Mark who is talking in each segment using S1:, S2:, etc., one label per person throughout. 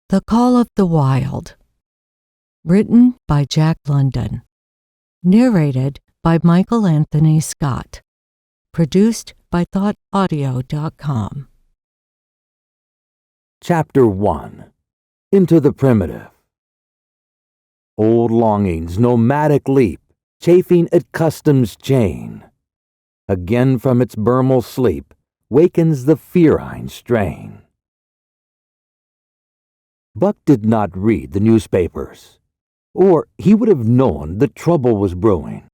S1: The Call of the Wild. Written by Jack London. Narrated by Michael Anthony Scott. Produced by thoughtaudio.com.
S2: Chapter 1. Into the Primitive. Old longing's nomadic leap, chafing at custom's chain. Again from its bermal sleep, wakens the ferine strain. Buck did not read the newspapers, or he would have known that trouble was brewing,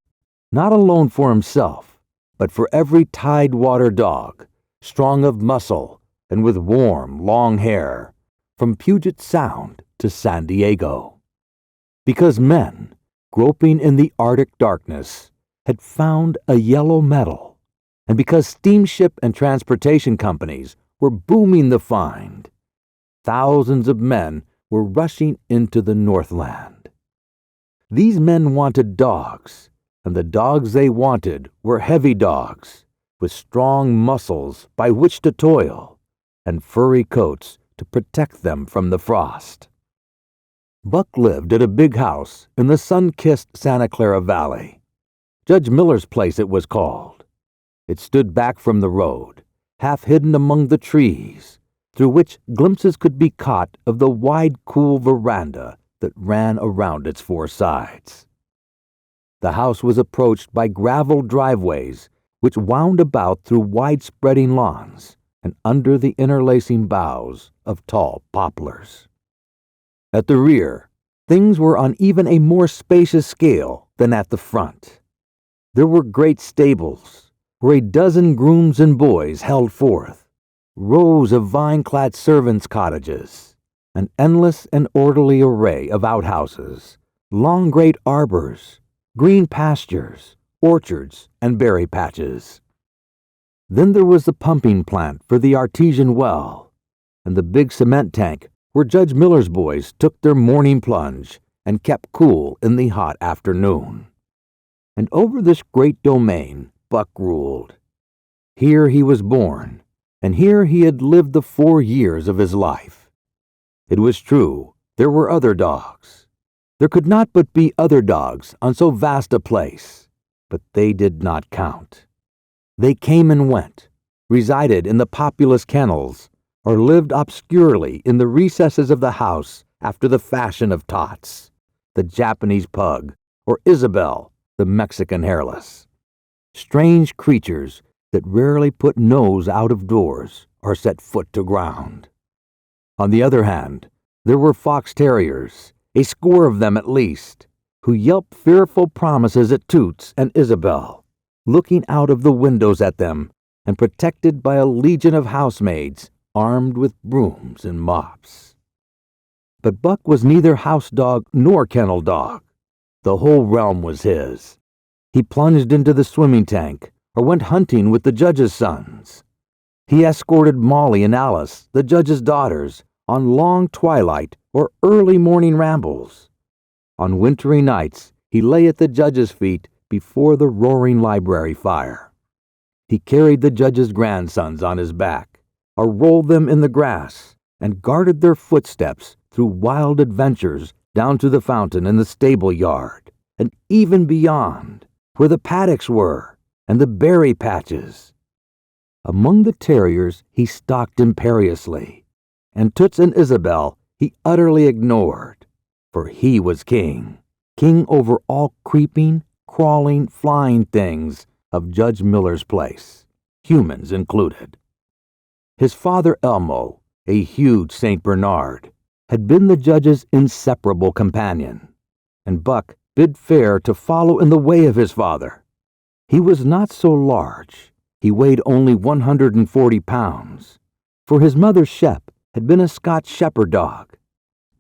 S2: not alone for himself, but for every tidewater dog, strong of muscle and with warm, long hair, from Puget Sound to San Diego. Because men, groping in the Arctic darkness, had found a yellow metal, and because steamship and transportation companies were booming the find, thousands of men were rushing into the Northland. These men wanted dogs, and the dogs they wanted were heavy dogs, with strong muscles by which to toil, and furry coats to protect them from the frost. Buck lived at a big house in the sun-kissed Santa Clara Valley. Judge Miller's place it was called. It stood back from the road, half hidden among the trees, through which glimpses could be caught of the wide, cool veranda that ran around its four sides. The house was approached by gravel driveways which wound about through wide-spreading lawns and under the interlacing boughs of tall poplars. At the rear, things were on even a more spacious scale than at the front. There were great stables, where a dozen grooms and boys held forth, rows of vine-clad servants' cottages, an endless and orderly array of outhouses, long great arbors, green pastures, orchards, and berry patches. Then there was the pumping plant for the artesian well, and the big cement tank where Judge Miller's boys took their morning plunge and kept cool in the hot afternoon. And over this great domain Buck ruled. Here he was born, and here he had lived the 4 years of his life. It was true, there were other dogs. There could not but be other dogs on so vast a place, but they did not count. They came and went, resided in the populous kennels, or lived obscurely in the recesses of the house after the fashion of Tots, the Japanese pug, or Isabel, the Mexican hairless. Strange creatures that rarely put nose out of doors or set foot to ground. On the other hand, there were fox terriers, a score of them at least, who yelped fearful promises at Toots and Isabel, looking out of the windows at them and protected by a legion of housemaids armed with brooms and mops. But Buck was neither house dog nor kennel dog. The whole realm was his. He plunged into the swimming tank or went hunting with the judge's sons. He escorted Molly and Alice, the judge's daughters, on long twilight or early morning rambles. On wintry nights, he lay at the judge's feet before the roaring library fire. He carried the judge's grandsons on his back, or rolled them in the grass, and guarded their footsteps through wild adventures down to the fountain in the stable yard, and even beyond, where the paddocks were, and the berry patches. Among the terriers he stalked imperiously, and Toots and Isabel he utterly ignored, for he was king over all creeping, crawling, flying things of Judge Miller's place, humans included. His father Elmo, a huge St. Bernard, had been the judge's inseparable companion, and Buck bid fair to follow in the way of his father. He was not so large. He weighed only 140 pounds, for his mother Shep had been a Scotch shepherd dog.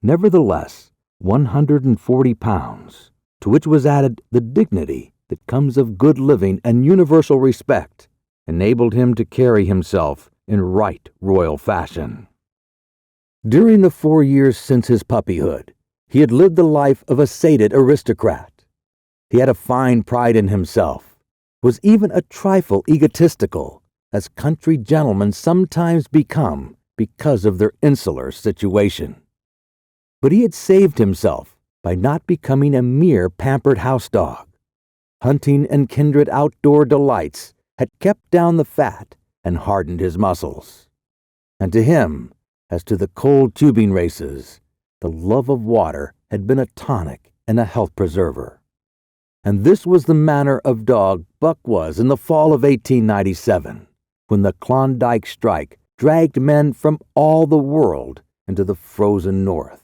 S2: Nevertheless, 140 pounds, to which was added the dignity that comes of good living and universal respect, enabled him to carry himself in right royal fashion. During the 4 years since his puppyhood, he had lived the life of a sated aristocrat. He had a fine pride in himself, was even a trifle egotistical, as country gentlemen sometimes become because of their insular situation. But he had saved himself by not becoming a mere pampered house dog. Hunting and kindred outdoor delights had kept down the fat and hardened his muscles. And to him, as to the cold tubing races, the love of water had been a tonic and a health preserver. And this was the manner of dog Buck was in the fall of 1897, when the Klondike strike dragged men from all the world into the frozen north.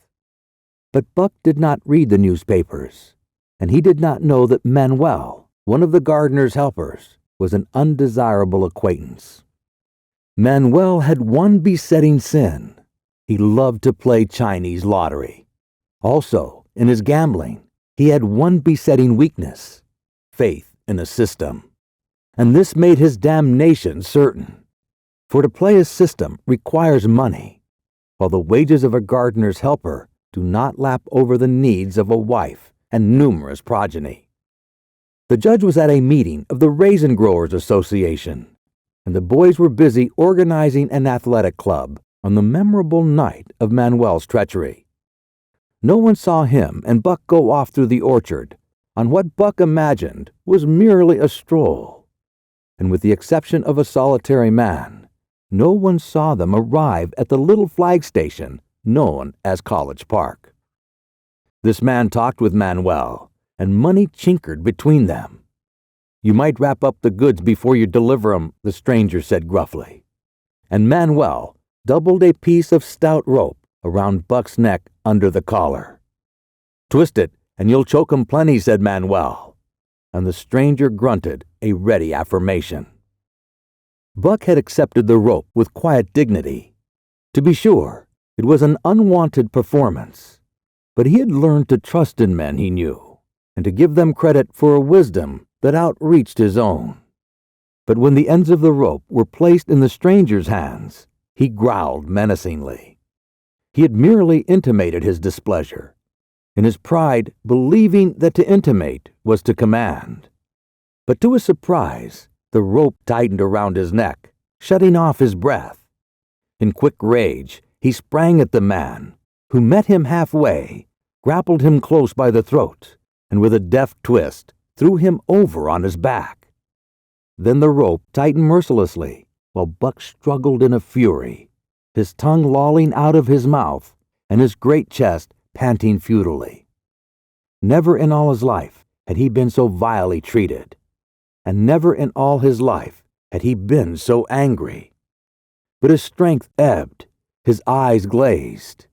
S2: But Buck did not read the newspapers, and he did not know that Manuel, one of the gardener's helpers, was an undesirable acquaintance. Manuel had one besetting sin. He loved to play Chinese lottery. Also, in his gambling, he had one besetting weakness: faith in a system. And this made his damnation certain. For to play a system requires money, while the wages of a gardener's helper do not lap over the needs of a wife and numerous progeny. The judge was at a meeting of the Raisin Growers Association, and the boys were busy organizing an athletic club on the memorable night of Manuel's treachery. No one saw him and Buck go off through the orchard on what Buck imagined was merely a stroll, and with the exception of a solitary man, no one saw them arrive at the little flag station known as College Park. This man talked with Manuel, and money chinkered between them. "You might wrap up the goods before you deliver 'em," the stranger said gruffly. And Manuel doubled a piece of stout rope around Buck's neck under the collar. "Twist it, and you'll choke 'em plenty," said Manuel, and the stranger grunted a ready affirmation. Buck had accepted the rope with quiet dignity. To be sure, it was an unwanted performance, but he had learned to trust in men he knew, and to give them credit for a wisdom that outreached his own. But when the ends of the rope were placed in the stranger's hands, he growled menacingly. He had merely intimated his displeasure, in his pride believing that to intimate was to command. But to his surprise, the rope tightened around his neck, shutting off his breath. In quick rage, he sprang at the man, who met him halfway, grappled him close by the throat, and with a deft twist, threw him over on his back. Then the rope tightened mercilessly, while Buck struggled in a fury, his tongue lolling out of his mouth and his great chest panting futilely. Never in all his life had he been so vilely treated, and never in all his life had he been so angry. But his strength ebbed, his eyes glazed,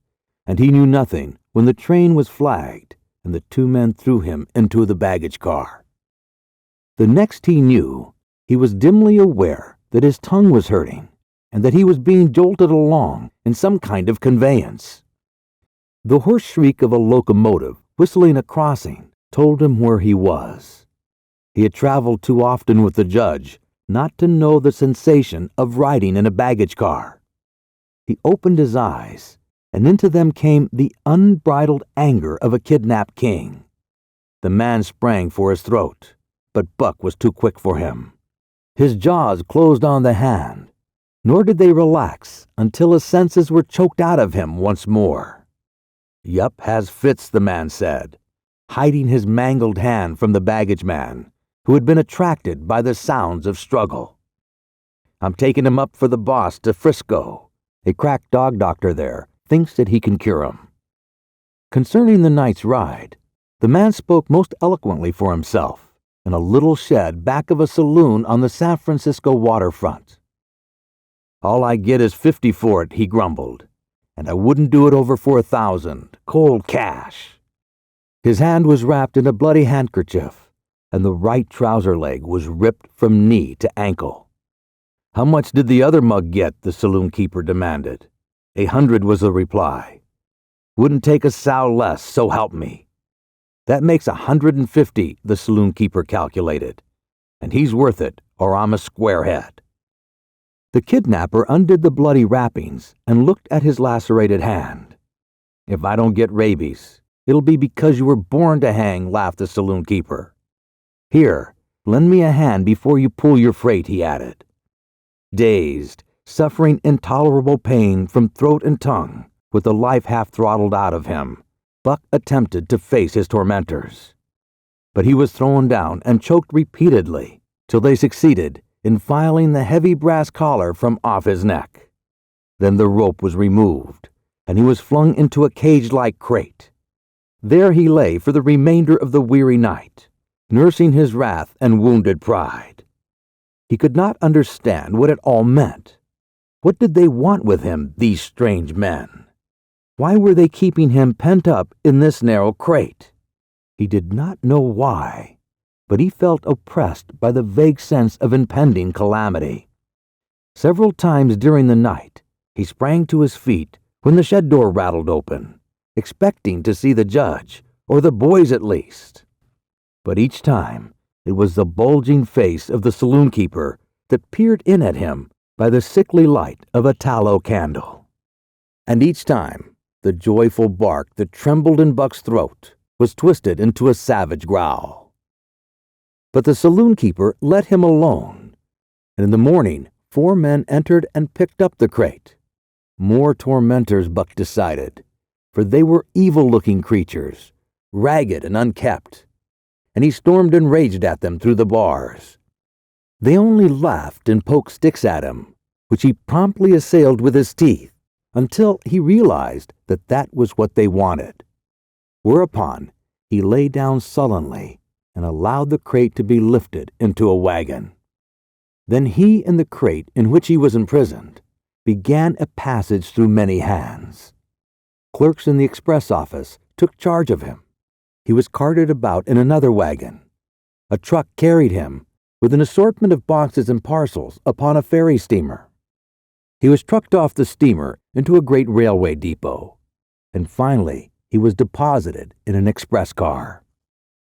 S2: and he knew nothing when the train was flagged and the two men threw him into the baggage car. The next he knew, he was dimly aware that his tongue was hurting and that he was being jolted along in some kind of conveyance. The hoarse shriek of a locomotive whistling a crossing told him where he was. He had traveled too often with the judge not to know the sensation of riding in a baggage car. He opened his eyes, and into them came the unbridled anger of a kidnapped king. The man sprang for his throat, but Buck was too quick for him. His jaws closed on the hand, nor did they relax until his senses were choked out of him once more. "Yup, has fits," the man said, hiding his mangled hand from the baggage man, who had been attracted by the sounds of struggle. "I'm taking him up for the boss to Frisco. A crack dog doctor there thinks that he can cure him." Concerning the night's ride, the man spoke most eloquently for himself in a little shed back of a saloon on the San Francisco waterfront. "All I get is $50 for it," he grumbled, "and I wouldn't do it over for $1,000, cold cash." His hand was wrapped in a bloody handkerchief, and the right trouser leg was ripped from knee to ankle. "How much did the other mug get?" the saloon keeper demanded. "100 was the reply. "Wouldn't take a sow less, so help me." "That makes 150, the saloon keeper calculated. "And he's worth it, or I'm a squarehead." The kidnapper undid the bloody wrappings and looked at his lacerated hand. "If I don't get rabies, it'll be because you were born to hang," laughed the saloon keeper. "Here, lend me a hand before you pull your freight," he added. Dazed, suffering intolerable pain from throat and tongue, with the life half throttled out of him, Buck attempted to face his tormentors. But he was thrown down and choked repeatedly till they succeeded in filing the heavy brass collar from off his neck. Then the rope was removed, and he was flung into a cage-like crate. There he lay for the remainder of the weary night, nursing his wrath and wounded pride. He could not understand what it all meant. What did they want with him, these strange men? Why were they keeping him pent up in this narrow crate? He did not know why, but he felt oppressed by the vague sense of impending calamity. Several times during the night, he sprang to his feet when the shed door rattled open, expecting to see the judge, or the boys at least. But each time, it was the bulging face of the saloon keeper that peered in at him by the sickly light of a tallow candle. And each time, the joyful bark that trembled in Buck's throat was twisted into a savage growl. But the saloon keeper let him alone, and in the morning 4 men entered and picked up the crate. More tormentors, Buck decided, for they were evil-looking creatures, ragged and unkempt, and he stormed and raged at them through the bars. They only laughed and poked sticks at him, which he promptly assailed with his teeth, until he realized that that was what they wanted. Whereupon, he lay down sullenly and allowed the crate to be lifted into a wagon. Then he and the crate in which he was imprisoned began a passage through many hands. Clerks in the express office took charge of him. He was carted about in another wagon. A truck carried him with an assortment of boxes and parcels upon a ferry steamer. He was trucked off the steamer into a great railway depot, and finally he was deposited in an express car.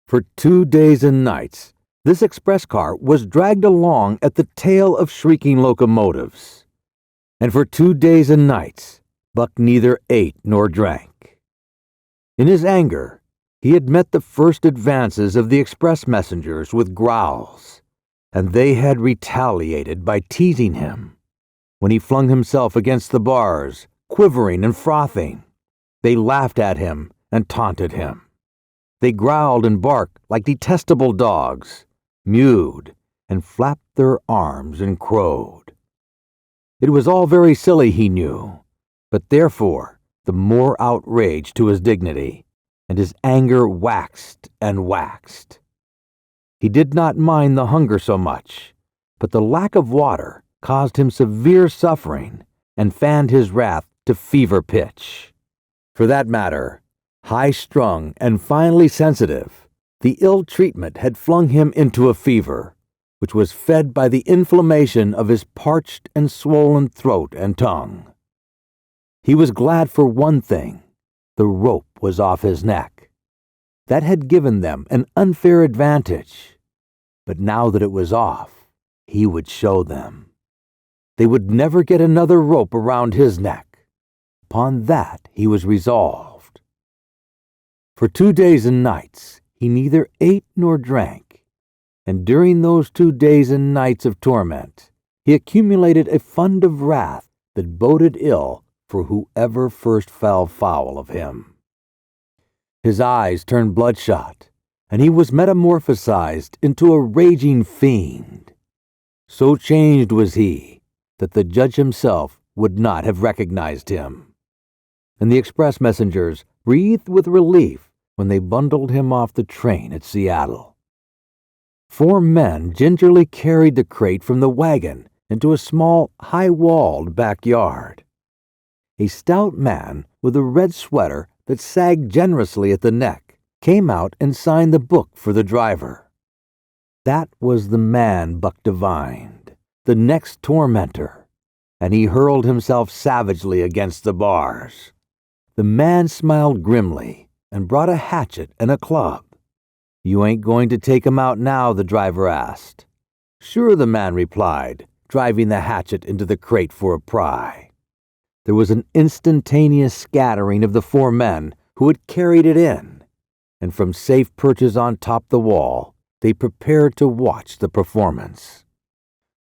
S2: For 2 days and nights, this express car was dragged along at the tail of shrieking locomotives. And for 2 days and nights, Buck neither ate nor drank. In his anger, he had met the first advances of the express messengers with growls, and they had retaliated by teasing him. When he flung himself against the bars, quivering and frothing, they laughed at him and taunted him. They growled and barked like detestable dogs, mewed, and flapped their arms and crowed. It was all very silly, he knew, but therefore the more outrage to his dignity, and his anger waxed and waxed. He did not mind the hunger so much, but the lack of water caused him severe suffering and fanned his wrath to fever pitch. For that matter, high-strung and finely sensitive, the ill treatment had flung him into a fever, which was fed by the inflammation of his parched and swollen throat and tongue. He was glad for one thing: the rope was off his neck. That had given them an unfair advantage, but now that it was off, he would show them. They would never get another rope around his neck. Upon that he was resolved. For 2 days and nights he neither ate nor drank, and during those 2 days and nights of torment, he accumulated a fund of wrath that boded ill for whoever first fell foul of him. His eyes turned bloodshot, and he was metamorphosized into a raging fiend. So changed was he that the judge himself would not have recognized him. And the express messengers breathed with relief when they bundled him off the train at Seattle. 4 men gingerly carried the crate from the wagon into a small, high-walled backyard. A stout man with a red sweater that sagged generously at the neck came out and signed the book for the driver. That was the man, Buck divined, the next tormentor, and he hurled himself savagely against the bars. The man smiled grimly and brought a hatchet and a club. "You ain't going to take him out now?" the driver asked. "Sure," the man replied, driving the hatchet into the crate for a pry. There was an instantaneous scattering of the 4 men who had carried it in, and from safe perches on top the wall, they prepared to watch the performance.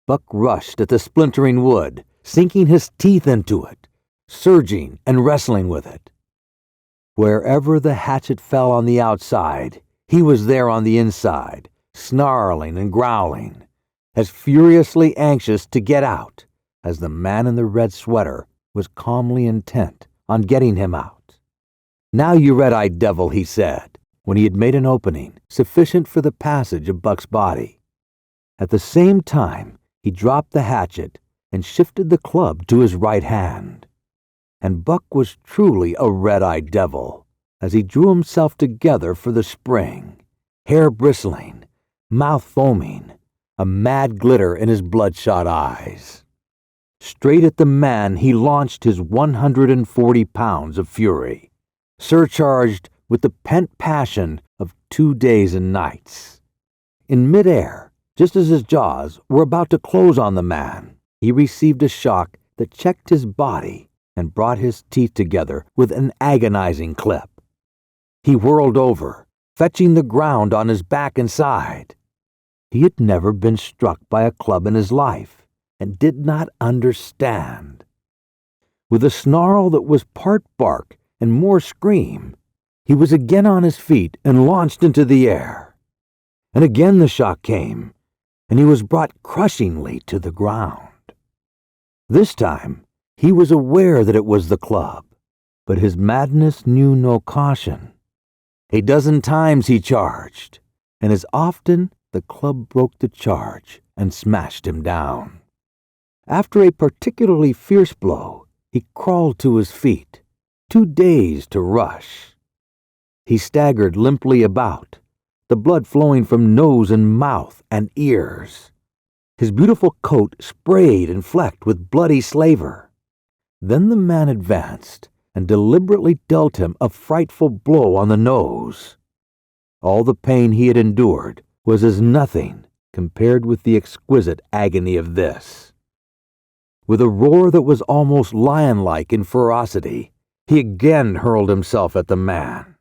S2: Buck rushed at the splintering wood, sinking his teeth into it, surging and wrestling with it. Wherever the hatchet fell on the outside, he was there on the inside, snarling and growling, as furiously anxious to get out as the man in the red sweater was calmly intent on getting him out. "Now, you red-eyed devil," he said, when he had made an opening sufficient for the passage of Buck's body. At the same time, he dropped the hatchet and shifted the club to his right hand. And Buck was truly a red-eyed devil as he drew himself together for the spring, hair bristling, mouth foaming, a mad glitter in his bloodshot eyes. Straight at the man he launched his 140 pounds of fury, surcharged with the pent passion of 2 days and nights. In midair, just as his jaws were about to close on the man, he received a shock that checked his body and brought his teeth together with an agonizing clip. He whirled over, fetching the ground on his back and side. He had never been struck by a club in his life and did not understand. With a snarl that was part bark and more scream, he was again on his feet and launched into the air. And again the shock came, and he was brought crushingly to the ground. This time, he was aware that it was the club, but his madness knew no caution. A dozen times he charged, and as often the club broke the charge and smashed him down. After a particularly fierce blow, he crawled to his feet, too dazed to rush. He staggered limply about, the blood flowing from nose and mouth and ears. His beautiful coat sprayed and flecked with bloody slaver. Then the man advanced and deliberately dealt him a frightful blow on the nose. All the pain he had endured was as nothing compared with the exquisite agony of this. With a roar that was almost lion-like in ferocity, he again hurled himself at the man.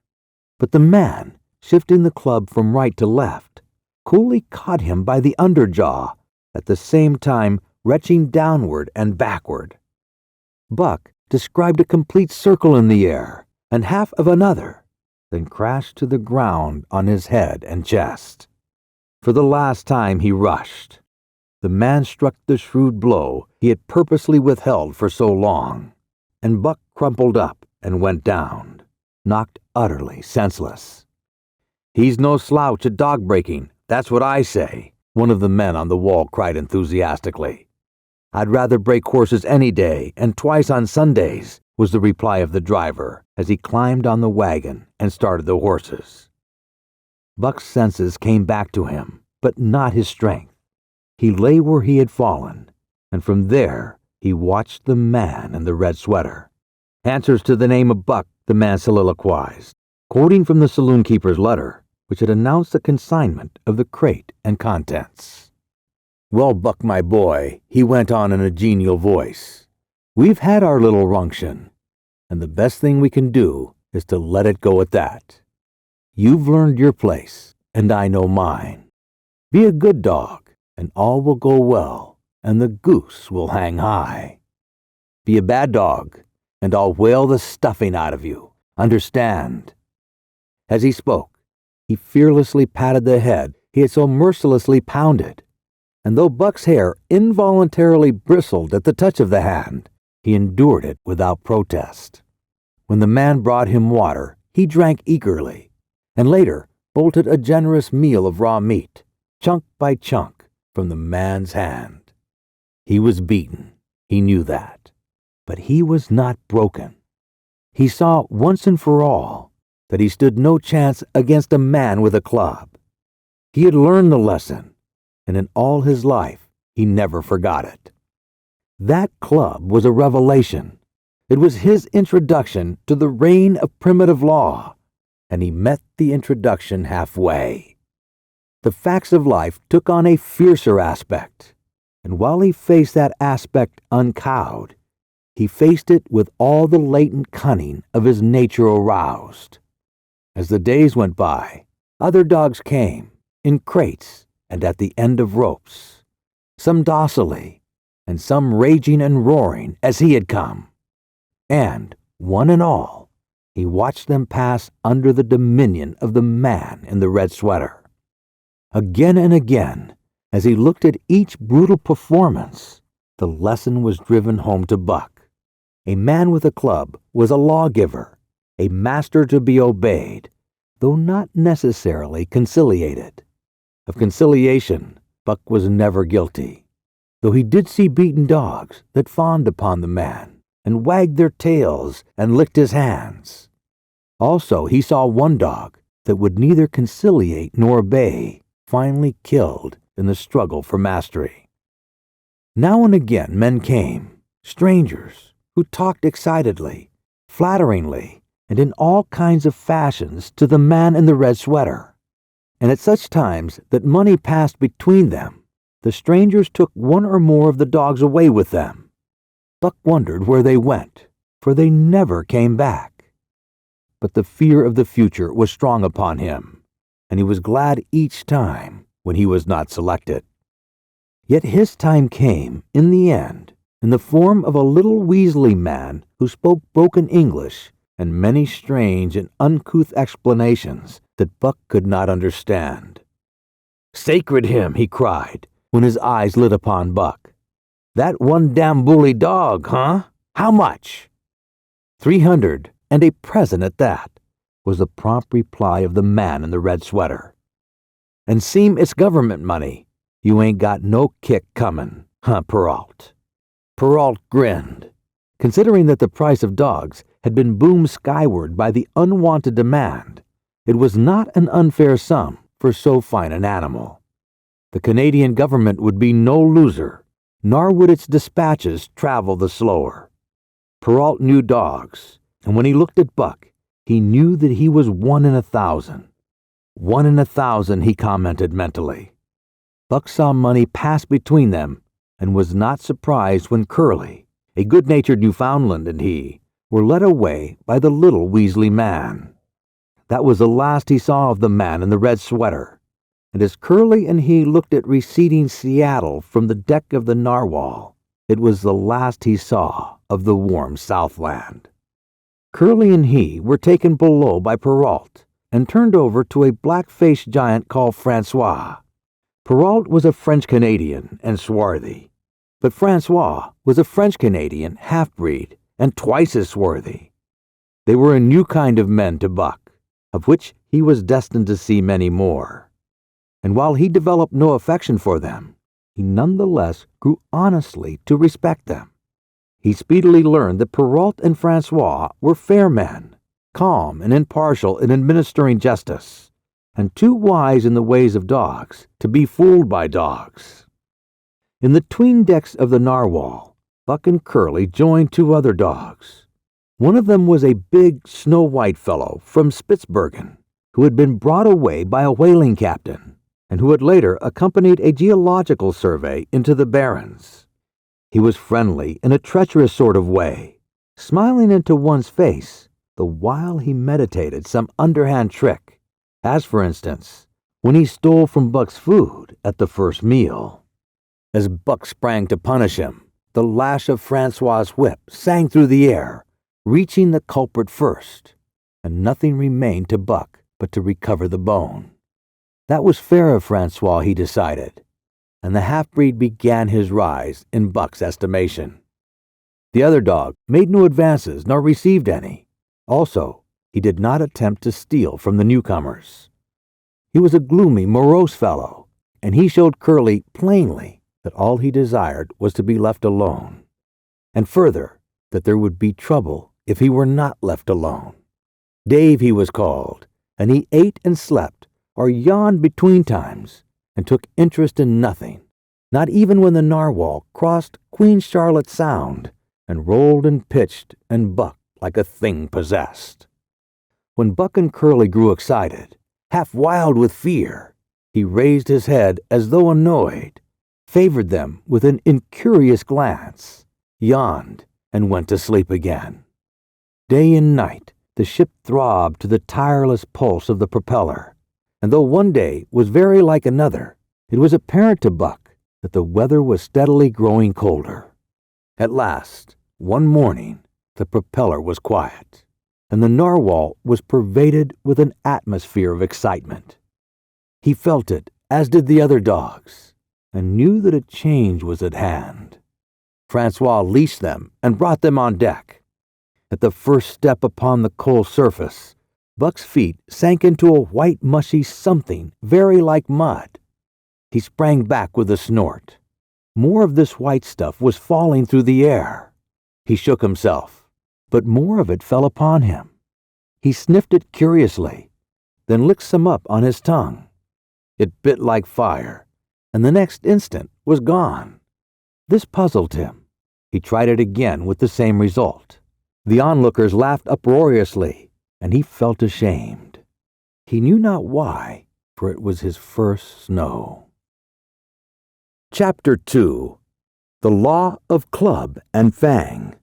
S2: But the man, shifting the club from right to left, coolly caught him by the underjaw, at the same time retching downward and backward. Buck described a complete circle in the air and half of another, then crashed to the ground on his head and chest. For the last time he rushed. The man struck the shrewd blow he had purposely withheld for so long, and Buck crumpled up and went down, knocked utterly senseless. "He's no slouch at dog breaking, that's what I say," one of the men on the wall cried enthusiastically. "I'd rather break horses any day, and twice on Sundays," was the reply of the driver as he climbed on the wagon and started the horses. Buck's senses came back to him, but not his strength. He lay where he had fallen, and from there he watched the man in the red sweater. "Answers to the name of Buck," the man soliloquized, quoting from the saloon-keeper's letter, which had announced the consignment of the crate and contents. "Well, Buck, my boy," he went on in a genial voice, "we've had our little runction, and the best thing we can do is to let it go at that. You've learned your place, and I know mine. Be a good dog, and all will go well, and the goose will hang high. Be a bad dog, and I'll whale the stuffing out of you. Understand?" As he spoke, he fearlessly patted the head he had so mercilessly pounded, and though Buck's hair involuntarily bristled at the touch of the hand, he endured it without protest. When the man brought him water, he drank eagerly, and later bolted a generous meal of raw meat, chunk by chunk, from the man's hand. He was beaten, he knew that, but he was not broken. He saw once and for all that he stood no chance against a man with a club. He had learned the lesson, and in all his life he never forgot it. That club was a revelation. It was his introduction to the reign of primitive law, and he met the introduction halfway. The facts of life took on a fiercer aspect, and while he faced that aspect uncowed, he faced it with all the latent cunning of his nature aroused. As the days went by, other dogs came, in crates and at the end of ropes, some docilely, and some raging and roaring as he had come. and, one and all, he watched them pass under the dominion of the man in the red sweater. Again and again, as he looked at each brutal performance, the lesson was driven home to Buck. A man with a club was a lawgiver, a master to be obeyed, though not necessarily conciliated. Of conciliation, Buck was never guilty, though he did see beaten dogs that fawned upon the man and wagged their tails and licked his hands. Also, he saw one dog that would neither conciliate nor obey, finally killed in the struggle for mastery. Now and again men came, strangers, who talked excitedly, flatteringly, and in all kinds of fashions to the man in the red sweater. And at such times that money passed between them, the strangers took one or more of the dogs away with them. Buck wondered where they went, for they never came back. But the fear of the future was strong upon him, and he was glad each time when he was not selected. Yet his time came, in the end, in the form of a little Weasley man who spoke broken English and many strange and uncouth explanations that Buck could not understand. "Sacred him!" he cried, when his eyes lit upon Buck. "That one damn bully dog, huh? How much?" 300, and a present at that, was the prompt reply of the man in the red sweater. "And seem it's government money. You ain't got no kick comin', huh, Perrault?" Perrault grinned. Considering that the price of dogs had been boomed skyward by the unwanted demand, it was not an unfair sum for so fine an animal. The Canadian government would be no loser, nor would its dispatches travel the slower. Perrault knew dogs, and when he looked at Buck, he knew that he was 1 in 1,000. 1 in 1,000, he commented mentally. Buck saw money pass between them and was not surprised when Curly, a good-natured Newfoundland, and he were led away by the little Weasley man. That was the last he saw of the man in the red sweater, and as Curly and he looked at receding Seattle from the deck of the narwhal, it was the last he saw of the warm Southland. Curly and he were taken below by Perrault and turned over to a black-faced giant called Francois. Perrault was a French-Canadian and swarthy, but Francois was a French-Canadian half-breed and twice as swarthy. They were a new kind of men to Buck, of which he was destined to see many more. And while he developed no affection for them, he nonetheless grew honestly to respect them. He speedily learned that Perrault and Francois were fair men, calm and impartial in administering justice, and too wise in the ways of dogs to be fooled by dogs. In the 'tween decks of the narwhal, Buck and Curly joined 2 other dogs. One of them was a big, snow-white fellow from Spitzbergen, who had been brought away by a whaling captain, and who had later accompanied a geological survey into the Barrens. He was friendly in a treacherous sort of way, smiling into one's face the while he meditated some underhand trick, as for instance, when he stole from Buck's food at the first meal. As Buck sprang to punish him, the lash of Francois's whip sang through the air, reaching the culprit first, and nothing remained to Buck but to recover the bone. That was fair of Francois, he decided, and the half-breed began his rise in Buck's estimation. The other dog made no advances nor received any. Also, he did not attempt to steal from the newcomers. He was a gloomy, morose fellow, and he showed Curly plainly that all he desired was to be left alone, and further, that there would be trouble if he were not left alone. Dave he was called, and he ate and slept, or yawned between times, and took interest in nothing, not even when the narwhal crossed Queen Charlotte Sound and rolled and pitched and bucked like a thing possessed. When Buck and Curly grew excited, half wild with fear, he raised his head as though annoyed, favored them with an incurious glance, yawned, and went to sleep again. Day and night, the ship throbbed to the tireless pulse of the propeller, and though one day was very like another, it was apparent to Buck that the weather was steadily growing colder. At last, one morning, the propeller was quiet, and the narwhal was pervaded with an atmosphere of excitement. He felt it, as did the other dogs, and knew that a change was at hand. Francois leashed them and brought them on deck. At the first step upon the coal surface, Buck's feet sank into a white mushy something very like mud. He sprang back with a snort. More of this white stuff was falling through the air. He shook himself, but more of it fell upon him. He sniffed it curiously, then licked some up on his tongue. It bit like fire, and the next instant was gone. This puzzled him. He tried it again with the same result. The onlookers laughed uproariously, and he felt ashamed. He knew not why, for it was his first snow. Chapter 2. The Law of Club and Fang.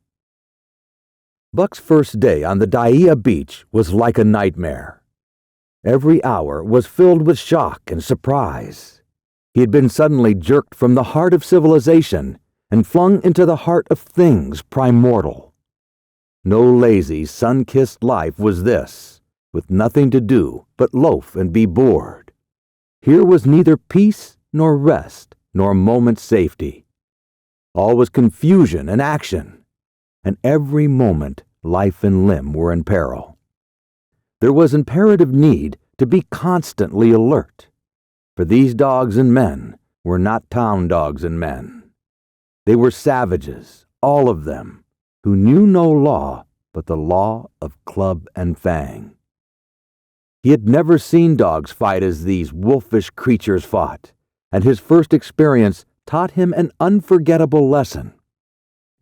S2: Buck's first day on the Daia beach was like a nightmare. Every hour was filled with shock and surprise. He had been suddenly jerked from the heart of civilization and flung into the heart of things primordial. No lazy, sun-kissed life was this, with nothing to do but loaf and be bored. Here was neither peace nor rest, nor moment's safety. All was confusion and action, and every moment life and limb were in peril. There was imperative need to be constantly alert, for these dogs and men were not town dogs and men. They were savages, all of them, who knew no law but the law of club and fang. He had never seen dogs fight as these wolfish creatures fought, and his first experience taught him an unforgettable lesson.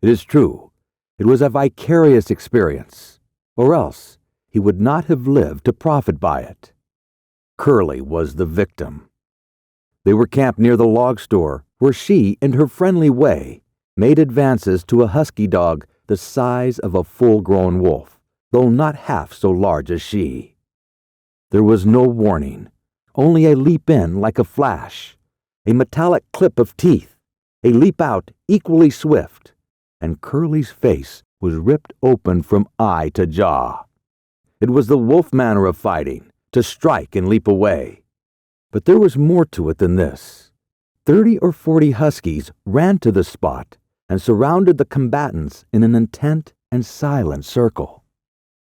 S2: It is true, it was a vicarious experience, or else he would not have lived to profit by it. Curly was the victim. They were camped near the log store, where she, in her friendly way, made advances to a husky dog the size of a full-grown wolf, though not half so large as she. There was no warning, only a leap in like a flash, a metallic clip of teeth, a leap out equally swift, and Curly's face was ripped open from eye to jaw. It was the wolf manner of fighting, to strike and leap away. But there was more to it than this. 30 or 40 huskies ran to the spot and surrounded the combatants in an intent and silent circle.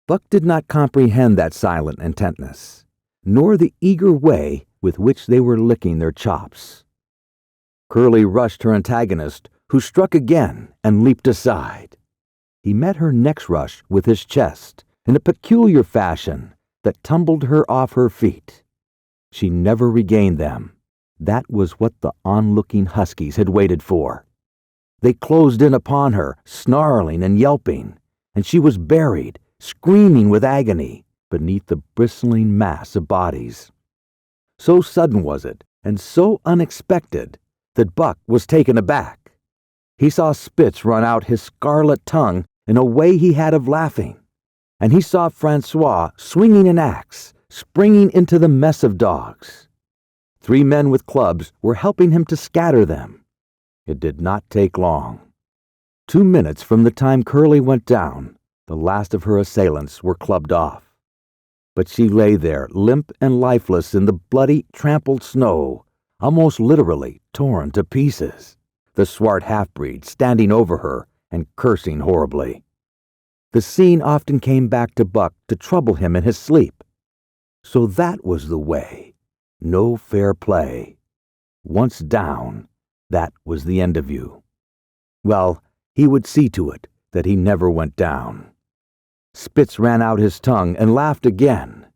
S2: Buck did not comprehend that silent intentness, nor the eager way with which they were licking their chops. Curly rushed her antagonist, who struck again and leaped aside. He met her next rush with his chest in a peculiar fashion that tumbled her off her feet. She never regained them. That was what the onlooking huskies had waited for. They closed in upon her, snarling and yelping, and she was buried, screaming with agony, beneath the bristling mass of bodies. So sudden was it, and so unexpected, that Buck was taken aback. He saw Spitz run out his scarlet tongue in a way he had of laughing, and he saw Francois swinging an axe, springing into the mess of dogs. 3 men with clubs were helping him to scatter them. It did not take long. 2 minutes from the time Curly went down, the last of her assailants were clubbed off. But she lay there, limp and lifeless in the bloody, trampled snow, almost literally torn to pieces, the swart half-breed standing over her and cursing horribly. The scene often came back to Buck to trouble him in his sleep. So that was the way. No fair play. Once down, that was the end of you. Well, he would see to it that he never went down. Spitz ran out his tongue and laughed again,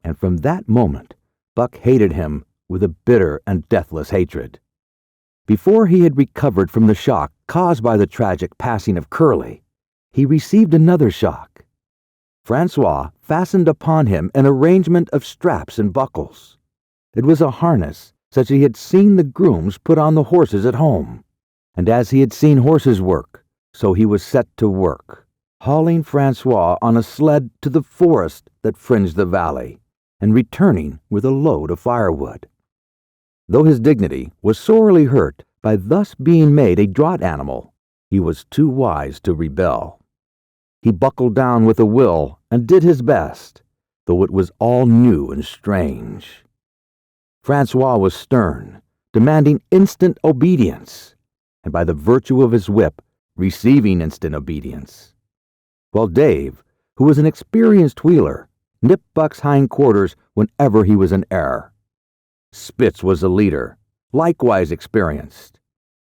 S2: and from that moment Buck hated him with a bitter and deathless hatred. Before he had recovered from the shock caused by the tragic passing of Curly, he received another shock. Francois fastened upon him an arrangement of straps and buckles. It was a harness such as he had seen the grooms put on the horses at home, and as he had seen horses work, so he was set to work, hauling Francois on a sled to the forest that fringed the valley, and returning with a load of firewood. Though his dignity was sorely hurt by thus being made a draught animal, he was too wise to rebel. he buckled down with a will and did his best, though it was all new and strange. Francois was stern, demanding instant obedience, and by the virtue of his whip, receiving instant obedience. While Dave, who was an experienced wheeler, nipped Buck's hindquarters whenever he was in error. Spitz was the leader, likewise experienced,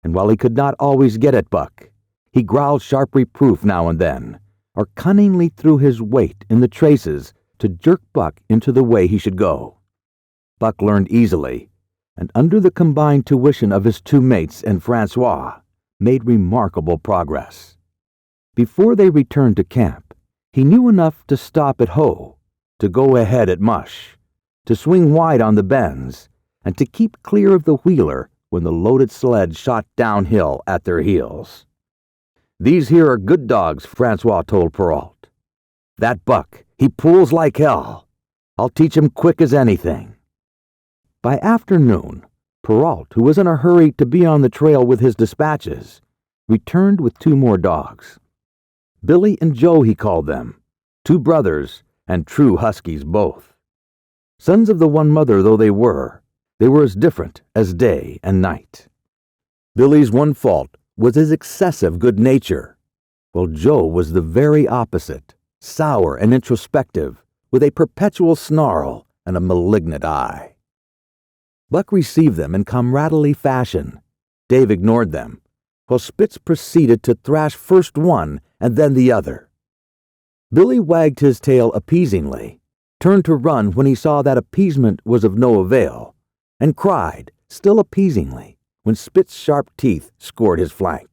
S2: and while he could not always get at Buck, he growled sharp reproof now and then, or cunningly threw his weight in the traces to jerk Buck into the way he should go. Buck learned easily, and under the combined tuition of his two mates and Francois, made remarkable progress. Before they returned to camp, he knew enough to stop at hoe, to go ahead at mush, to swing wide on the bends, and to keep clear of the wheeler when the loaded sled shot downhill at their heels. "These here are good dogs," Francois told Perrault. "That Buck, he pulls like hell. I'll teach him quick as anything." By afternoon, Perrault, who was in a hurry to be on the trail with his dispatches, returned with two more dogs. Billy and Joe, he called them, two brothers and true huskies both. Sons of the one mother though they were as different as day and night. Billy's one fault was his excessive good nature, while Joe was the very opposite, sour and introspective, with a perpetual snarl and a malignant eye. Buck received them in comradely fashion. Dave ignored them, while Spitz proceeded to thrash first one and then the other. Billy wagged his tail appeasingly, turned to run when he saw that appeasement was of no avail, and cried, still appeasingly, when Spitz's sharp teeth scored his flank.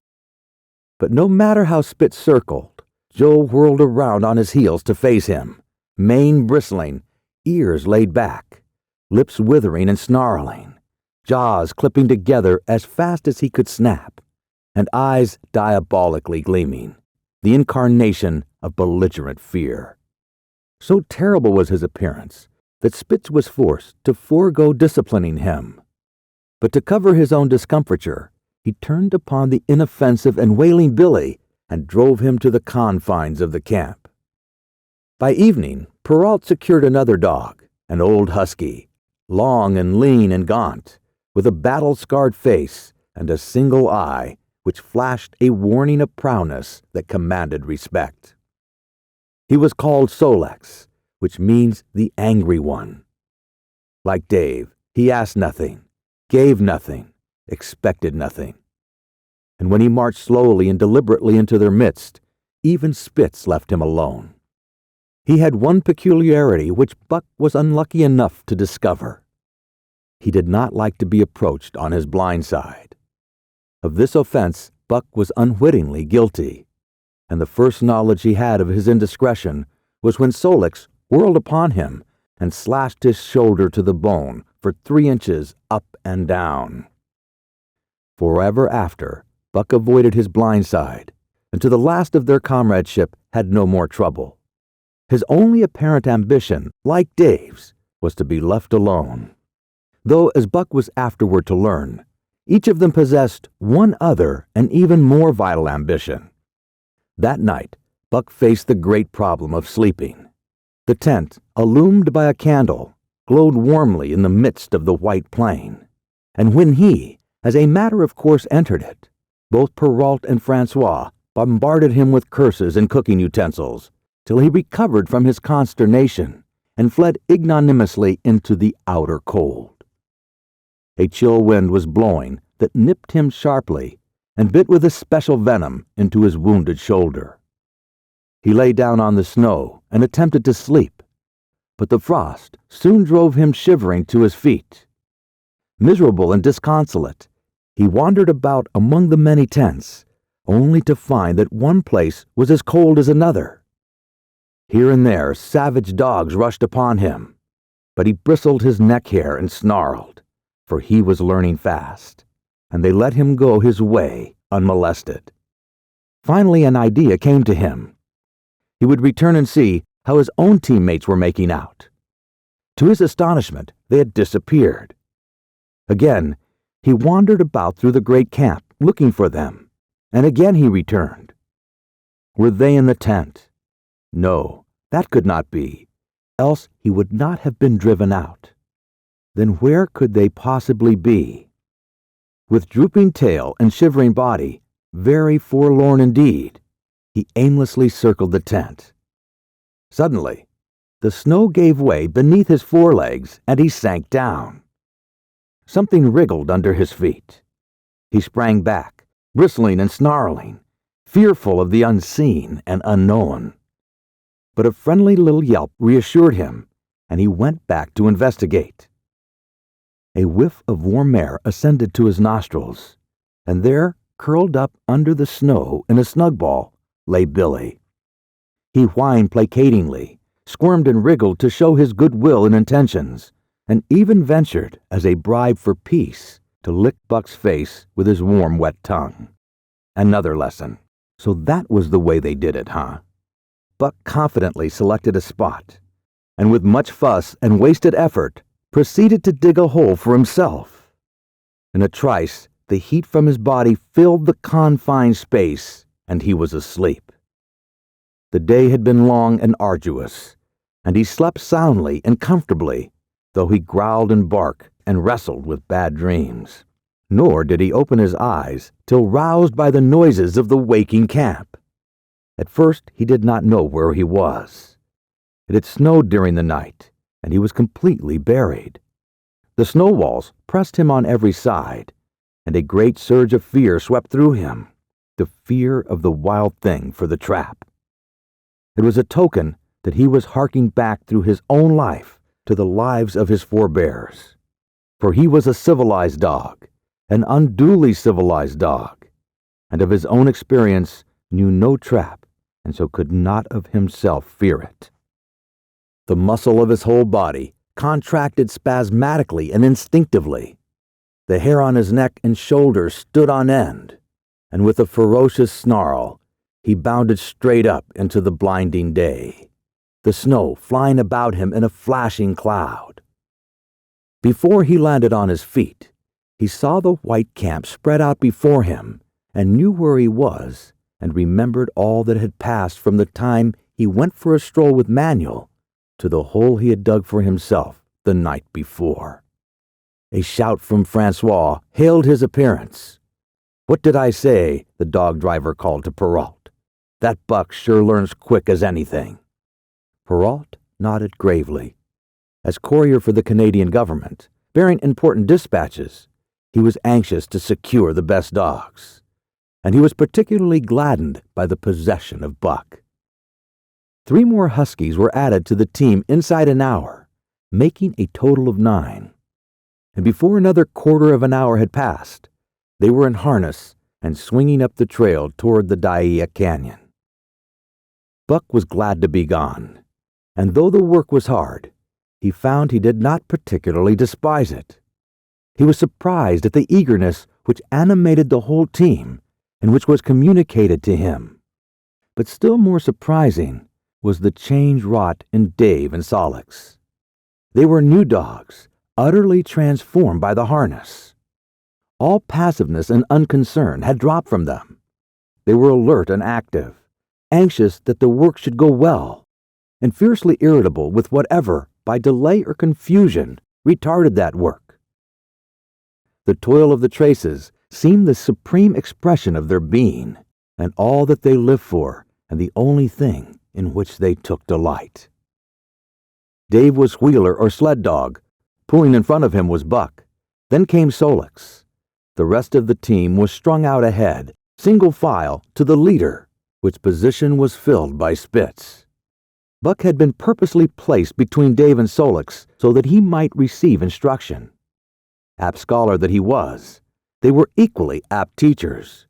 S2: But no matter how Spitz circled, Joe whirled around on his heels to face him, mane bristling, ears laid back, lips withering and snarling, jaws clipping together as fast as he could snap, and eyes diabolically gleaming, the incarnation of belligerent fear. So terrible was his appearance that Spitz was forced to forego disciplining him. But to cover his own discomfiture, he turned upon the inoffensive and wailing Billy and drove him to the confines of the camp. By evening, Perrault secured another dog, an old husky, long and lean and gaunt, with a battle-scarred face and a single eye which flashed a warning of prowess that commanded respect. He was called Solex, which means the angry one. Like Dave, he asked nothing, gave nothing, expected nothing. And when he marched slowly and deliberately into their midst, even Spitz left him alone. He had one peculiarity which Buck was unlucky enough to discover. He did not like to be approached on his blind side. Of this offense, Buck was unwittingly guilty, and the first knowledge he had of his indiscretion was when Solex whirled upon him and slashed his shoulder to the bone for 3 inches up and down. Forever after, Buck avoided his blind side, and to the last of their comradeship had no more trouble. His only apparent ambition, like Dave's, was to be left alone. Though, as Buck was afterward to learn, each of them possessed one other and even more vital ambition. That night, Buck faced the great problem of sleeping. The tent, illumined by a candle, glowed warmly in the midst of the white plain, and when he, as a matter of course, entered it, both Perrault and Francois bombarded him with curses and cooking utensils, till he recovered from his consternation and fled ignominiously into the outer cold. A chill wind was blowing that nipped him sharply and bit with a special venom into his wounded shoulder. He lay down on the snow and attempted to sleep, but the frost soon drove him shivering to his feet. Miserable and disconsolate, he wandered about among the many tents, only to find that one place was as cold as another. Here and there savage dogs rushed upon him, but he bristled his neck hair and snarled, for he was learning fast, and they let him go his way unmolested. Finally an idea came to him. He would return and see how his own teammates were making out. To his astonishment, they had disappeared. Again, he wandered about through the great camp, looking for them, and again he returned. Were they in the tent, No, that could not be, else he would not have been driven out. Then where could they possibly be? With drooping tail and shivering body, very forlorn indeed, he aimlessly circled the tent. Suddenly, the snow gave way beneath his forelegs and he sank down. Something wriggled under his feet. He sprang back, bristling and snarling, fearful of the unseen and unknown. But a friendly little yelp reassured him, and he went back to investigate. A whiff of warm air ascended to his nostrils, and there, curled up under the snow in a snug ball, lay Billy. He whined placatingly, squirmed and wriggled to show his goodwill and intentions, and even ventured, as a bribe for peace, to lick Buck's face with his warm, wet tongue. Another lesson. So that was the way they did it, huh? Buck confidently selected a spot, and with much fuss and wasted effort, proceeded to dig a hole for himself. In a trice, the heat from his body filled the confined space, and he was asleep. The day had been long and arduous, and he slept soundly and comfortably, though he growled and barked and wrestled with bad dreams. Nor did he open his eyes till roused by the noises of the waking camp. At first he did not know where he was. It had snowed during the night, and he was completely buried. The snow walls pressed him on every side, and a great surge of fear swept through him, the fear of the wild thing for the trap. It was a token that he was harking back through his own life to the lives of his forebears. For he was a civilized dog, an unduly civilized dog, and of his own experience knew no trap, and so could not of himself fear it. The muscle of his whole body contracted spasmodically and instinctively. The hair on his neck and shoulders stood on end, and with a ferocious snarl, he bounded straight up into the blinding day, the snow flying about him in a flashing cloud. Before he landed on his feet, he saw the white camp spread out before him, and knew where he was, and remembered all that had passed from the time he went for a stroll with Manuel to the hole he had dug for himself the night before. A shout from Francois hailed his appearance. "What did I say?" the dog driver called to Perrault. "That buck sure learns quick as anything." Perrault nodded gravely. As courier for the Canadian government, bearing important dispatches, he was anxious to secure the best dogs, and he was particularly gladdened by the possession of Buck. 3 more huskies were added to the team inside an hour, making a total of 9. And before another quarter of an hour had passed, they were in harness and swinging up the trail toward the Daya Canyon. Buck was glad to be gone, and though the work was hard, he found he did not particularly despise it. He was surprised at the eagerness which animated the whole team and which was communicated to him. But still more surprising was the change wrought in Dave and Solix. They were new dogs, utterly transformed by the harness. All passiveness and unconcern had dropped from them. They were alert and active, anxious that the work should go well, and fiercely irritable with whatever, by delay or confusion, retarded that work. The toil of the traces seemed the supreme expression of their being, and all that they lived for, and the only thing in which they took delight. Dave was wheeler or sled dog. Pulling in front of him was Buck. Then came Solix. The rest of the team was strung out ahead, single file, to the leader, which position was filled by Spitz. Buck had been purposely placed between Dave and Solix so that he might receive instruction. Apt scholar that he was, they were equally apt teachers,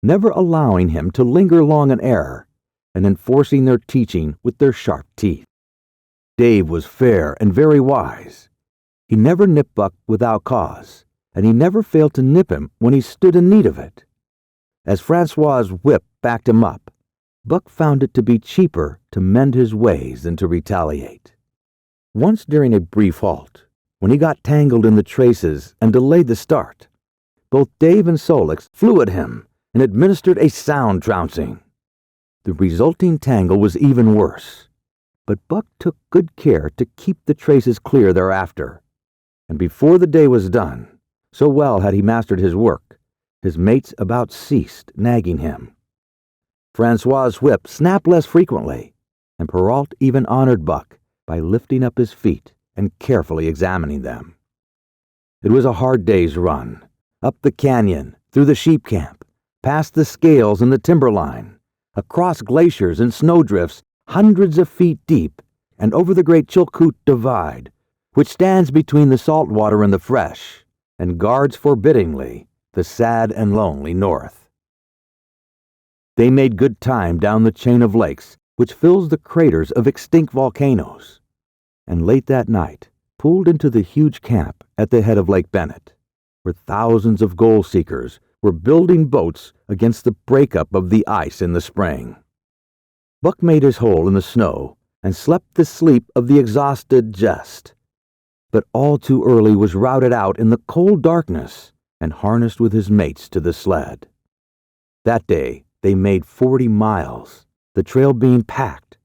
S2: never allowing him to linger long in error, and enforcing their teaching with their sharp teeth. Dave was fair and very wise. He never nipped Buck without cause, and he never failed to nip him when he stood in need of it. As Francois's whip backed him up, Buck found it to be cheaper to mend his ways than to retaliate. Once during a brief halt, when he got tangled in the traces and delayed the start, both Dave and Solix flew at him and administered a sound trouncing. The resulting tangle was even worse, but Buck took good care to keep the traces clear thereafter, and before the day was done, so well had he mastered his work, his mates about ceased nagging him. Francois's whip snapped less frequently, and Perrault even honored Buck by lifting up his feet and carefully examining them. It was a hard day's run, up the canyon, through the sheep camp, past the scales and the timberline, across glaciers and snowdrifts hundreds of feet deep, and over the great Chilkoot Divide, which stands between the salt water and the fresh, and guards forbiddingly the sad and lonely north. They made good time down the chain of lakes which fills the craters of extinct volcanoes, and late that night pulled into the huge camp at the head of Lake Bennett, where thousands of gold-seekers were building boats against the breakup of the ice in the spring. Buck made his hole in the snow and slept the sleep of the exhausted just, but all too early was routed out in the cold darkness and harnessed with his mates to the sled. That day they made 40 miles, the trail being packed,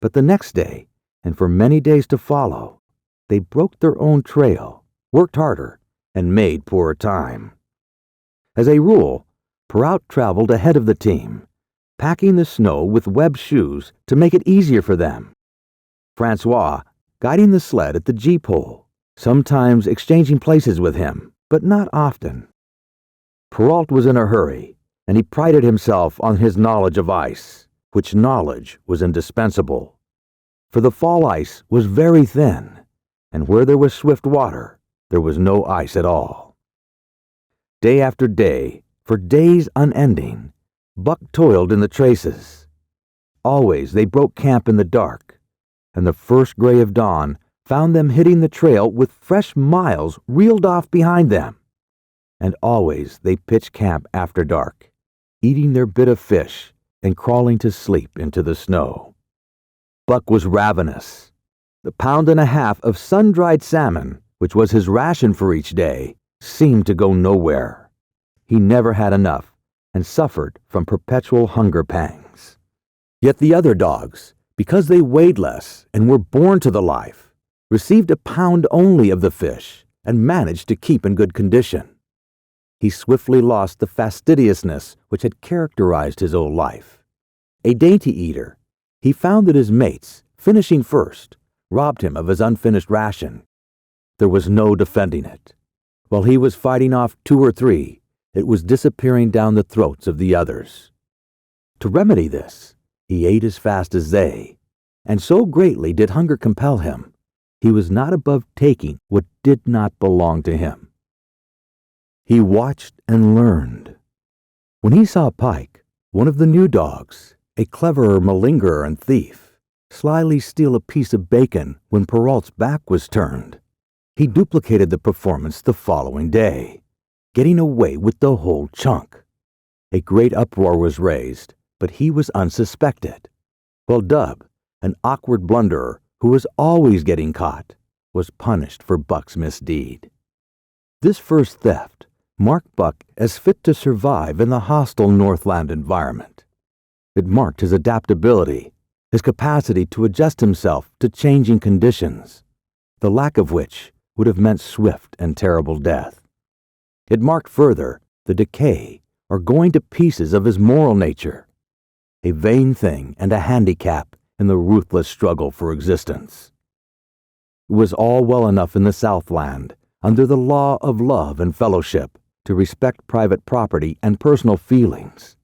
S2: but the next day, and for many days to follow, they broke their own trail, worked harder, and made poorer time. As a rule, Perrault traveled ahead of the team, packing the snow with webbed shoes to make it easier for them. Francois guiding the sled at the G-pole, sometimes exchanging places with him, but not often. Perrault was in a hurry, and he prided himself on his knowledge of ice, which knowledge was indispensable. For the fall ice was very thin, and where there was swift water, there was no ice at all. Day after day, for days unending, Buck toiled in the traces. Always they broke camp in the dark, and the first gray of dawn found them hitting the trail with fresh miles reeled off behind them. And always they pitched camp after dark, eating their bit of fish and crawling to sleep into the snow. Buck was ravenous. The pound and a half of sun-dried salmon, which was his ration for each day, seemed to go nowhere. He never had enough and suffered from perpetual hunger pangs. Yet the other dogs, because they weighed less and were born to the life, received a pound only of the fish and managed to keep in good condition. He swiftly lost the fastidiousness which had characterized his old life. A dainty eater, he found that his mates, finishing first, robbed him of his unfinished ration. There was no defending it. While he was fighting off 2 or 3, it was disappearing down the throats of the others. To remedy this, he ate as fast as they, and so greatly did hunger compel him, he was not above taking what did not belong to him. He watched and learned. When he saw Pike, one of the new dogs, a cleverer malingerer and thief, slyly steal a piece of bacon when Perrault's back was turned, he duplicated the performance the following day, getting away with the whole chunk. A great uproar was raised, but he was unsuspected, while Dub, an awkward blunderer who was always getting caught, was punished for Buck's misdeed. This first theft marked Buck as fit to survive in the hostile Northland environment. It marked his adaptability, his capacity to adjust himself to changing conditions, the lack of which would have meant swift and terrible death. It marked further the decay or going to pieces of his moral nature, a vain thing and a handicap in the ruthless struggle for existence. It was all well enough in the Southland, under the law of love and fellowship, to respect private property and personal feelings.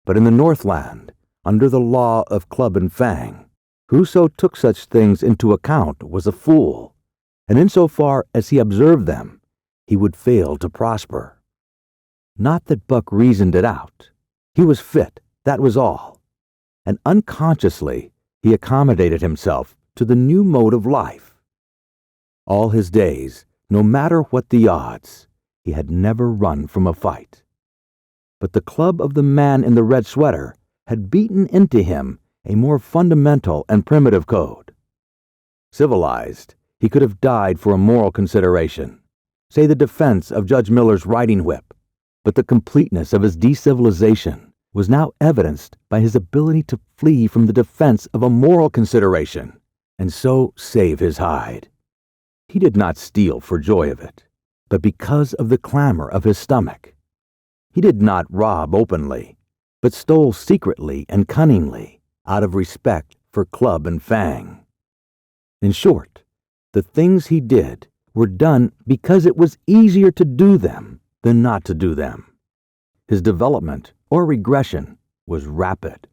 S2: But in the Northland, under the law of club and fang, whoso took such things into account was a fool, and insofar as he observed them, he would fail to prosper. Not that Buck reasoned it out. He was fit, that was all. And unconsciously, he accommodated himself to the new mode of life. All his days, no matter what the odds, he had never run from a fight. But the club of the man in the red sweater had beaten into him a more fundamental and primitive code. Civilized, he could have died for a moral consideration, say the defense of Judge Miller's riding whip, but the completeness of his decivilization was now evidenced by his ability to flee from the defense of a moral consideration and so save his hide. He did not steal for joy of it, but because of the clamor of his stomach. He did not rob openly, but stole secretly and cunningly out of respect for Club and Fang. In short, the things he did were done because it was easier to do them than not to do them. His development or regression was rapid.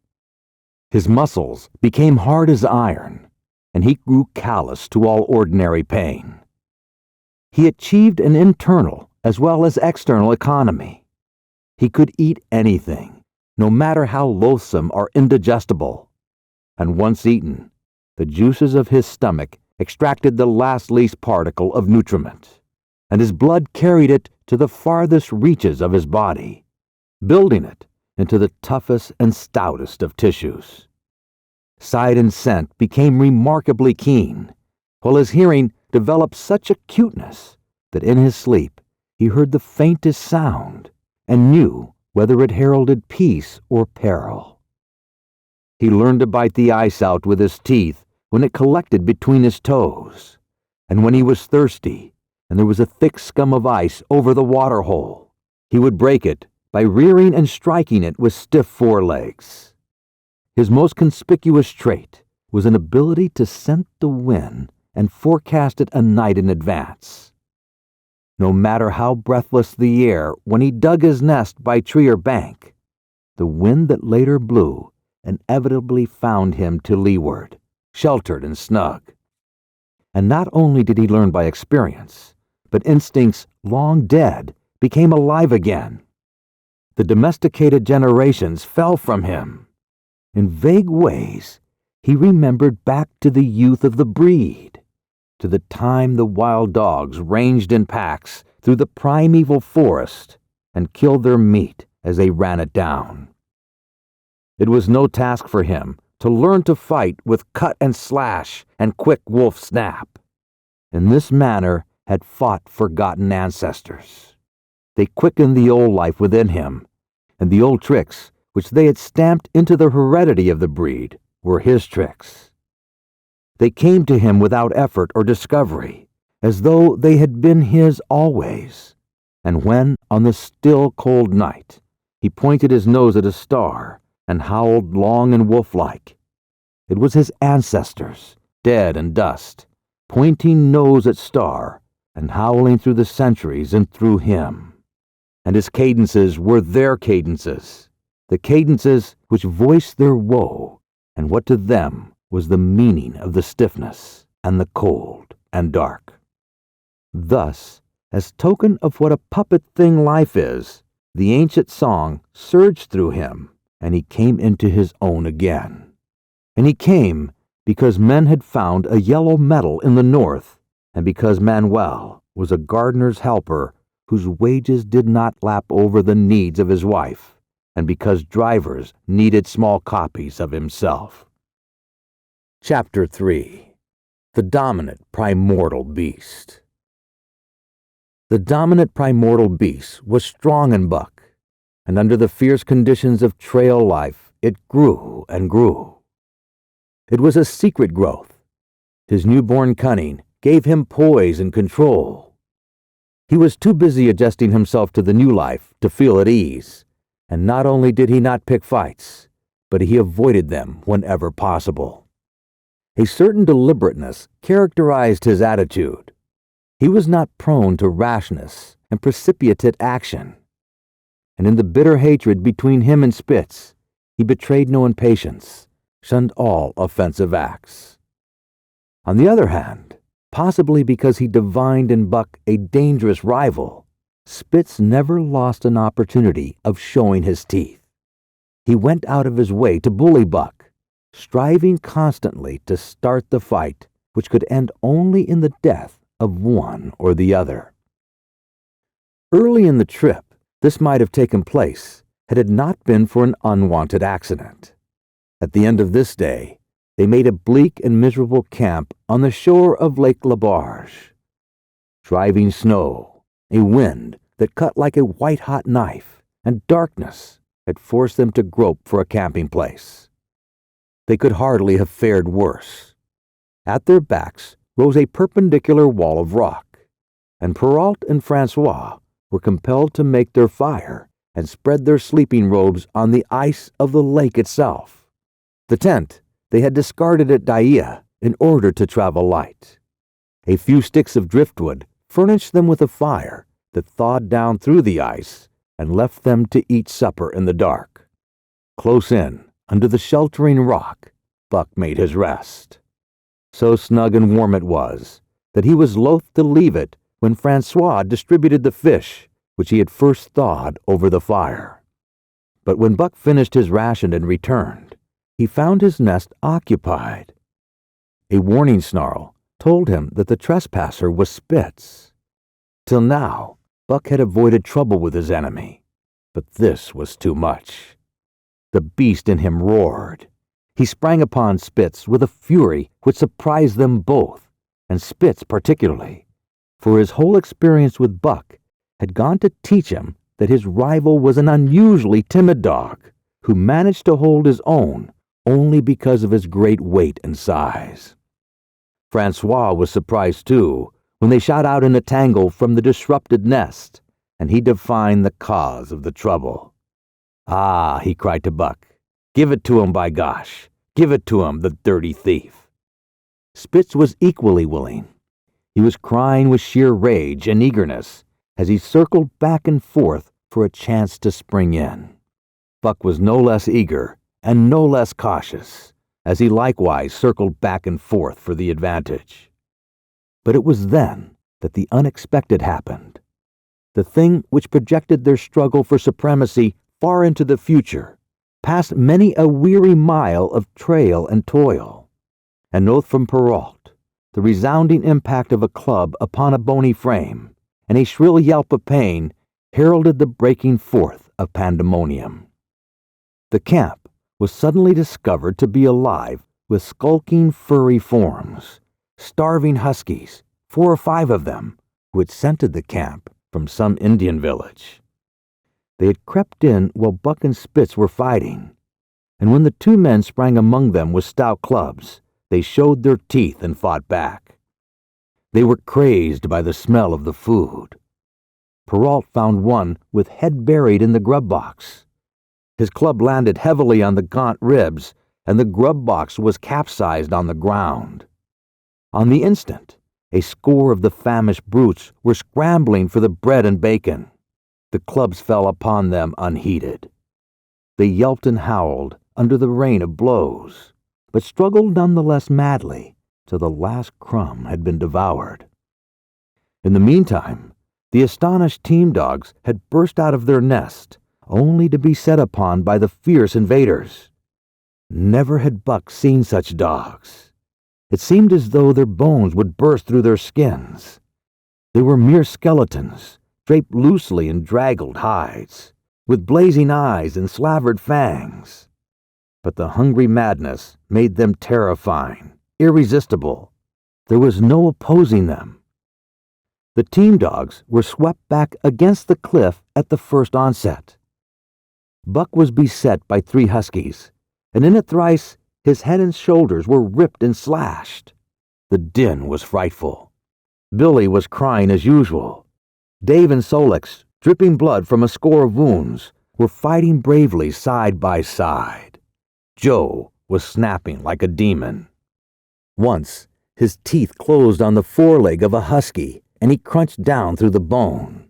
S2: His muscles became hard as iron, and he grew callous to all ordinary pain. He achieved an internal as well as external economy. He could eat anything, no matter how loathsome or indigestible, and once eaten, the juices of his stomach extracted the last least particle of nutriment, and his blood carried it to the farthest reaches of his body, building it into the toughest and stoutest of tissues. Sight and scent became remarkably keen, while his hearing developed such acuteness that in his sleep he heard the faintest sound and knew whether it heralded peace or peril. He learned to bite the ice out with his teeth when it collected between his toes, and when he was thirsty and there was a thick scum of ice over the water hole, he would break it by rearing and striking it with stiff forelegs. His most conspicuous trait was an ability to scent the wind and forecast it a night in advance. No matter how breathless the air when he dug his nest by tree or bank, the wind that later blew inevitably found him to leeward, sheltered and snug. And not only did he learn by experience, but instincts long dead became alive again. The domesticated generations fell from him. In vague ways, he remembered back to the youth of the breed, to the time the wild dogs ranged in packs through the primeval forest and killed their meat as they ran it down. It was no task for him to learn to fight with cut and slash and quick wolf snap. In this manner had fought forgotten ancestors. They quickened the old life within him, and the old tricks which they had stamped into the heredity of the breed were his tricks. They came to him without effort or discovery, as though they had been his always. And when, on the still cold night, he pointed his nose at a star and howled long and wolf-like, it was his ancestors, dead and dust, pointing nose at star and howling through the centuries and through him. And his cadences were their cadences, the cadences which voiced their woe and what to them was the meaning of the stiffness and the cold and dark. Thus, as token of what a puppet thing life is, the ancient song surged through him, and he came into his own again. And he came because men had found a yellow metal in the north, and because Manuel was a gardener's helper whose wages did not lap over the needs of his wife, and because drivers needed small copies of himself. Chapter 3. The Dominant Primordial Beast. The dominant primordial beast was strong in buck, and under the fierce conditions of trail life, it grew and grew. It was a secret growth. His newborn cunning gave him poise and control. He was too busy adjusting himself to the new life to feel at ease, and not only did he not pick fights, but he avoided them whenever possible. A certain deliberateness characterized his attitude. He was not prone to rashness and precipitate action, and in the bitter hatred between him and Spitz, he betrayed no impatience, shunned all offensive acts. On the other hand, possibly because he divined in Buck a dangerous rival, Spitz never lost an opportunity of showing his teeth. He went out of his way to bully Buck, striving constantly to start the fight, which could end only in the death of one or the other. Early in the trip, this might have taken place had it not been for an unwanted accident. At the end of this day, they made a bleak and miserable camp on the shore of Lake Labarge. Driving snow, a wind that cut like a white-hot knife, and darkness had forced them to grope for a camping place. They could hardly have fared worse. At their backs rose a perpendicular wall of rock, and Perrault and Francois were compelled to make their fire and spread their sleeping robes on the ice of the lake itself. The tent they had discarded at Daia in order to travel light. A few sticks of driftwood furnished them with a fire that thawed down through the ice and left them to eat supper in the dark. Close in, under the sheltering rock, Buck made his rest. So snug and warm it was that he was loath to leave it when Francois distributed the fish which he had first thawed over the fire. But when Buck finished his ration and returned, he found his nest occupied. A warning snarl told him that the trespasser was Spitz. Till now, Buck had avoided trouble with his enemy, but this was too much. The beast in him roared. He sprang upon Spitz with a fury which surprised them both, and Spitz particularly, for his whole experience with Buck had gone to teach him that his rival was an unusually timid dog who managed to hold his own only because of his great weight and size. Francois was surprised too when they shot out in a tangle from the disrupted nest, and he divined the cause of the trouble. "Ah," he cried to Buck, "give it to him, by gosh! Give it to him, the dirty thief!" Spitz was equally willing. He was crying with sheer rage and eagerness as he circled back and forth for a chance to spring in. Buck was no less eager and no less cautious, as he likewise circled back and forth for the advantage. But it was then that the unexpected happened. The thing which projected their struggle for supremacy far into the future, past many a weary mile of trail and toil. An oath from Perrault, the resounding impact of a club upon a bony frame, and a shrill yelp of pain heralded the breaking forth of pandemonium. The camp was suddenly discovered to be alive with skulking furry forms, starving huskies, 4 or 5 of them, who had scented the camp from some Indian village. They had crept in while Buck and Spitz were fighting, and when the 2 men sprang among them with stout clubs, they showed their teeth and fought back. They were crazed by the smell of the food. Perrault found one with head buried in the grub box. His club landed heavily on the gaunt ribs, and the grub box was capsized on the ground. On the instant, a score of the famished brutes were scrambling for the bread and bacon. The clubs fell upon them unheeded. They yelped and howled under the rain of blows, but struggled none the less madly till the last crumb had been devoured. In the meantime, the astonished team dogs had burst out of their nest, only to be set upon by the fierce invaders. Never had Buck seen such dogs. It seemed as though their bones would burst through their skins. They were mere skeletons, draped loosely in draggled hides, with blazing eyes and slavered fangs. But the hungry madness made them terrifying, irresistible. There was no opposing them. The team dogs were swept back against the cliff at the first onset. Buck was beset by 3 huskies, and in a thrice his head and shoulders were ripped and slashed. The din was frightful. Billy was crying as usual. Dave and Solix, dripping blood from a score of wounds, were fighting bravely side by side. Joe was snapping like a demon. Once, his teeth closed on the foreleg of a husky, and he crunched down through the bone.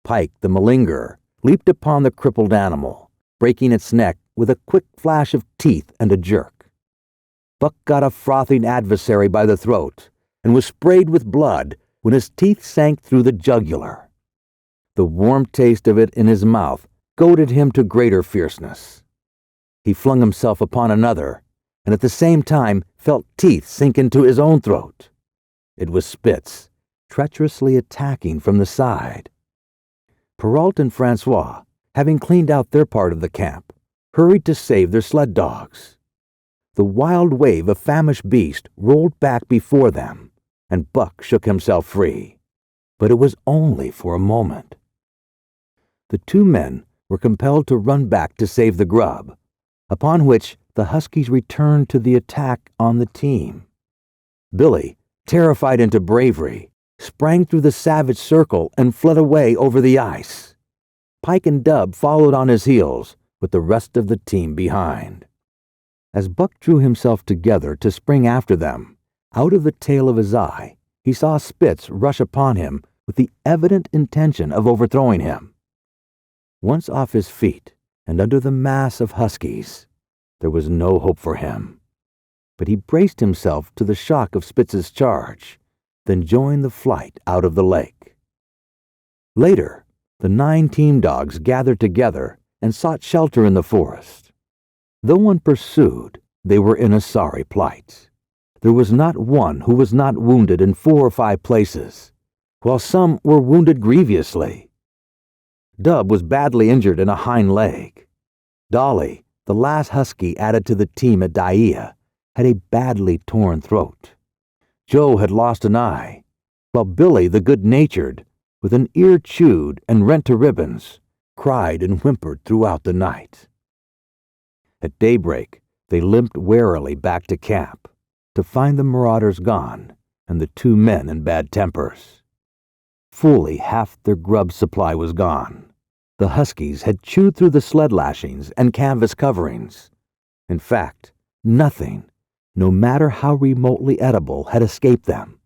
S2: Pike, the malingerer, leaped upon the crippled animal, breaking its neck with a quick flash of teeth and a jerk. Buck got a frothing adversary by the throat and was sprayed with blood when his teeth sank through the jugular. The warm taste of it in his mouth goaded him to greater fierceness. He flung himself upon another, and at the same time felt teeth sink into his own throat. It was Spitz, treacherously attacking from the side. Perrault and Francois, having cleaned out their part of the camp, hurried to save their sled dogs. The wild wave of famished beast rolled back before them, and Buck shook himself free. But it was only for a moment. The 2 men were compelled to run back to save the grub, upon which the Huskies returned to the attack on the team. Billy, terrified into bravery, sprang through the savage circle and fled away over the ice. Pike and Dub followed on his heels, with the rest of the team behind. As Buck drew himself together to spring after them, out of the tail of his eye, he saw Spitz rush upon him with the evident intention of overthrowing him. Once off his feet and under the mass of Huskies, there was no hope for him. But he braced himself to the shock of Spitz's charge, then joined the flight out of the lake. Later, the 9 team dogs gathered together and sought shelter in the forest. Though unpursued, they were in a sorry plight. There was not one who was not wounded in 4 or 5 places, while some were wounded grievously. Dub was badly injured in a hind leg. Dolly, the last husky added to the team at Daia, had a badly torn throat. Joe had lost an eye, while Billy, the good-natured, with an ear chewed and rent to ribbons, cried and whimpered throughout the night. At daybreak, they limped warily back to camp, to find the marauders gone and the 2 men in bad tempers. Fully half their grub supply was gone. The Huskies had chewed through the sled lashings and canvas coverings. In fact, nothing, no matter how remotely edible, had escaped them.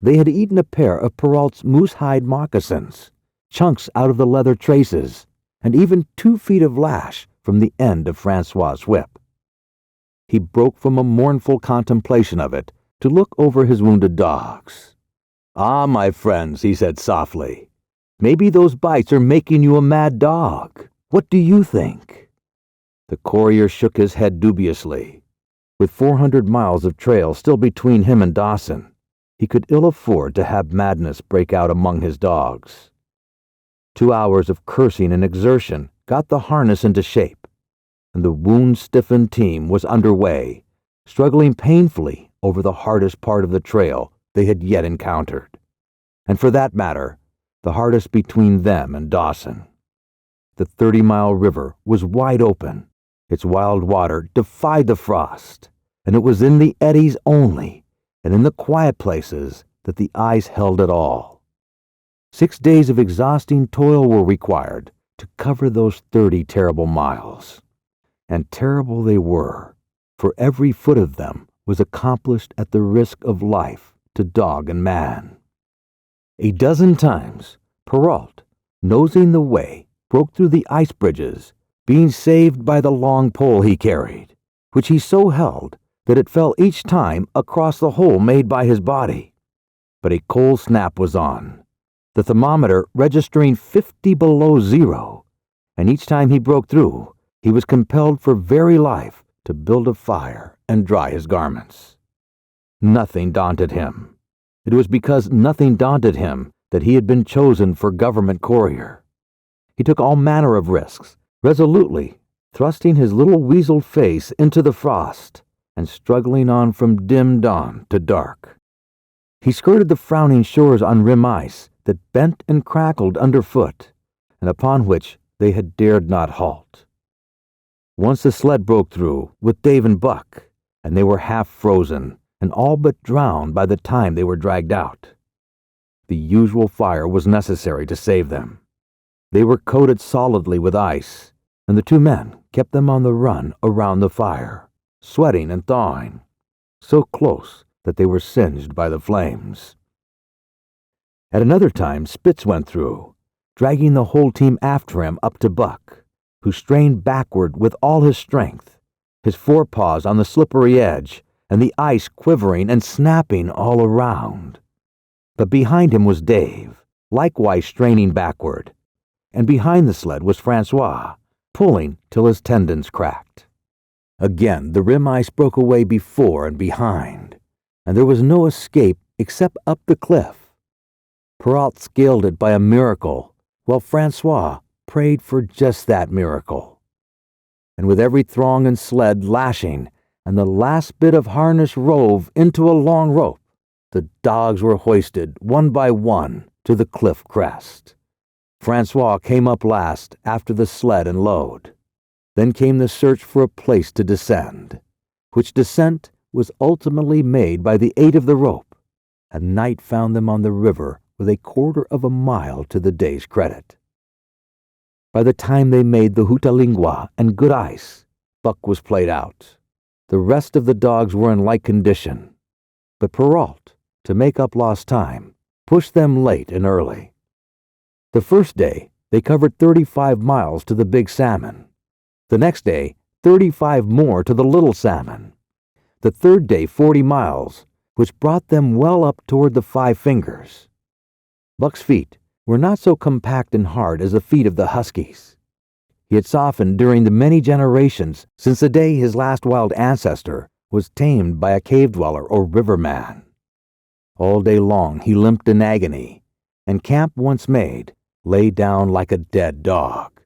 S2: They had eaten a pair of Perrault's moose-hide moccasins, chunks out of the leather traces, and even 2 feet of lash from the end of Francois's whip. He broke from a mournful contemplation of it to look over his wounded dogs. "Ah, my friends," he said softly, "maybe those bites are making you a mad dog. What do you think?" The courier shook his head dubiously. With 400 miles of trail still between him and Dawson, he could ill afford to have madness break out among his dogs. 2 hours of cursing and exertion got the harness into shape, and the wound-stiffened team was underway, struggling painfully over the hardest part of the trail they had yet encountered, and for that matter, the hardest between them and Dawson. The 30-mile river was wide open. Its wild water defied the frost, and it was in the eddies only, and in the quiet places, that the ice held it all. 6 days of exhausting toil were required to cover those 30 terrible miles. And terrible they were, for every foot of them was accomplished at the risk of life to dog and man. A dozen times, Perrault, nosing the way, broke through the ice bridges, being saved by the long pole he carried, which he so held that it fell each time across the hole made by his body. But a cold snap was on, the thermometer registering 50 below zero, and each time he broke through, he was compelled for very life to build a fire and dry his garments. Nothing daunted him. It was because nothing daunted him that he had been chosen for government courier. He took all manner of risks, resolutely, thrusting his little weaseled face into the frost and struggling on from dim dawn to dark. He skirted the frowning shores on rim ice that bent and crackled underfoot, and upon which they had dared not halt. Once the sled broke through with Dave and Buck, and they were half frozen and all but drowned by the time they were dragged out. The usual fire was necessary to save them. They were coated solidly with ice, and the 2 men kept them on the run around the fire, sweating and thawing, so close that they were singed by the flames. At another time, Spitz went through, dragging the whole team after him up to Buck, who strained backward with all his strength, his forepaws on the slippery edge, and the ice quivering and snapping all around. But behind him was Dave, likewise straining backward, and behind the sled was Francois, pulling till his tendons cracked. Again the rim ice broke away before and behind, and there was no escape except up the cliff. Perrault scaled it by a miracle, while Francois prayed for just that miracle. And with every throng and sled lashing, and the last bit of harness rove into a long rope, the dogs were hoisted one by one to the cliff crest. Francois came up last after the sled and load. Then came the search for a place to descend, which descent was ultimately made by the aid of the rope, and night found them on the river with a quarter of a mile to the day's credit. By the time they made the Hutalingua and good ice, Buck was played out. The rest of the dogs were in like condition, but Perrault, to make up lost time, pushed them late and early. The first day, they covered 35 miles to the Big Salmon. The next day, 35 more to the Little Salmon. The third day, 40 miles, which brought them well up toward the Five Fingers. Buck's feet were not so compact and hard as the feet of the huskies. He had softened during the many generations since the day his last wild ancestor was tamed by a cave-dweller or riverman. All day long he limped in agony, and camp once made, lay down like a dead dog.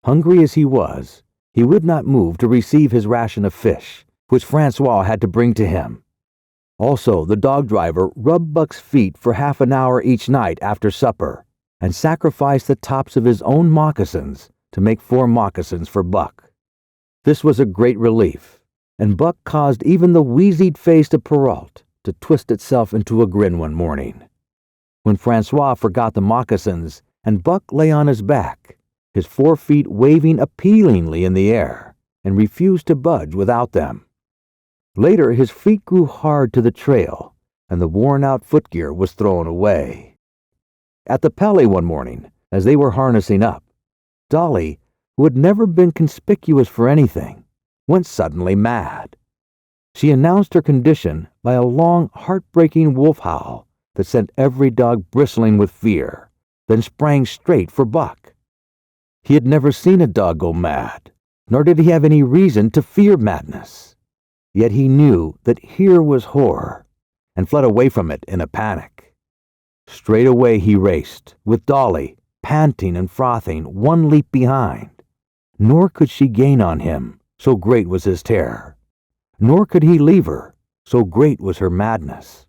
S2: Hungry as he would not move to receive his ration of fish, which Francois had to bring to him. Also, the dog driver rubbed Buck's feet for half an hour each night after supper, and sacrificed the tops of his own moccasins to make 4 moccasins for Buck. This was a great relief, and Buck caused even the wheezied face of Perrault to twist itself into a grin one morning. When Francois forgot the moccasins and Buck lay on his back, his 4 feet waving appealingly in the air, and refused to budge without them. Later, his feet grew hard to the trail, and the worn-out footgear was thrown away. At the Pelly one morning, as they were harnessing up, Dolly, who had never been conspicuous for anything, went suddenly mad. She announced her condition by a long, heartbreaking wolf howl that sent every dog bristling with fear, then sprang straight for Buck. He had never seen a dog go mad, nor did he have any reason to fear madness. Yet he knew that here was horror, and fled away from it in a panic. Straight away he raced, with Dolly, panting and frothing, 1 leap behind. Nor could she gain on him, so great was his terror. Nor could he leave her, so great was her madness.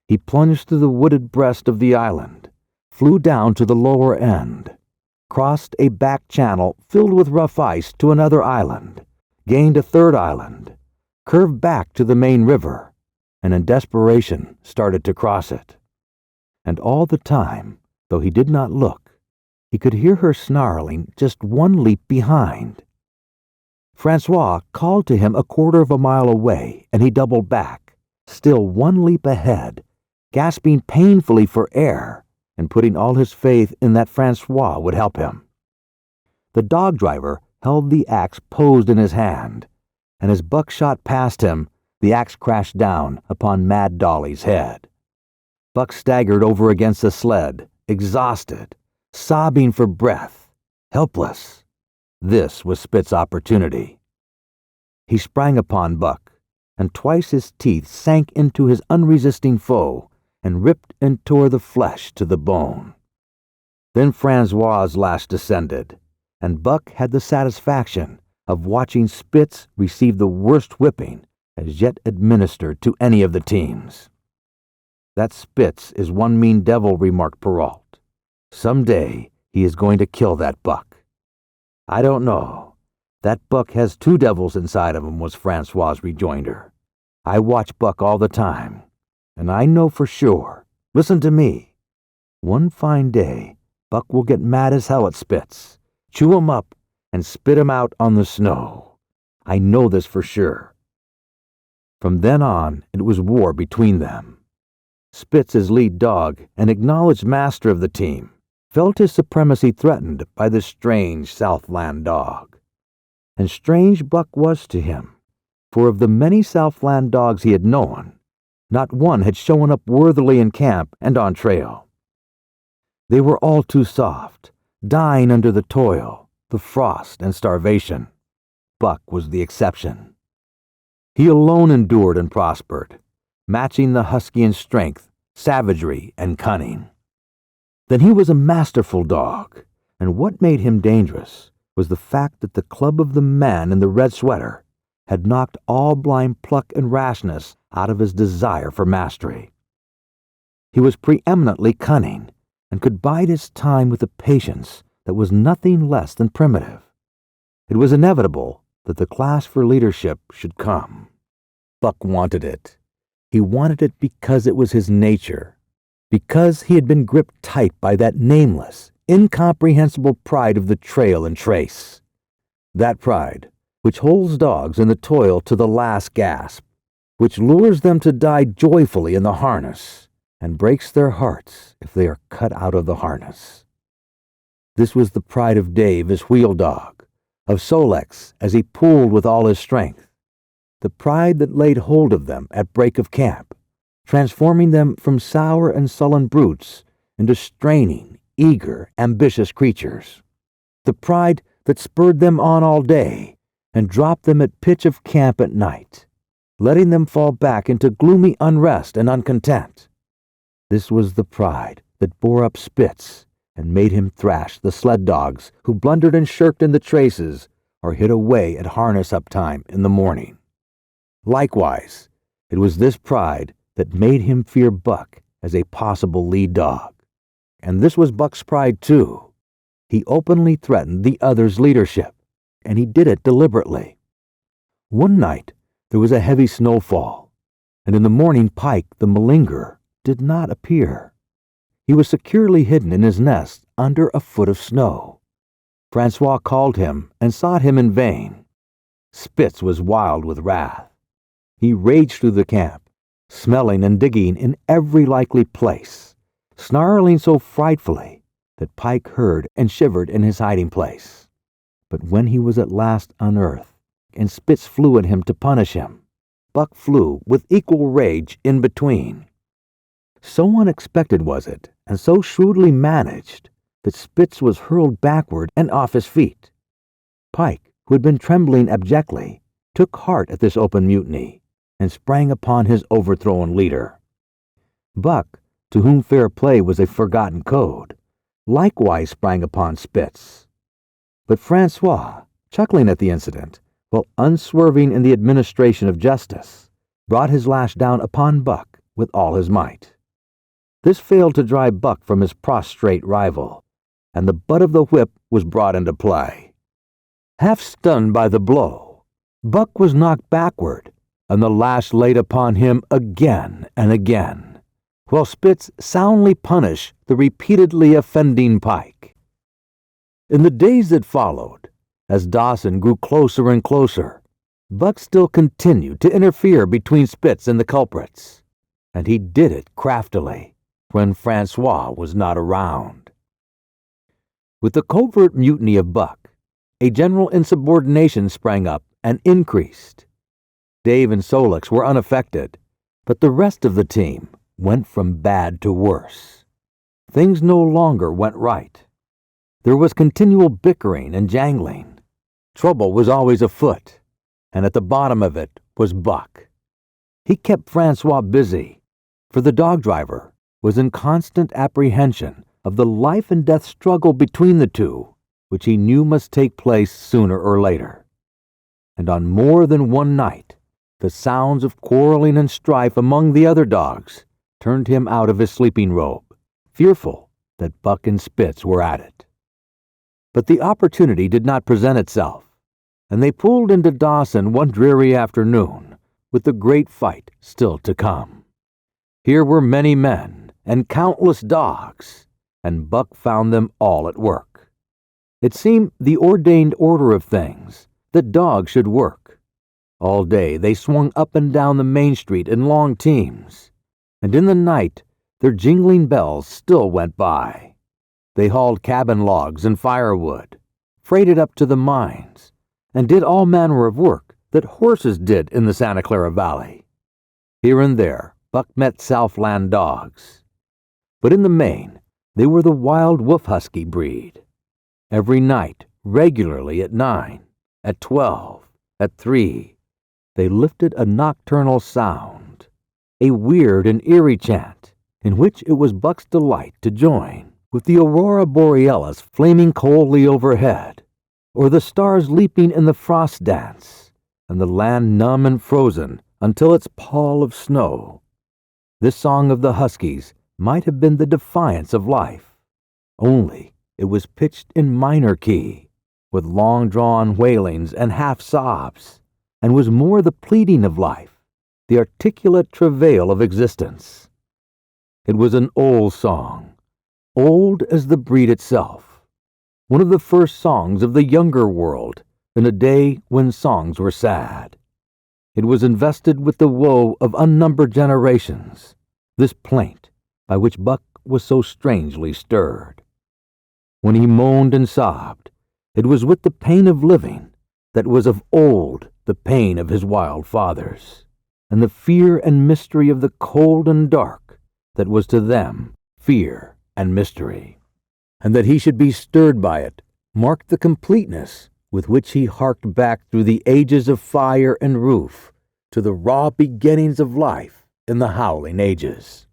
S2: He plunged through the wooded breast of the island, flew down to the lower end, crossed a back channel filled with rough ice to another island, gained a third island, curved back to the main river, and in desperation started to cross it. And all the time, though he did not look, he could hear her snarling just 1 leap behind. Francois called to him a quarter of a mile away, and he doubled back, still 1 leap ahead, gasping painfully for air, and putting all his faith in that Francois would help him. The dog driver held the axe posed in his hand, and as Buck shot past him, the axe crashed down upon Mad Dolly's head. Buck staggered over against the sled, exhausted, sobbing for breath, helpless. This was Spit's opportunity. He sprang upon Buck, and twice his teeth sank into his unresisting foe and ripped and tore the flesh to the bone. Then Francois's lash descended, and Buck had the satisfaction of watching Spitz receive the worst whipping as yet administered to any of the teams. That Spitz is one mean devil, remarked Perrault. Some day he is going to kill that Buck. I don't know. That Buck has 2 devils inside of him, was Francois's rejoinder. I watch Buck all the time, and I know for sure. Listen to me. One fine day, Buck will get mad as hell at Spitz, chew him up, and spit him out on the snow. I know this for sure. From then on, it was war between them. Spitz, as lead dog and acknowledged master of the team, felt his supremacy threatened by the strange Southland dog. And strange Buck was to him, for of the many Southland dogs he had known, not one had shown up worthily in camp and on trail. They were all too soft, dying under the toil, the frost, and starvation. Buck was the exception. He alone endured and prospered, matching the husky in strength, savagery, and cunning. Then he was a masterful dog, and what made him dangerous was the fact that the club of the man in the red sweater had knocked all blind pluck and rashness out of his desire for mastery. He was preeminently cunning, and could bide his time with a patience that was nothing less than primitive. It was inevitable that the class for leadership should come. Buck wanted it. He wanted it because it was his nature, because he had been gripped tight by that nameless, incomprehensible pride of the trail and trace. That pride which holds dogs in the toil to the last gasp, which lures them to die joyfully in the harness, and breaks their hearts if they are cut out of the harness. This was the pride of Dave as wheel dog, of Solex as he pulled with all his strength, the pride that laid hold of them at break of camp, transforming them from sour and sullen brutes into straining, eager, ambitious creatures, the pride that spurred them on all day and dropped them at pitch of camp at night, letting them fall back into gloomy unrest and uncontent. This was the pride that bore up Spitz and made him thrash the sled dogs who blundered and shirked in the traces or hid away at harness-up time in the morning. Likewise, it was this pride that made him fear Buck as a possible lead dog. And this was Buck's pride, too. He openly threatened the other's leadership, and he did it deliberately. One night, there was a heavy snowfall, and in the morning Pike, the malingerer, did not appear. He was securely hidden in his nest under a foot of snow. Francois called him and sought him in vain. Spitz was wild with wrath. He raged through the camp, smelling and digging in every likely place, snarling so frightfully that Pike heard and shivered in his hiding place. But when he was at last unearthed, and Spitz flew at him to punish him, Buck flew with equal rage in between. So unexpected was it, and so shrewdly managed, that Spitz was hurled backward and off his feet. Pike, who had been trembling abjectly, took heart at this open mutiny, and sprang upon his overthrown leader. Buck, to whom fair play was a forgotten code, likewise sprang upon Spitz. But Francois, chuckling at the incident, while unswerving in the administration of justice, brought his lash down upon Buck with all his might. This failed to drive Buck from his prostrate rival, and the butt of the whip was brought into play. Half stunned by the blow, Buck was knocked backward, and the lash laid upon him again and again, while Spitz soundly punished the repeatedly offending Pike. In the days that followed, as Dawson grew closer and closer, Buck still continued to interfere between Spitz and the culprits, and he did it craftily when Francois was not around. With the covert mutiny of Buck, a general insubordination sprang up and increased. Dave and Solex were unaffected, but the rest of the team went from bad to worse. Things no longer went right. There was continual bickering and jangling. Trouble was always afoot, and at the bottom of it was Buck. He kept Francois busy, for the dog driver was in constant apprehension of the life-and-death struggle between the two, which he knew must take place sooner or later. And on more than one night, the sounds of quarreling and strife among the other dogs turned him out of his sleeping robe, fearful that Buck and Spitz were at it. But the opportunity did not present itself, and they pulled into Dawson one dreary afternoon, with the great fight still to come. Here were many men and countless dogs, and Buck found them all at work. It seemed the ordained order of things that dogs should work. All day they swung up and down the main street in long teams, and in the night their jingling bells still went by. They hauled cabin logs and firewood, freighted up to the mines, and did all manner of work that horses did in the Santa Clara Valley. Here and there, Buck met Southland dogs, but in the main, they were the wild wolf husky breed. Every night, regularly at 9, at 12, at 3, they lifted a nocturnal sound, a weird and eerie chant, in which it was Buck's delight to join, with the aurora borealis flaming coldly overhead, or the stars leaping in the frost dance, and the land numb and frozen until its pall of snow. This song of the huskies might have been the defiance of life, only it was pitched in minor key, with long-drawn wailings and half-sobs, and was more the pleading of life, the articulate travail of existence. It was an old song, old as the breed itself, one of the first songs of the younger world in a day when songs were sad. It was invested with the woe of unnumbered generations, this plaint by which Buck was so strangely stirred. When he moaned and sobbed, it was with the pain of living that was of old the pain of his wild fathers, and the fear and mystery of the cold and dark that was to them fear and mystery. And that he should be stirred by it marked the completeness with which he harked back through the ages of fire and roof to the raw beginnings of life in the howling ages.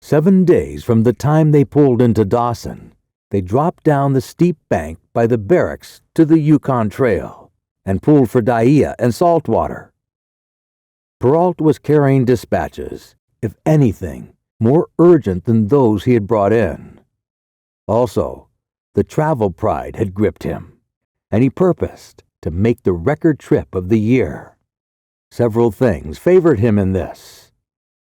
S2: 7 days from the time they pulled into Dawson, they dropped down the steep bank by the barracks to the Yukon Trail and pulled for Dyea and Saltwater. Perrault was carrying dispatches, if anything, more urgent than those he had brought in. Also, the travel pride had gripped him, and he purposed to make the record trip of the year. Several things favored him in this.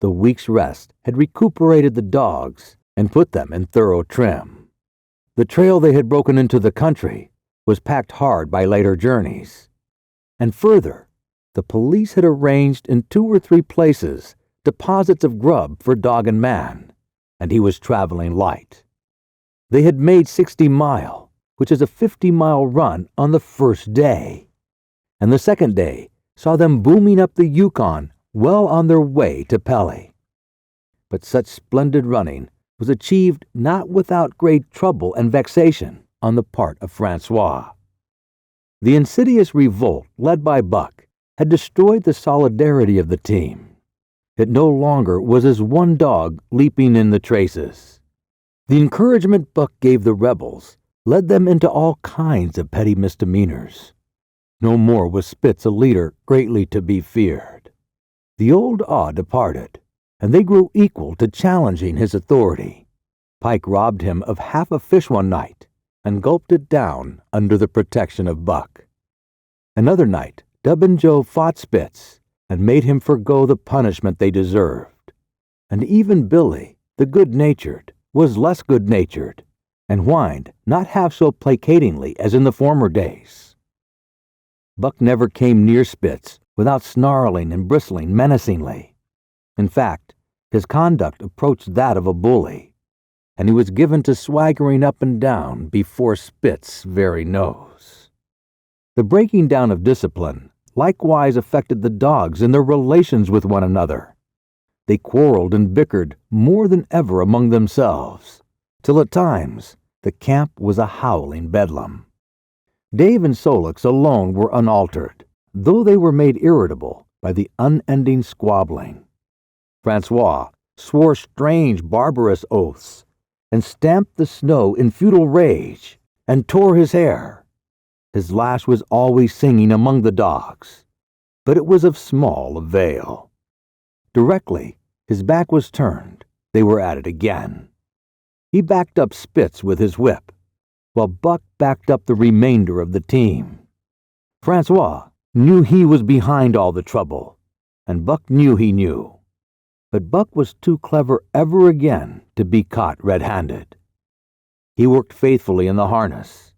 S2: The week's rest had recuperated the dogs and put them in thorough trim. The trail they had broken into the country was packed hard by later journeys. And further, the police had arranged in 2 or 3 places deposits of grub for dog and man, and he was traveling light. They had made 60 Mile, which is a 50-mile run on the first day, and the second day saw them booming up the Yukon well on their way to Pelly. But such splendid running was achieved not without great trouble and vexation on the part of Francois. The insidious revolt led by Buck had destroyed the solidarity of the team. It no longer was as one dog leaping in the traces. The encouragement Buck gave the rebels led them into all kinds of petty misdemeanors. No more was Spitz a leader greatly to be feared. The old awe departed, and they grew equal to challenging his authority. Pike robbed him of half a fish one night and gulped it down under the protection of Buck. Another night, Dub and Joe fought Spitz and made him forgo the punishment they deserved. And even Billy, the good-natured, was less good-natured, and whined not half so placatingly as in the former days. Buck never came near Spitz without snarling and bristling menacingly. In fact, his conduct approached that of a bully, and he was given to swaggering up and down before Spitz's very nose. The breaking down of discipline likewise affected the dogs in their relations with one another. They quarreled and bickered more than ever among themselves, till at times the camp was a howling bedlam. Dave and Solix alone were unaltered, though they were made irritable by the unending squabbling. Francois swore strange, barbarous oaths, and stamped the snow in futile rage, and tore his hair. His lash was always singing among the dogs, but it was of small avail. Directly his back was turned, they were at it again. He backed up Spitz with his whip, while Buck backed up the remainder of the team. Francois knew he was behind all the trouble, and Buck knew he knew. But Buck was too clever ever again to be caught red-handed. He worked faithfully in the harness,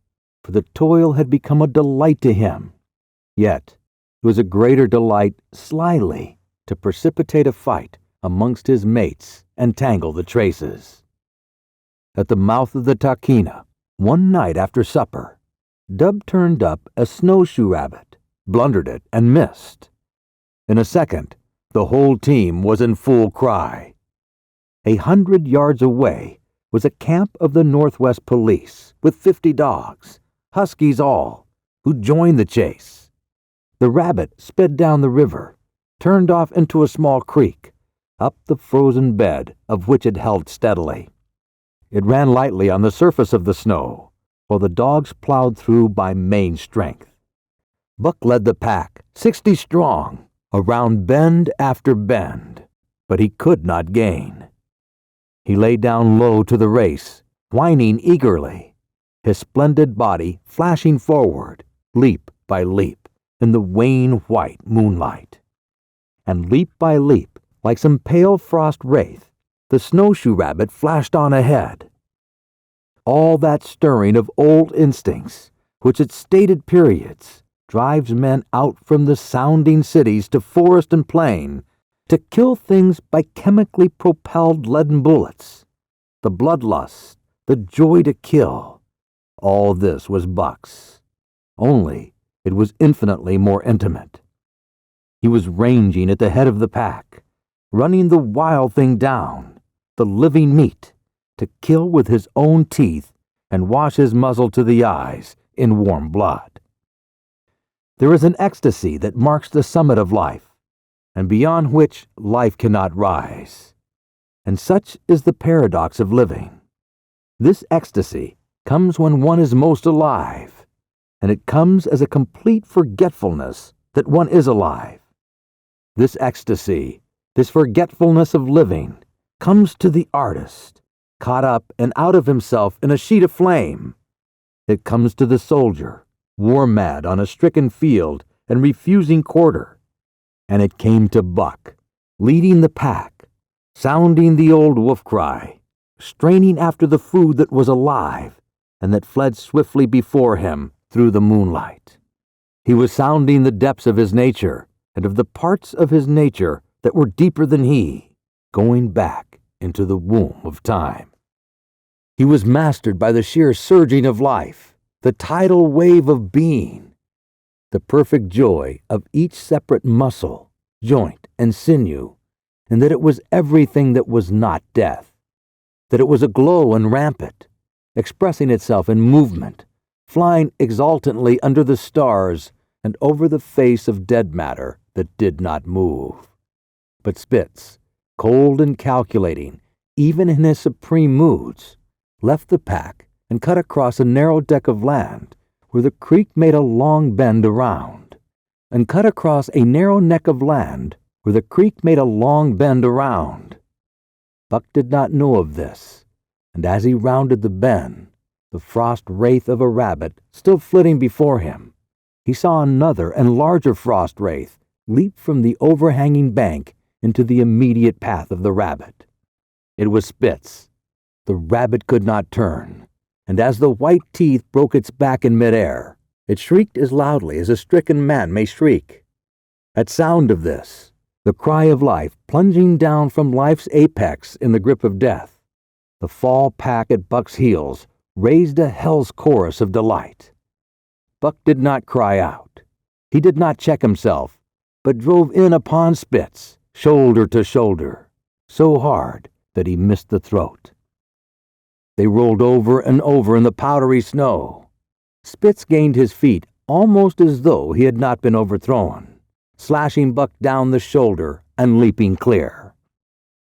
S2: for the toil had become a delight to him. Yet it was a greater delight slyly to precipitate a fight amongst his mates and tangle the traces. At the mouth of the Tahkeena, one night after supper, Dub turned up a snowshoe rabbit, blundered it, and missed. In a second, the whole team was in full cry. 100 yards away was a camp of the Northwest Police with 50 dogs, huskies all, who joined the chase. The rabbit sped down the river, turned off into a small creek, up the frozen bed of which it held steadily. It ran lightly on the surface of the snow, while the dogs plowed through by main strength. Buck led the pack, 60 strong, around bend after bend, but he could not gain. He lay down low to the race, whining eagerly, his splendid body flashing forward, leap by leap, in the wan white moonlight. And leap by leap, like some pale frost wraith, the snowshoe rabbit flashed on ahead. All that stirring of old instincts, which at stated periods drives men out from the sounding cities to forest and plain, to kill things by chemically propelled leaden bullets. The bloodlust, the joy to kill, all this was Buck's. Only it was infinitely more intimate. He was ranging at the head of the pack, running the wild thing down, the living meat, to kill with his own teeth and wash his muzzle to the eyes in warm blood. There is an ecstasy that marks the summit of life, and beyond which life cannot rise. And such is the paradox of living. This ecstasy comes when one is most alive, and it comes as a complete forgetfulness that one is alive. This ecstasy, this forgetfulness of living, comes to the artist, caught up and out of himself in a sheet of flame. It comes to the soldier, war-mad on a stricken field and refusing quarter. And it came to Buck, leading the pack, sounding the old wolf cry, straining after the food that was alive and that fled swiftly before him through the moonlight. He was sounding the depths of his nature and of the parts of his nature that were deeper than he, going back into the womb of time. He was mastered by the sheer surging of life, the tidal wave of being, the perfect joy of each separate muscle, joint, and sinew, and that it was everything that was not death, that it was aglow and rampant, expressing itself in movement, flying exultantly under the stars and over the face of dead matter that did not move. But Spitz, cold and calculating, even in his supreme moods, left the pack and cut across a narrow deck of land where the creek made a long bend around, and cut across a narrow neck of land where the creek made a long bend around. Buck did not know of this, and as he rounded the bend, the frost wraith of a rabbit still flitting before him, he saw another and larger frost wraith leap from the overhanging bank into the immediate path of the rabbit. It was Spitz. The rabbit could not turn, and as the white teeth broke its back in midair, it shrieked as loudly as a stricken man may shriek. At sound of this, the cry of life plunging down from life's apex in the grip of death, the fall pack at Buck's heels raised a hell's chorus of delight. Buck did not cry out. He did not check himself, but drove in upon Spitz, shoulder to shoulder, so hard that he missed the throat. They rolled over and over in the powdery snow. Spitz gained his feet almost as though he had not been overthrown, slashing Buck down the shoulder and leaping clear.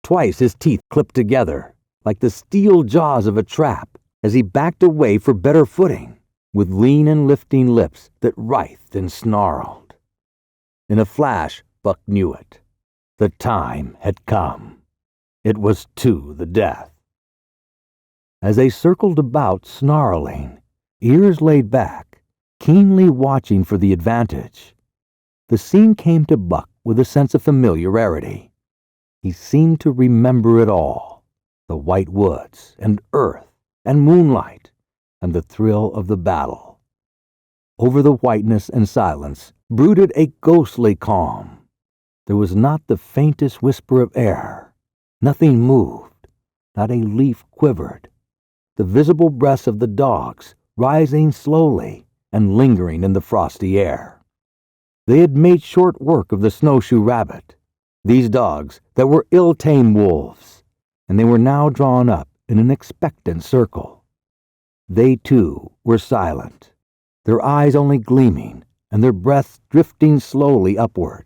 S2: Twice his teeth clipped together, like the steel jaws of a trap, as he backed away for better footing, with lean and lifting lips that writhed and snarled. In a flash, Buck knew it. The time had come. It was to the death. As they circled about, snarling, ears laid back, keenly watching for the advantage, the scene came to Buck with a sense of familiarity. He seemed to remember it all, the white woods and earth and moonlight and the thrill of the battle. Over the whiteness and silence brooded a ghostly calm. There was not the faintest whisper of air. Nothing moved. Not a leaf quivered. The visible breaths of the dogs rising slowly and lingering in the frosty air. They had made short work of the snowshoe rabbit, these dogs that were ill-tamed wolves, and they were now drawn up in an expectant circle. They, too, were silent, their eyes only gleaming and their breaths drifting slowly upward.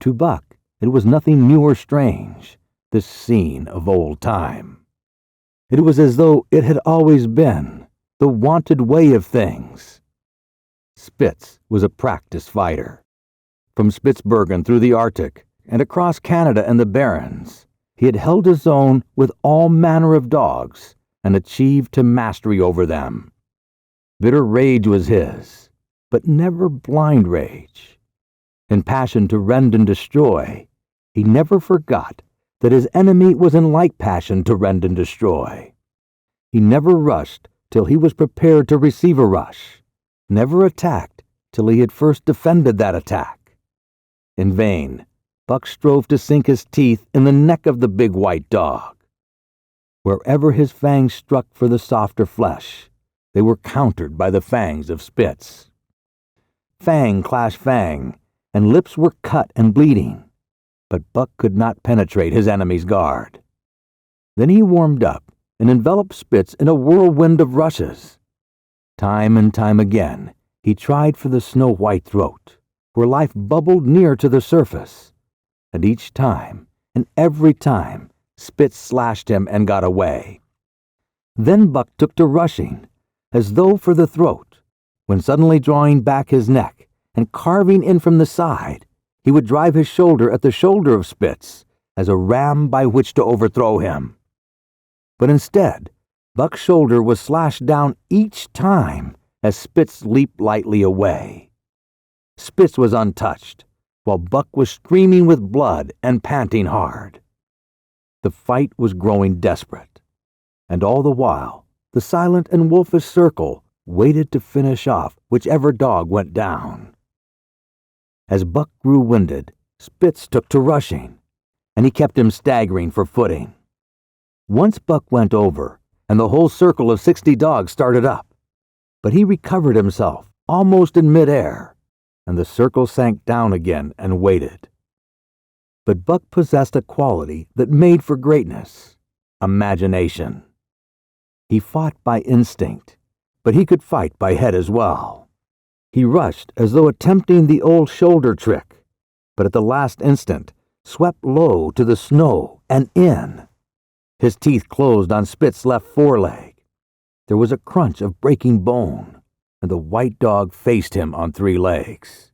S2: To Buck, it was nothing new or strange, this scene of old time. It was as though it had always been, the wonted way of things. Spitz was a practiced fighter. From Spitzbergen through the Arctic and across Canada and the Barrens, he had held his own with all manner of dogs, and achieved to mastery over them. Bitter rage was his, but never blind rage. In passion to rend and destroy, he never forgot that his enemy was in like passion to rend and destroy. He never rushed till he was prepared to receive a rush, never attacked till he had first defended that attack. In vain, Buck strove to sink his teeth in the neck of the big white dog. Wherever his fangs struck for the softer flesh, they were countered by the fangs of Spitz. Fang clashed fang, and lips were cut and bleeding, but Buck could not penetrate his enemy's guard. Then he warmed up and enveloped Spitz in a whirlwind of rushes. Time and time again, he tried for the snow-white throat, where life bubbled near to the surface, and each time, and every time, Spitz slashed him and got away. Then Buck took to rushing, as though for the throat, when suddenly drawing back his neck and carving in from the side, he would drive his shoulder at the shoulder of Spitz as a ram by which to overthrow him. But instead, Buck's shoulder was slashed down each time as Spitz leaped lightly away. Spitz was untouched, while Buck was streaming with blood and panting hard. The fight was growing desperate, and all the while, the silent and wolfish circle waited to finish off whichever dog went down. As Buck grew winded, Spitz took to rushing, and he kept him staggering for footing. Once Buck went over, and the whole circle of 60 dogs started up, but he recovered himself almost in midair, and the circle sank down again and waited. But Buck possessed a quality that made for greatness: imagination. He fought by instinct, but he could fight by head as well. He rushed as though attempting the old shoulder trick, but at the last instant swept low to the snow and in. His teeth closed on Spitz's left foreleg. There was a crunch of breaking bone, and the white dog faced him on 3 legs.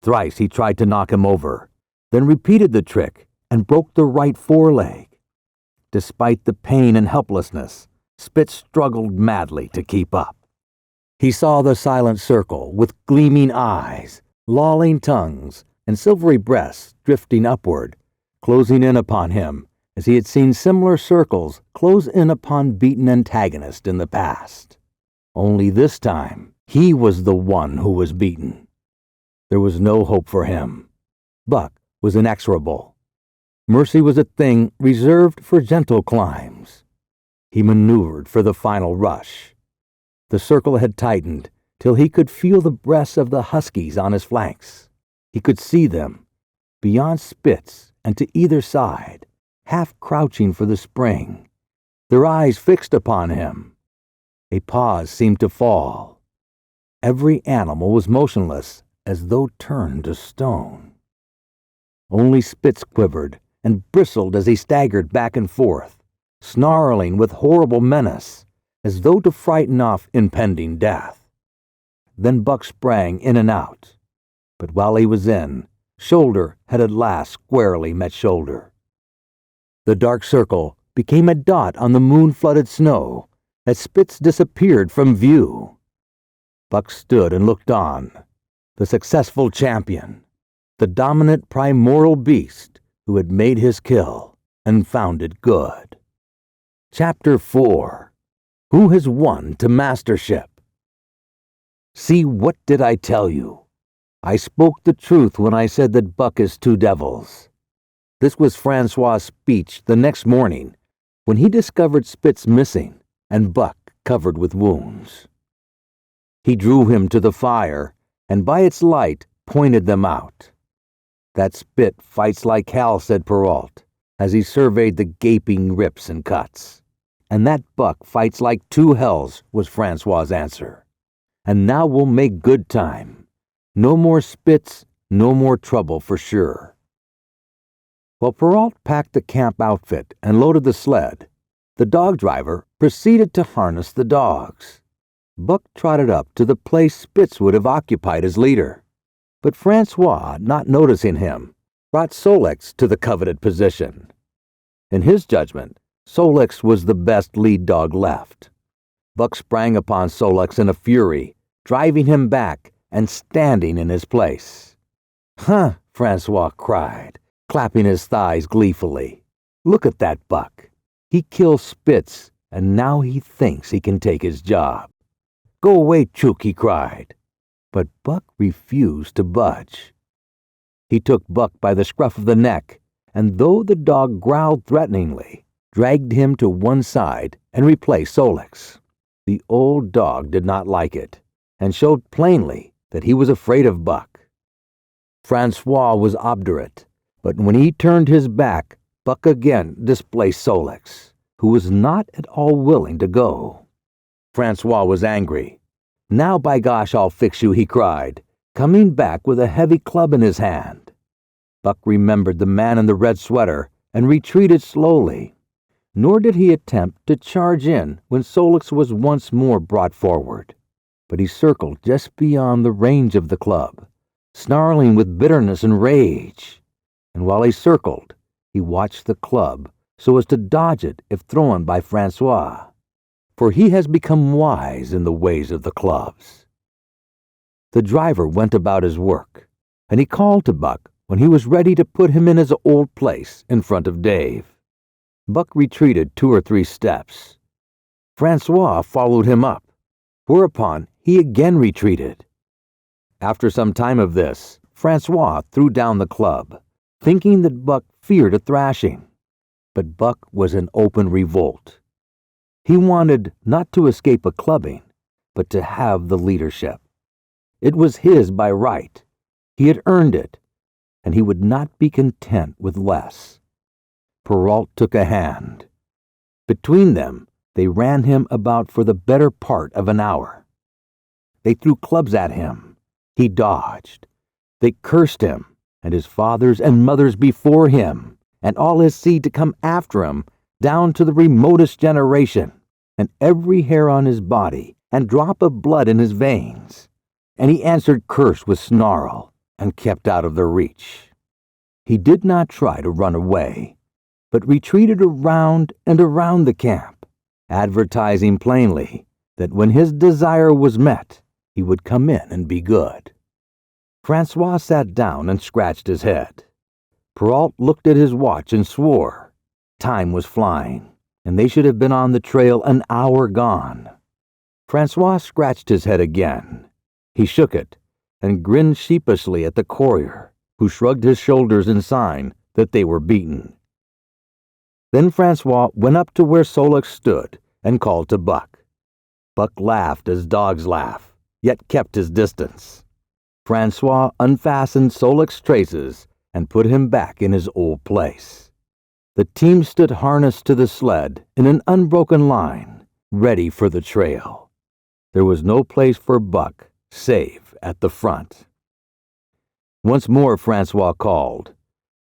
S2: Thrice he tried to knock him over, then repeated the trick and broke the right foreleg. Despite the pain and helplessness, Spitz struggled madly to keep up. He saw the silent circle with gleaming eyes, lolling tongues, and silvery breasts drifting upward, closing in upon him as he had seen similar circles close in upon beaten antagonists in the past. Only this time, he was the one who was beaten. There was no hope for him. Buck was inexorable. Mercy was a thing reserved for gentle climbs. He maneuvered for the final rush. The circle had tightened till he could feel the breasts of the huskies on his flanks. He could see them, beyond Spitz and to either side, half crouching for the spring, their eyes fixed upon him. A pause seemed to fall. Every animal was motionless, as though turned to stone. Only Spitz quivered and bristled as he staggered back and forth, snarling with horrible menace, as though to frighten off impending death. Then Buck sprang in and out, but while he was in, shoulder had at last squarely met shoulder. The dark circle became a dot on the moon-flooded snow as Spitz disappeared from view. Buck stood and looked on, the successful champion, the dominant primordial beast who had made his kill and found it good. Chapter 4. Who has won to Mastership? See, what did I tell you? I spoke the truth when I said that Buck is 2 devils. This was Francois' speech the next morning when he discovered Spitz missing and Buck covered with wounds. He drew him to the fire and by its light pointed them out. That Spit fights like hell, said Perrault, as he surveyed the gaping rips and cuts. And that Buck fights like 2 hells, was Francois' answer. And now we'll make good time. No more Spitz, no more trouble for sure. While Perrault packed the camp outfit and loaded the sled, the dog driver proceeded to harness the dogs. Buck trotted up to the place Spitz would have occupied as leader, but Francois, not noticing him, brought Solex to the coveted position. In his judgment, Solix was the best lead dog left. Buck sprang upon Solix in a fury, driving him back and standing in his place. "Huh," Francois cried, clapping his thighs gleefully. "Look at that Buck. He kills Spitz, and now he thinks he can take his job." "Go away, Chook," he cried. But Buck refused to budge. He took Buck by the scruff of the neck, and though the dog growled threateningly, dragged him to one side and replaced Solix. The old dog did not like it, and showed plainly that he was afraid of Buck. Francois was obdurate, but when he turned his back, Buck again displaced Solix, who was not at all willing to go. Francois was angry. "Now, by gosh, I'll fix you," he cried, coming back with a heavy club in his hand. Buck remembered the man in the red sweater and retreated slowly, nor did he attempt to charge in when Solix was once more brought forward. But he circled just beyond the range of the club, snarling with bitterness and rage. And while he circled, he watched the club so as to dodge it if thrown by Francois, for he has become wise in the ways of the clubs. The driver went about his work, and he called to Buck when he was ready to put him in his old place in front of Dave. Buck retreated 2 or 3 steps. Francois followed him up, whereupon he again retreated. After some time of this, Francois threw down the club, thinking that Buck feared a thrashing. But Buck was in open revolt. He wanted not to escape a clubbing, but to have the leadership. It was his by right. He had earned it, and he would not be content with less. Perrault took a hand. Between them, they ran him about for the better part of an hour. They threw clubs at him. He dodged. They cursed him, and his fathers and mothers before him, and all his seed to come after him, down to the remotest generation, and every hair on his body, and drop of blood in his veins. And he answered curse with snarl, and kept out of their reach. He did not try to run away, but retreated around and around the camp, advertising plainly that when his desire was met, he would come in and be good. Francois sat down and scratched his head. Perrault looked at his watch and swore. Time was flying, and they should have been on the trail an hour gone. Francois scratched his head again. He shook it and grinned sheepishly at the courier, who shrugged his shoulders in sign that they were beaten. Then Francois went up to where Solix stood and called to Buck. Buck laughed as dogs laugh, yet kept his distance. Francois unfastened Solix's traces and put him back in his old place. The team stood harnessed to the sled in an unbroken line, ready for the trail. There was no place for Buck save at the front. Once more Francois called,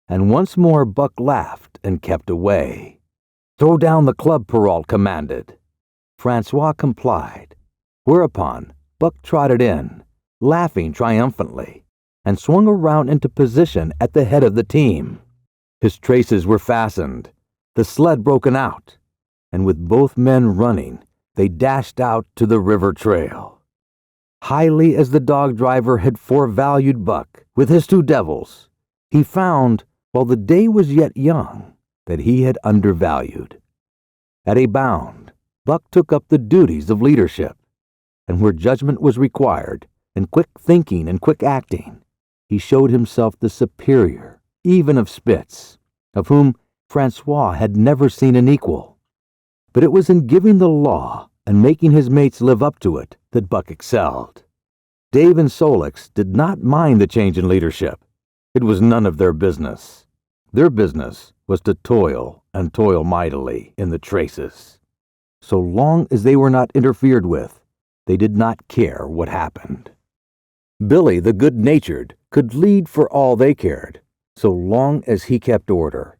S2: and once more Buck laughed and kept away. "Throw down the club," Perrault commanded. Francois complied, whereupon Buck trotted in, laughing triumphantly, and swung around into position at the head of the team. His traces were fastened, the sled broken out, and with both men running, they dashed out to the river trail. Highly as the dog driver had forevalued Buck with his 2 devils, he found, while the day was yet young, that he had undervalued. At a bound, Buck took up the duties of leadership, and where judgment was required, and quick thinking and quick acting, he showed himself the superior, even of Spitz, of whom Francois had never seen an equal. But it was in giving the law and making his mates live up to it that Buck excelled. Dave and Solix did not mind the change in leadership. It was none of their business. Their business was to toil and toil mightily in the traces. So long as they were not interfered with, they did not care what happened. Billy, the good-natured, could lead for all they cared, so long as he kept order.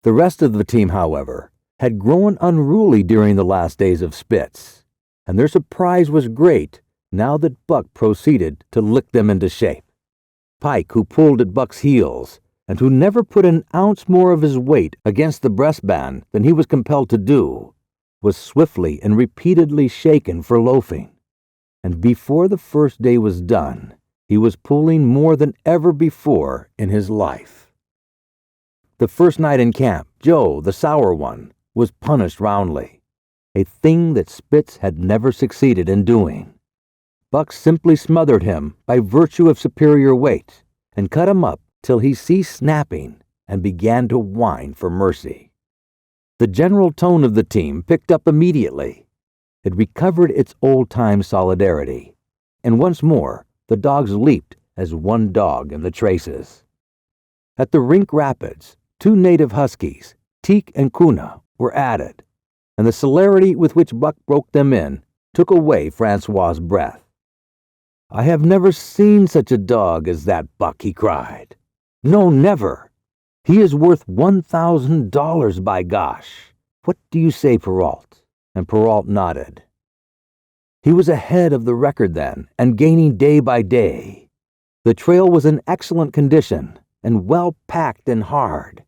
S2: The rest of the team, however, had grown unruly during the last days of Spitz, and their surprise was great now that Buck proceeded to lick them into shape. Pike, who pulled at Buck's heels, and who never put an ounce more of his weight against the breastband than he was compelled to do, was swiftly and repeatedly shaken for loafing. And before the first day was done, he was pulling more than ever before in his life. The first night in camp, Joe, the sour one, was punished roundly, a thing that Spitz had never succeeded in doing. Buck simply smothered him by virtue of superior weight and cut him up till he ceased snapping and began to whine for mercy. The general tone of the team picked up immediately. It recovered its old-time solidarity, and once more the dogs leaped as one dog in the traces. At the Rink Rapids, 2 native huskies, Teak and Kuna, were added, and the celerity with which Buck broke them in took away Francois's breath. "I have never seen such a dog as that Buck," he cried. "No, never. He is worth $1,000, by gosh. What do you say, Perrault?" And Perrault nodded. He was ahead of the record then, and gaining day by day. The trail was in excellent condition, and well packed and hard,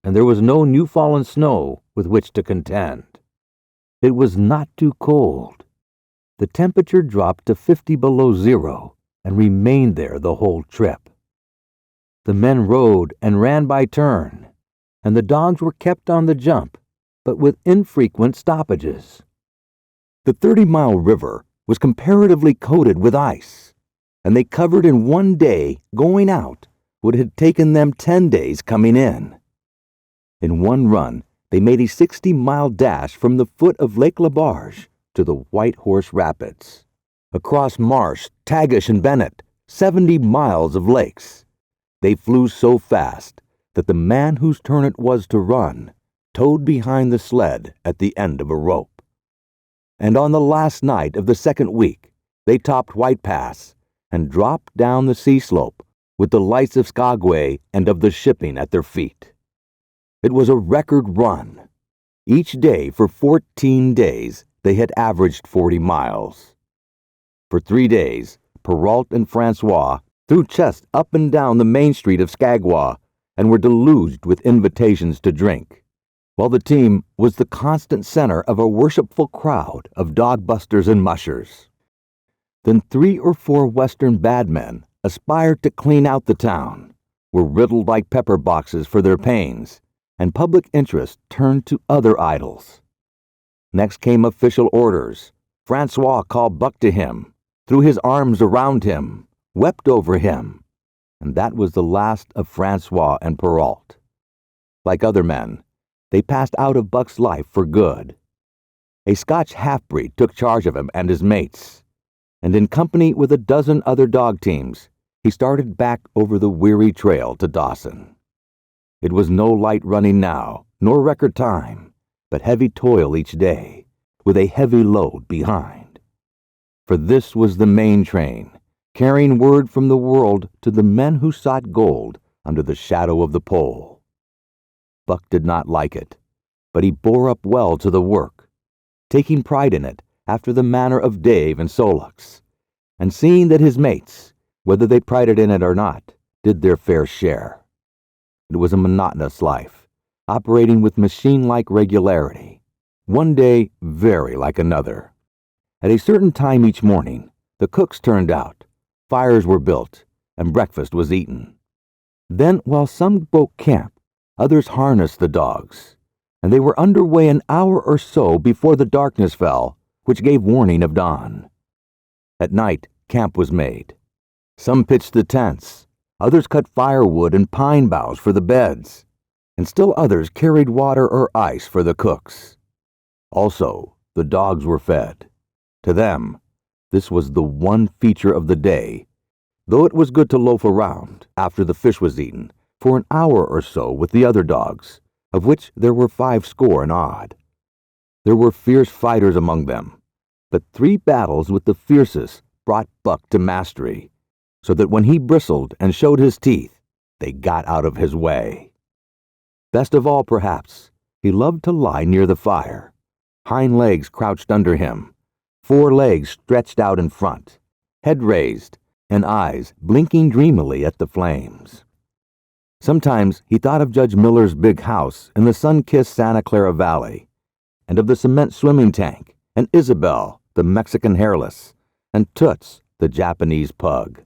S2: and there was no new fallen snow with which to contend. It was not too cold. The temperature dropped to 50 below zero and remained there the whole trip. The men rode and ran by turn, and the dogs were kept on the jump, but with infrequent stoppages. The 30-mile river was comparatively coated with ice, and they covered in one day going out what had taken them 10 days coming in. In one run, they made a 60-mile dash from the foot of Lake Labarge to the White Horse Rapids. Across Marsh, Tagish, and Bennett, 70 miles of lakes. They flew so fast that the man whose turn it was to run towed behind the sled at the end of a rope. And on the last night of the second week, they topped White Pass and dropped down the sea slope with the lights of Skagway and of the shipping at their feet. It was a record run. Each day for 14 days, they had averaged 40 miles. For 3 days, Perrault and Francois threw chests up and down the main street of Skagwa and were deluged with invitations to drink, while the team was the constant center of a worshipful crowd of dog-busters and mushers. Then 3 or 4 Western bad men aspired to clean out the town, were riddled like pepper boxes for their pains, and public interest turned to other idols. Next came official orders. Francois called Buck to him, threw his arms around him, wept over him, and that was the last of Francois and Perrault. Like other men, they passed out of Buck's life for good. A Scotch half-breed took charge of him and his mates, and in company with a dozen other dog teams, he started back over the weary trail to Dawson. It was no light running now, nor record time, but heavy toil each day, with a heavy load behind. For this was the main train, carrying word from the world to the men who sought gold under the shadow of the pole. Buck did not like it, but he bore up well to the work, taking pride in it after the manner of Dave and Solux, and seeing that his mates, whether they prided in it or not, did their fair share. It was a monotonous life, operating with machine-like regularity, one day very like another. At a certain time each morning, the cooks turned out, fires were built, and breakfast was eaten. Then, while some broke camp, others harnessed the dogs, and they were under way an hour or so before the darkness fell, which gave warning of dawn. At night, camp was made. Some pitched the tents, others cut firewood and pine boughs for the beds, and still others carried water or ice for the cooks. Also, the dogs were fed. To them, this was the one feature of the day, though it was good to loaf around, after the fish was eaten, for an hour or so with the other dogs, of which there were 50 and odd. There were fierce fighters among them, but 3 battles with the fiercest brought Buck to mastery, so that when he bristled and showed his teeth, they got out of his way. Best of all, perhaps, he loved to lie near the fire, hind legs crouched under him, 4 legs stretched out in front, head raised, and eyes blinking dreamily at the flames. Sometimes he thought of Judge Miller's big house in the sun-kissed Santa Clara Valley, and of the cement swimming tank, and Isabel, the Mexican hairless, and Toots, the Japanese pug.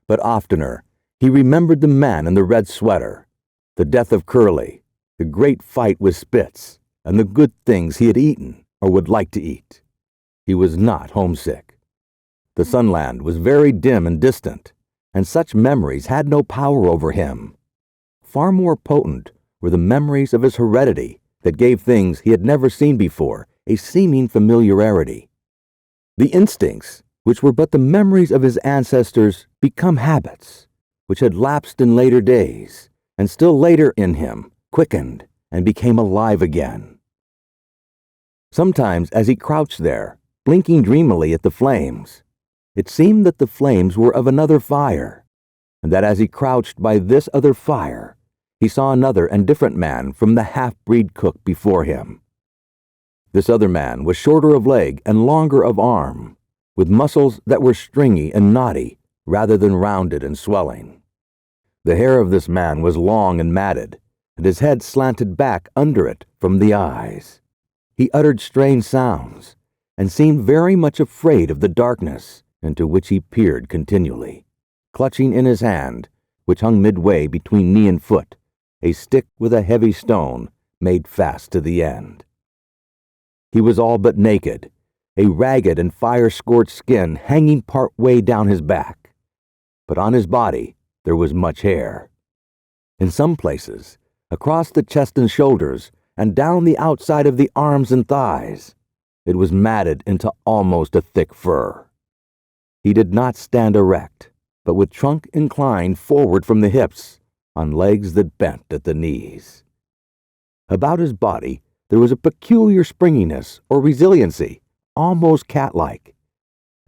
S2: But oftener, he remembered the man in the red sweater, the death of Curly, the great fight with Spitz, and the good things he had eaten or would like to eat. He was not homesick. The Sunland was very dim and distant, and such memories had no power over him. Far more potent were the memories of his heredity that gave things he had never seen before a seeming familiarity. The instincts, which were but the memories of his ancestors, become habits, which had lapsed in later days, and still later in him, quickened and became alive again. Sometimes as he crouched there, blinking dreamily at the flames, it seemed that the flames were of another fire, and that as he crouched by this other fire, he saw another and different man from the half-breed cook before him. This other man was shorter of leg and longer of arm, with muscles that were stringy and knotty rather than rounded and swelling. The hair of this man was long and matted, and his head slanted back under it from the eyes. He uttered strange sounds, and seemed very much afraid of the darkness into which he peered continually, clutching in his hand, which hung midway between knee and foot, a stick with a heavy stone made fast to the end. He was all but naked, a ragged and fire-scorched skin hanging part way down his back, but on his body there was much hair. In some places, across the chest and shoulders, and down the outside of the arms and thighs, it was matted into almost a thick fur. He did not stand erect, but with trunk inclined forward from the hips, on legs that bent at the knees. About his body there was a peculiar springiness or resiliency, almost cat-like,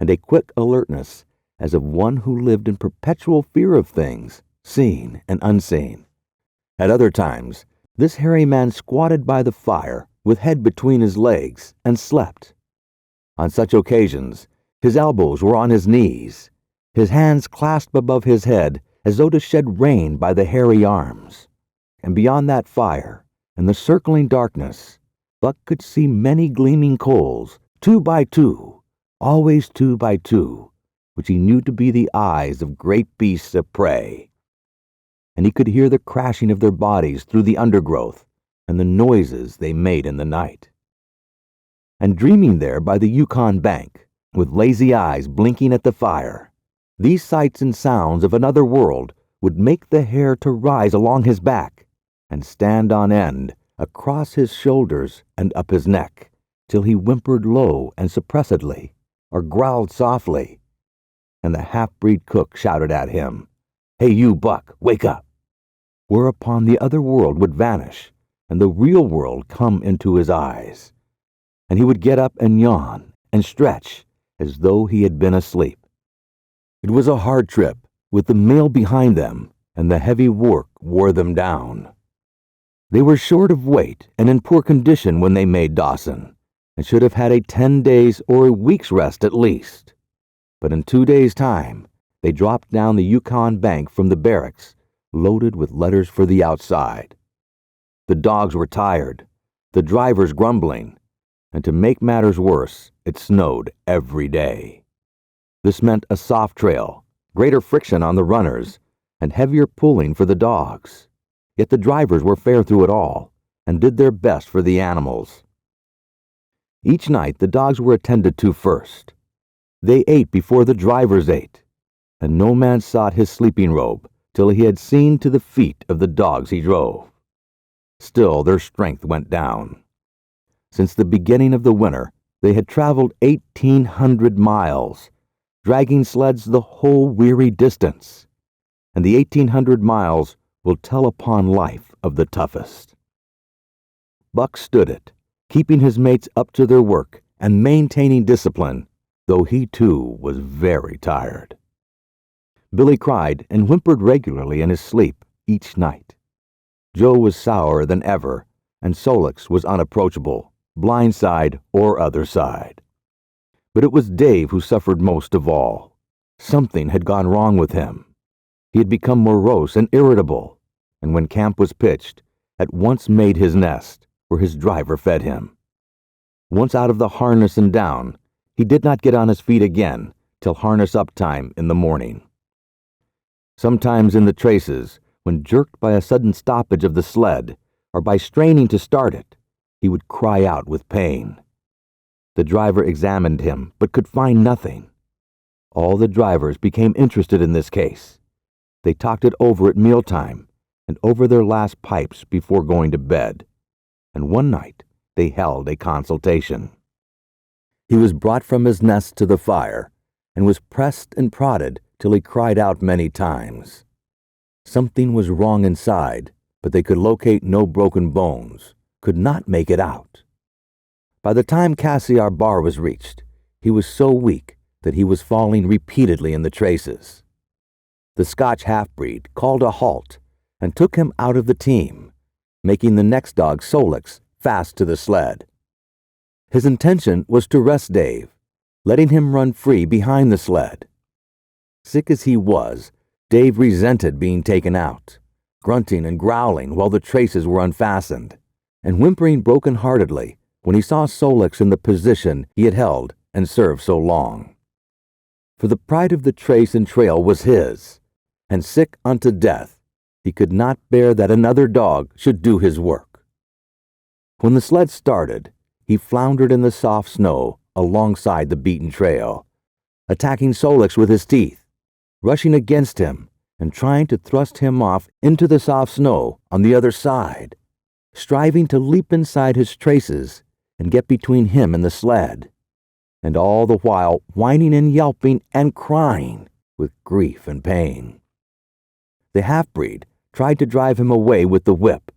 S2: and a quick alertness as of one who lived in perpetual fear of things, seen and unseen. At other times, this hairy man squatted by the fire with head between his legs and slept. On such occasions, his elbows were on his knees, his hands clasped above his head as though to shed rain by the hairy arms. And beyond that fire, in the circling darkness, Buck could see many gleaming coals, 2 by 2, always 2 by 2, which he knew to be the eyes of great beasts of prey. And he could hear the crashing of their bodies through the undergrowth and the noises they made in the night. And dreaming there by the Yukon bank, with lazy eyes blinking at the fire, these sights and sounds of another world would make the hair to rise along his back and stand on end across his shoulders and up his neck, till he whimpered low and suppressedly, or growled softly, and the half-breed cook shouted at him, "Hey, you, Buck, wake up!" Whereupon the other world would vanish, and the real world come into his eyes, and he would get up and yawn and stretch as though he had been asleep. It was a hard trip, with the mail behind them, and the heavy work wore them down. They were short of weight and in poor condition when they made Dawson, and should have had a 10 days or a week's rest at least. But in 2 days' time, they dropped down the Yukon bank from the barracks, loaded with letters for the outside. The dogs were tired, the drivers grumbling, and to make matters worse, it snowed every day. This meant a soft trail, greater friction on the runners, and heavier pulling for the dogs. Yet the drivers were fair through it all, and did their best for the animals. Each night the dogs were attended to first. They ate before the drivers ate, and no man sought his sleeping robe till he had seen to the feet of the dogs he drove. Still their strength went down. Since the beginning of the winter, they had traveled 1,800 miles, dragging sleds the whole weary distance, and the 1,800 miles will tell upon life of the toughest. Buck stood it, keeping his mates up to their work and maintaining discipline, though he too was very tired. Billy cried and whimpered regularly in his sleep each night. Joe was sourer than ever, and Solix was unapproachable, blind side or other side. But it was Dave who suffered most of all. Something had gone wrong with him. He had become morose and irritable. and when camp was pitched, at once made his nest, where his driver fed him. Once out of the harness and down, he did not get on his feet again till harness up time in the morning. Sometimes in the traces, when jerked by a sudden stoppage of the sled, or by straining to start it, he would cry out with pain. The driver examined him, but could find nothing. All the drivers became interested in this case. They talked it over at mealtime and over their last pipes before going to bed, and one night they held a consultation. He was brought from his nest to the fire and was pressed and prodded till he cried out many times. Something was wrong inside, but they could locate no broken bones, could not make it out. By the time Cassiar Bar was reached, he was so weak that he was falling repeatedly in the traces. The Scotch half-breed called a halt and took him out of the team, making the next dog, Solix, fast to the sled. His intention was to rest Dave, letting him run free behind the sled. Sick as he was, Dave resented being taken out, grunting and growling while the traces were unfastened, and whimpering broken-heartedly when he saw Solix in the position he had held and served so long. For the pride of the trace and trail was his, and sick unto death, he could not bear that another dog should do his work. When the sled started, he floundered in the soft snow alongside the beaten trail, attacking Solix with his teeth, rushing against him and trying to thrust him off into the soft snow on the other side, striving to leap inside his traces and get between him and the sled, and all the while whining and yelping and crying with grief and pain. The half-breed tried to drive him away with the whip,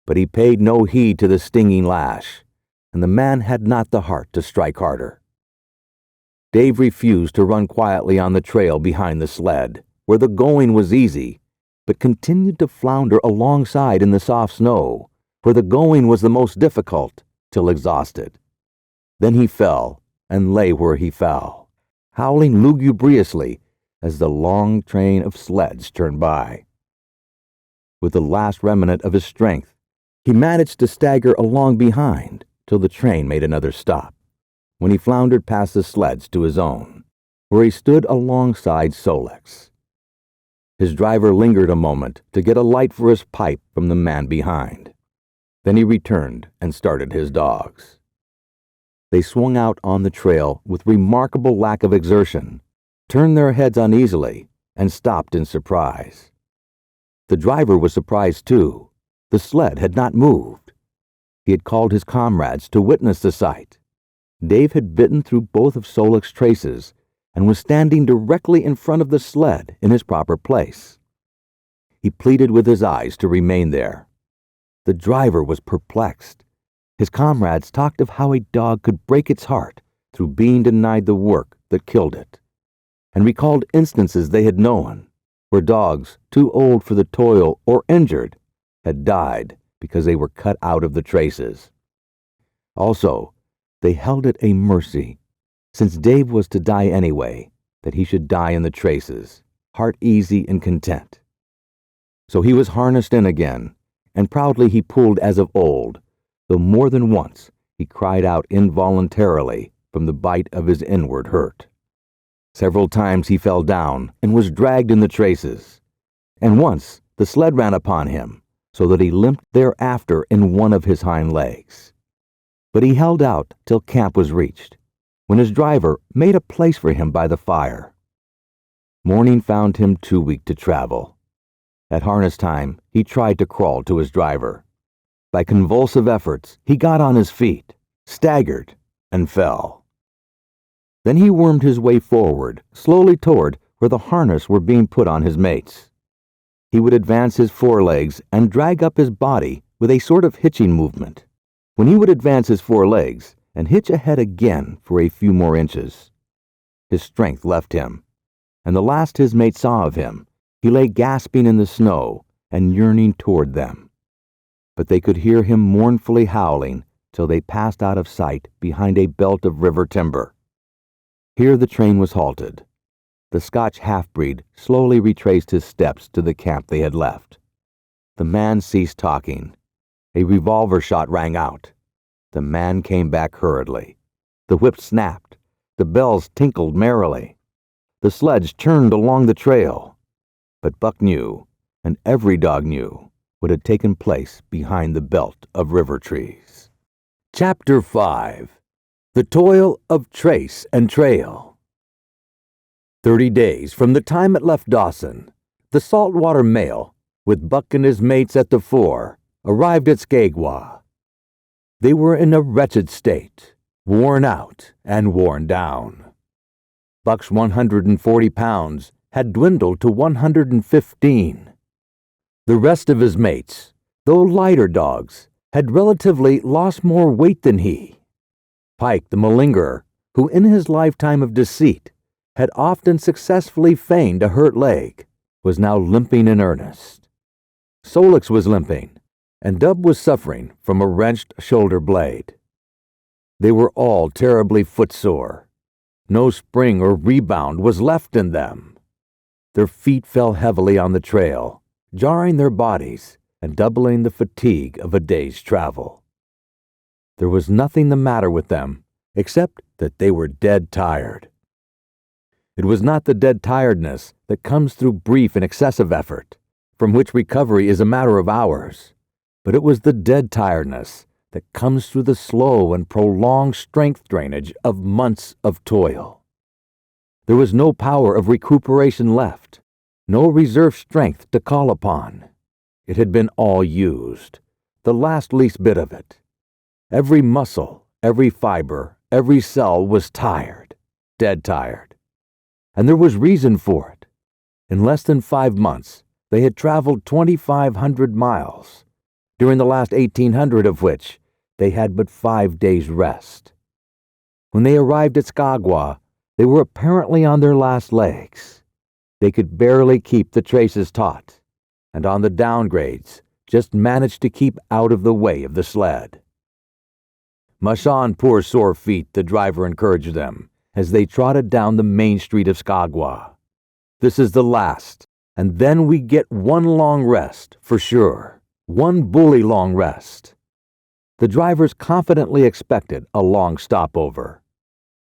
S2: but he paid no heed to the stinging lash, and the man had not the heart to strike harder. Dave refused to run quietly on the trail behind the sled, where the going was easy, but continued to flounder alongside in the soft snow, where the going was the most difficult, till exhausted. Then he fell, and lay where he fell, howling lugubriously as the long train of sleds turned by. With the last remnant of his strength, he managed to stagger along behind till the train made another stop, when he floundered past the sleds to his own, where he stood alongside Solix. His driver lingered a moment to get a light for his pipe from the man behind. Then he returned and started his dogs. They swung out on the trail with remarkable lack of exertion, turned their heads uneasily, and stopped in surprise. The driver was surprised too. The sled had not moved. He had called his comrades to witness the sight. Dave had bitten through both of Solix's traces and was standing directly in front of the sled in his proper place. He pleaded with his eyes to remain there. The driver was perplexed. His comrades talked of how a dog could break its heart through being denied the work that killed it, and recalled instances they had known where dogs, too old for the toil or injured, had died because they were cut out of the traces. Also, they held it a mercy, since Dave was to die anyway, that he should die in the traces, heart easy and content. So he was harnessed in again, and proudly he pulled as of old, though more than once he cried out involuntarily from the bite of his inward hurt. Several times he fell down and was dragged in the traces, and once the sled ran upon him, so that he limped thereafter in one of his hind legs. But he held out till camp was reached, when his driver made a place for him by the fire. Morning found him too weak to travel. At harness time, he tried to crawl to his driver. By convulsive efforts, he got on his feet, staggered, and fell. Then he wormed his way forward, slowly toward where the harness were being put on his mates. He would advance his forelegs and drag up his body with a sort of hitching movement, when he would advance his forelegs and hitch ahead again for a few more inches. His strength left him, and the last his mates saw of him, he lay gasping in the snow and yearning toward them. But they could hear him mournfully howling till they passed out of sight behind a belt of river timber. Here the train was halted. The Scotch half-breed slowly retraced his steps to the camp they had left. The man ceased talking. A revolver shot rang out. The man came back hurriedly. The whip snapped. The bells tinkled merrily. The sledge churned along the trail. But Buck knew, and every dog knew, what had taken place behind the belt of river trees. Chapter 5. The Toil of Trace and Trail. 30 days from the time it left Dawson, the saltwater mail, with Buck and his mates at the fore, arrived at Skagwa. They were in a wretched state, worn out and worn down. Buck's 140 pounds had dwindled to 115. The rest of his mates, though lighter dogs, had relatively lost more weight than he. Pike, the malingerer, who in his lifetime of deceit had often successfully feigned a hurt leg, was now limping in earnest. Solix was limping, and Dub was suffering from a wrenched shoulder blade. They were all terribly footsore. No spring or rebound was left in them. Their feet fell heavily on the trail, jarring their bodies and doubling the fatigue of a day's travel. There was nothing the matter with them except that they were dead tired. It was not the dead tiredness that comes through brief and excessive effort, from which recovery is a matter of hours, but it was the dead tiredness that comes through the slow and prolonged strength drainage of months of toil. There was no power of recuperation left, no reserve strength to call upon. It had been all used, the last least bit of it. Every muscle, every fiber, every cell was tired, dead tired. And there was reason for it. In less than 5 months, they had traveled 2,500 miles, during the last 1,800 of which they had but 5 days' rest. When they arrived at Skagwa, they were apparently on their last legs. They could barely keep the traces taut, and on the downgrades just managed to keep out of the way of the sled. "Mush on, poor sore feet," the driver encouraged them as they trotted down the main street of Skagwa. "This is the last, and then we get one long rest, for sure. One bully long rest." The drivers confidently expected a long stopover.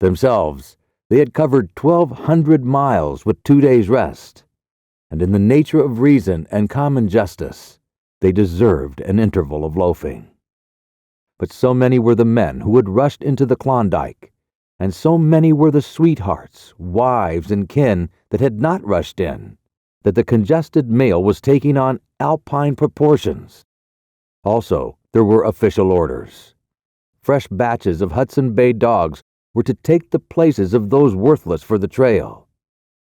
S2: Themselves, they had covered 1,200 miles with 2 days' rest, and in the nature of reason and common justice, they deserved an interval of loafing. But so many were the men who had rushed into the Klondike, and so many were the sweethearts, wives, and kin that had not rushed in, that the congested mail was taking on alpine proportions. Also, there were official orders. Fresh batches of Hudson Bay dogs were to take the places of those worthless for the trail.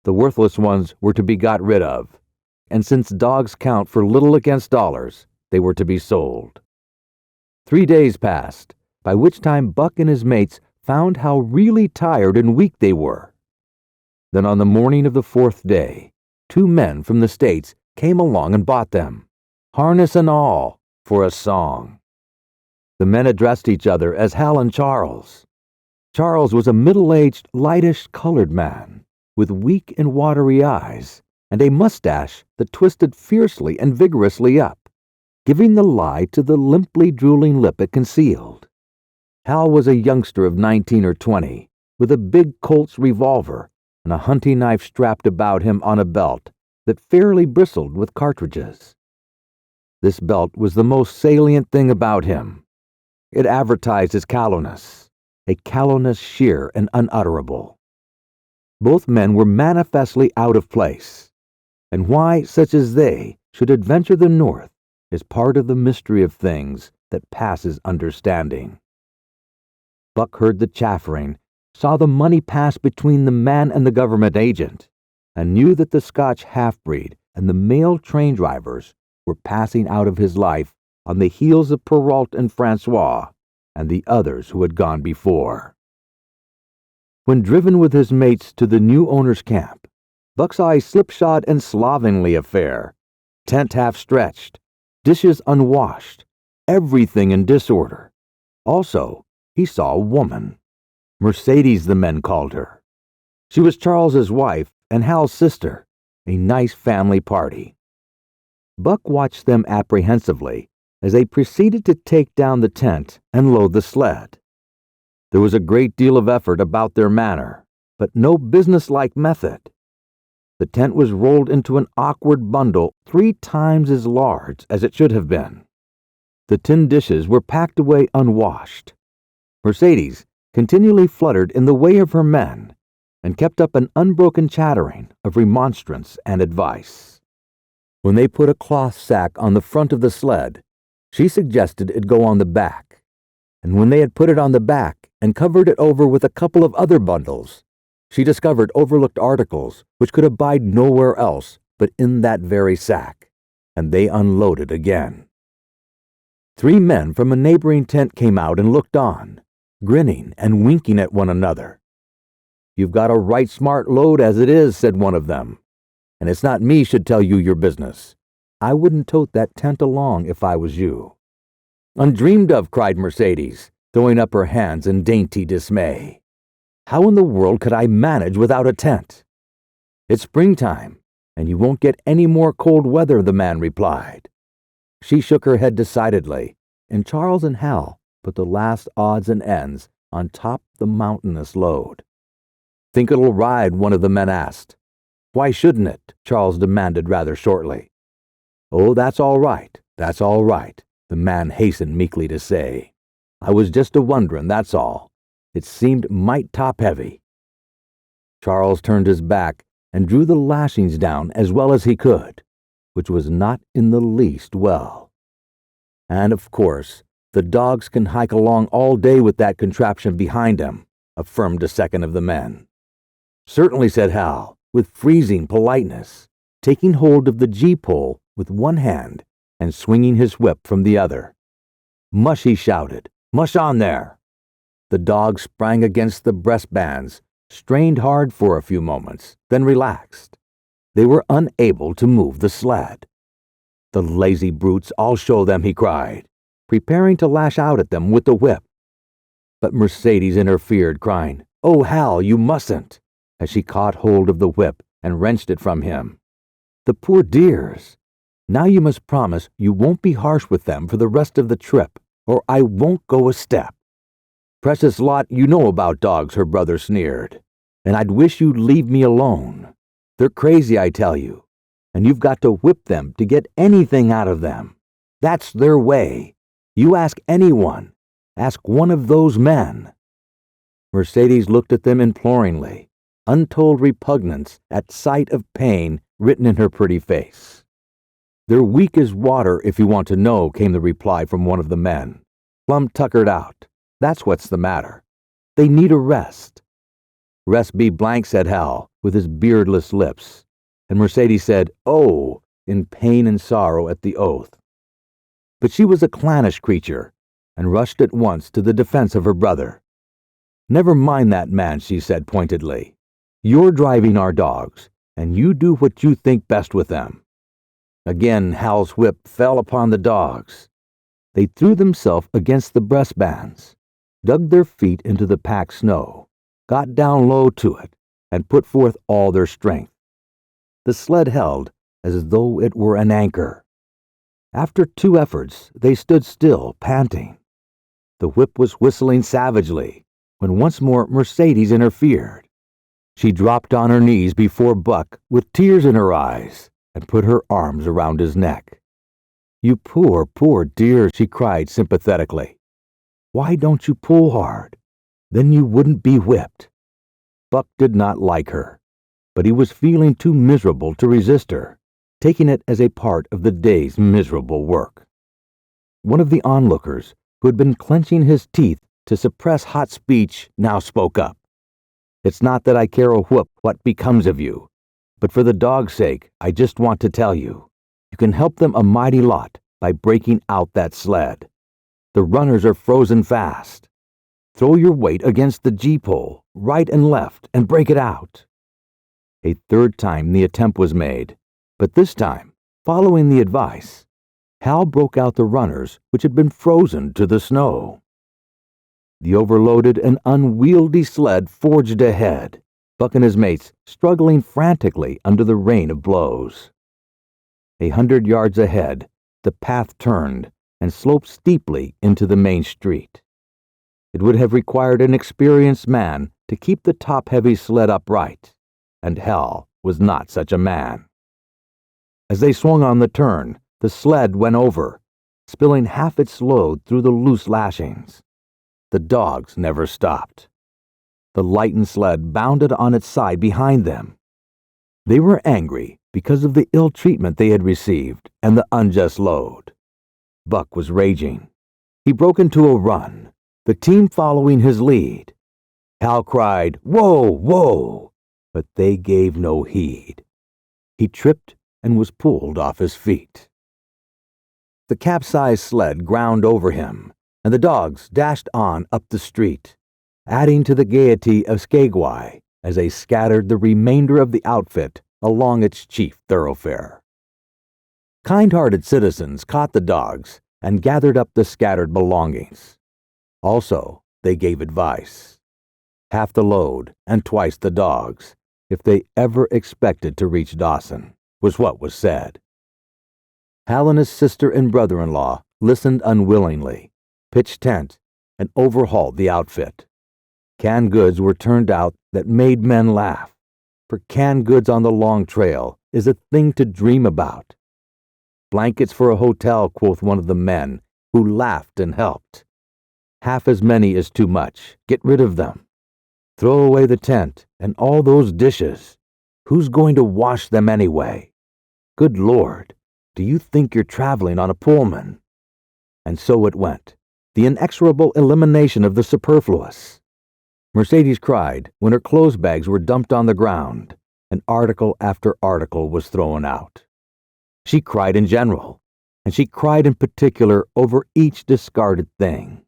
S2: The worthless ones were to be got rid of, and since dogs count for little against dollars, they were to be sold. 3 days passed, by which time Buck and his mates found how really tired and weak they were. Then on the morning of the 4th day, 2 men from the States came along and bought them, harness and all, for a song. The men addressed each other as Hal and Charles. Charles was a middle-aged, lightish-colored man, with weak and watery eyes, and a mustache that twisted fiercely and vigorously up, giving the lie to the limply drooling lip it concealed. Hal was a youngster of 19 or 20, with a big Colt's revolver and a hunting knife strapped about him on a belt that fairly bristled with cartridges. This belt was the most salient thing about him. It advertised his callowness, a callowness sheer and unutterable. Both men were manifestly out of place, and why such as they should adventure the north is part of the mystery of things that passes understanding. Buck heard the chaffering, saw the money pass between the man and the government agent, and knew that the Scotch half-breed and the male train drivers were passing out of his life on the heels of Perrault and Francois and the others who had gone before. When driven with his mates to the new owner's camp, Buck saw a slipshod and slovenly affair, tent half-stretched, dishes unwashed, everything in disorder. Also, he saw a woman. Mercedes, the men called her. She was Charles's wife and Hal's sister, a nice family party. Buck watched them apprehensively as they proceeded to take down the tent and load the sled. There was a great deal of effort about their manner, but no businesslike method. The tent was rolled into an awkward bundle 3 times as large as it should have been. The tin dishes were packed away unwashed. Mercedes continually fluttered in the way of her men and kept up an unbroken chattering of remonstrance and advice. When they put a cloth sack on the front of the sled, she suggested it go on the back, and when they had put it on the back and covered it over with a couple of other bundles, she discovered overlooked articles which could abide nowhere else but in that very sack, and they unloaded again. 3 men from a neighboring tent came out and looked on, grinning and winking at one another. "You've got a right smart load as it is," said one of them, "and it's not me should tell you your business. I wouldn't tote that tent along if I was you." "Undreamed of," cried Mercedes, throwing up her hands in dainty dismay. "How in the world could I manage without a tent?" "It's springtime, and you won't get any more cold weather," the man replied. She shook her head decidedly, and Charles and Hal put the last odds and ends on top the mountainous load. "Think it'll ride?" one of the men asked. "Why shouldn't it?" Charles demanded rather shortly. "Oh, that's all right, the man hastened meekly to say. "I was just a-wonderin', that's all. It seemed might top-heavy." Charles turned his back and drew the lashings down as well as he could, which was not in the least well. "And, of course, the dogs can hike along all day with that contraption behind them," affirmed a second of the men. "Certainly," said Hal, with freezing politeness, taking hold of the gee-pole with one hand and swinging his whip from the other. "Mush," he shouted. "Mush on there!" The dogs sprang against the breastbands, strained hard for a few moments, then relaxed. They were unable to move the sled. "The lazy brutes, I'll show them," he cried, preparing to lash out at them with the whip. But Mercedes interfered, crying, "Oh, Hal, you mustn't," as she caught hold of the whip and wrenched it from him. "The poor dears! Now you must promise you won't be harsh with them for the rest of the trip, or I won't go a step." "Precious lot you know about dogs," her brother sneered, "and I'd wish you'd leave me alone. They're crazy, I tell you, and you've got to whip them to get anything out of them. That's their way. You ask anyone. Ask one of those men." Mercedes looked at them imploringly, untold repugnance at sight of pain written in her pretty face. "They're weak as water, if you want to know," came the reply from one of the men. "Plumb tuckered out. That's what's the matter. They need a rest." "Rest be blank," said Hal, with his beardless lips, and Mercedes said, "Oh," in pain and sorrow at the oath. But she was a clannish creature, and rushed at once to the defense of her brother. "Never mind that man," she said pointedly. "You're driving our dogs, and you do what you think best with them." Again Hal's whip fell upon the dogs. They threw themselves against the breastbands, dug their feet into the packed snow, got down low to it, and put forth all their strength. The sled held as though it were an anchor. After 2 efforts, they stood still, panting. The whip was whistling savagely, when once more Mercedes interfered. She dropped on her knees before Buck with tears in her eyes and put her arms around his neck. "You poor, poor dear," she cried sympathetically. "Why don't you pull hard? Then you wouldn't be whipped." Buck did not like her, but he was feeling too miserable to resist her, taking it as a part of the day's miserable work. One of the onlookers, who had been clenching his teeth to suppress hot speech, now spoke up. "It's not that I care a whoop what becomes of you, but for the dog's sake, I just want to tell you, you can help them a mighty lot by breaking out that sled. The runners are frozen fast. Throw your weight against the gee-pole, right and left, and break it out." A 3rd time the attempt was made, but this time, following the advice, Hal broke out the runners which had been frozen to the snow. The overloaded and unwieldy sled forged ahead, Buck and his mates struggling frantically under the rain of blows. 100 yards ahead, the path turned and sloped steeply into the main street. It would have required an experienced man to keep the top-heavy sled upright, and Hal was not such a man. As they swung on the turn, the sled went over, spilling half its load through the loose lashings. The dogs never stopped. The lightened sled bounded on its side behind them. They were angry because of the ill treatment they had received and the unjust load. Buck was raging. He broke into a run, the team following his lead. Hal cried, "Whoa, whoa!" but they gave no heed. He tripped and was pulled off his feet. The capsized sled ground over him, and the dogs dashed on up the street, adding to the gaiety of Skagway as they scattered the remainder of the outfit along its chief thoroughfare. Kind-hearted citizens caught the dogs and gathered up the scattered belongings. Also, they gave advice. Half the load and twice the dogs, if they ever expected to reach Dawson, was what was said. Hal and his sister and brother-in-law listened unwillingly, pitched tent, and overhauled the outfit. Canned goods were turned out that made men laugh, for canned goods on the long trail is a thing to dream about. Blankets for a hotel, quoth one of the men, who laughed and helped. Half as many is too much. Get rid of them. Throw away the tent and all those dishes. Who's going to wash them anyway? Good Lord, do you think you're traveling on a Pullman? And so it went, the inexorable elimination of the superfluous. Mercedes cried when her clothes bags were dumped on the ground, and article after article was thrown out. She cried in general, and she cried in particular over each discarded thing.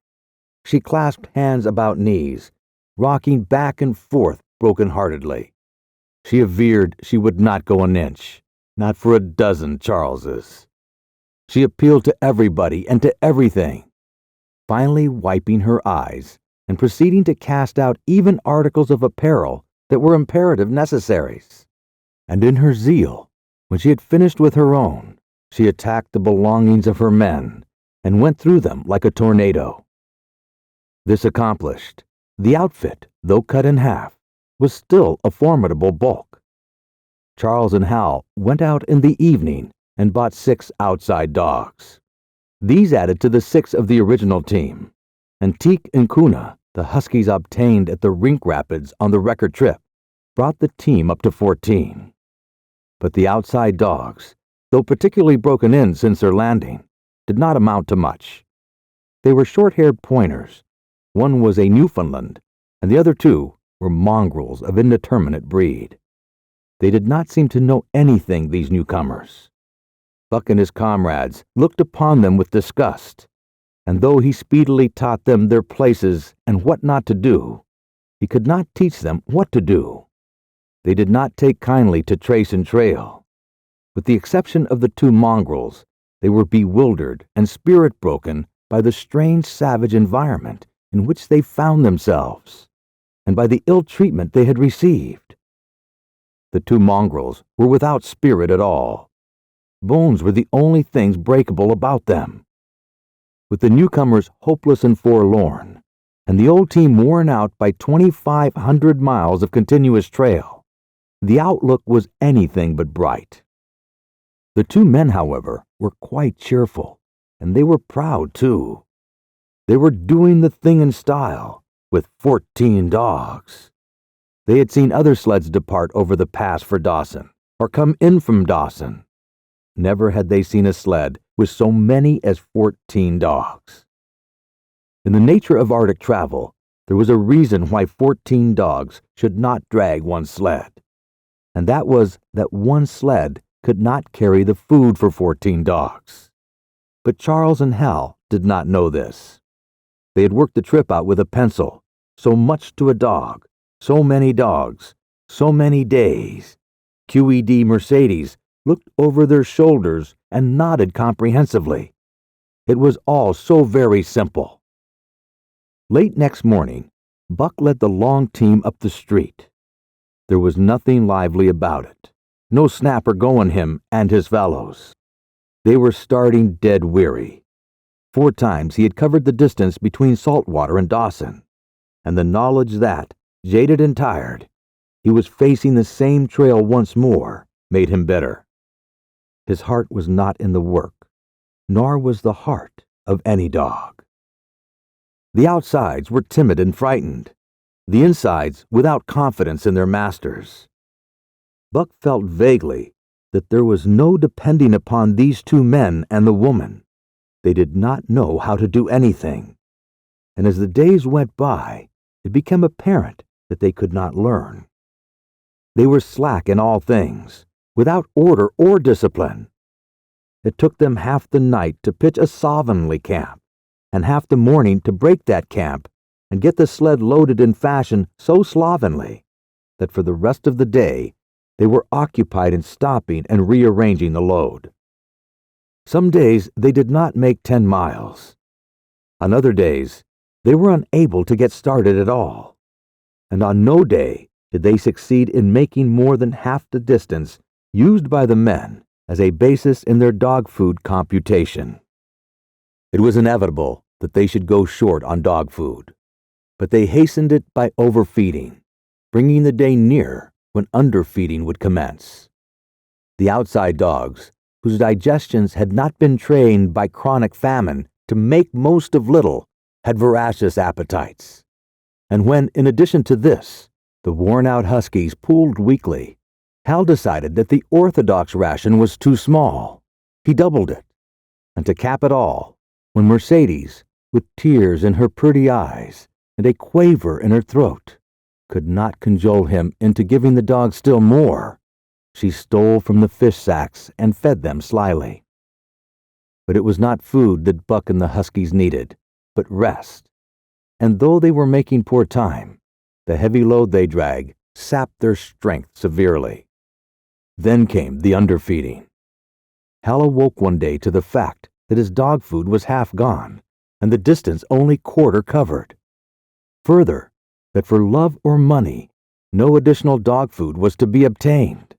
S2: She clasped hands about knees, rocking back and forth broken-heartedly. She averred she would not go an inch, not for a dozen Charleses. She appealed to everybody and to everything, finally wiping her eyes and proceeding to cast out even articles of apparel that were imperative necessaries. And in her zeal, when she had finished with her own, she attacked the belongings of her men and went through them like a tornado. This accomplished, the outfit, though cut in half, was still a formidable bulk. Charles and Hal went out in the evening and bought 6 outside dogs. These added to the 6 of the original team, and Teek and Kuna, the huskies obtained at the rink rapids on the record trip, brought the team up to 14. But the outside dogs, though particularly broken in since their landing, did not amount to much. They were short-haired pointers. One was a Newfoundland, and the other 2 were mongrels of indeterminate breed. They did not seem to know anything, these newcomers. Buck and his comrades looked upon them with disgust, and though he speedily taught them their places and what not to do, he could not teach them what to do. They did not take kindly to trace and trail. With the exception of the 2 mongrels, they were bewildered and spirit-broken by the strange savage environment in which they found themselves, and by the ill treatment they had received. The 2 mongrels were without spirit at all. Bones were the only things breakable about them. With the newcomers hopeless and forlorn, and the old team worn out by 2,500 miles of continuous trail, the outlook was anything but bright. The 2 men, however, were quite cheerful, and they were proud, too. They were doing the thing in style, with 14 dogs. They had seen other sleds depart over the pass for Dawson, or come in from Dawson. Never had they seen a sled with so many as 14 dogs. In the nature of Arctic travel, there was a reason why 14 dogs should not drag one sled, and that was that one sled could not carry the food for 14 dogs. But Charles and Hal did not know this. They had worked the trip out with a pencil, so much to a dog, so many dogs, so many days. QED Mercedes looked over their shoulders and nodded comprehensively. It was all so very simple. Late next morning, Buck led the long team up the street. There was nothing lively about it. No snapper going him and his fellows. They were starting dead weary. 4 times he had covered the distance between Saltwater and Dawson, and the knowledge that, jaded and tired, he was facing the same trail once more made him bitter. His heart was not in the work, nor was the heart of any dog. The outsides were timid and frightened, the insides without confidence in their masters. Buck felt vaguely that there was no depending upon these 2 men and the woman. They did not know how to do anything, and as the days went by, it became apparent that they could not learn. They were slack in all things, without order or discipline. It took them half the night to pitch a slovenly camp, and half the morning to break that camp and get the sled loaded in fashion so slovenly that for the rest of the day they were occupied in stopping and rearranging the load. Some days they did not make 10 miles. On other days, they were unable to get started at all, and on no day did they succeed in making more than half the distance used by the men as a basis in their dog food computation. It was inevitable that they should go short on dog food, but they hastened it by overfeeding, bringing the day near when underfeeding would commence. The outside dogs, whose digestions had not been trained by chronic famine to make most of little, had voracious appetites. And when, in addition to this, the worn-out huskies pooled weekly, Hal decided that the orthodox ration was too small. He doubled it. And to cap it all, when Mercedes, with tears in her pretty eyes and a quaver in her throat, could not cajole him into giving the dogs still more, she stole from the fish sacks and fed them slyly. But it was not food that Buck and the huskies needed, but rest. And though they were making poor time, the heavy load they dragged sapped their strength severely. Then came the underfeeding. Hal awoke one day to the fact that his dog food was half gone, and the distance only quarter covered. Further, that for love or money, no additional dog food was to be obtained.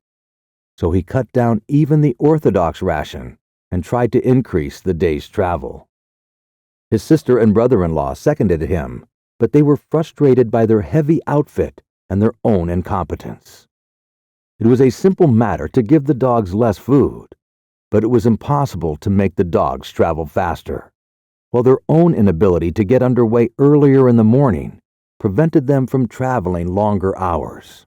S2: So he cut down even the orthodox ration and tried to increase the day's travel. His sister and brother-in-law seconded him, but they were frustrated by their heavy outfit and their own incompetence. It was a simple matter to give the dogs less food, but it was impossible to make the dogs travel faster, while their own inability to get underway earlier in the morning prevented them from traveling longer hours.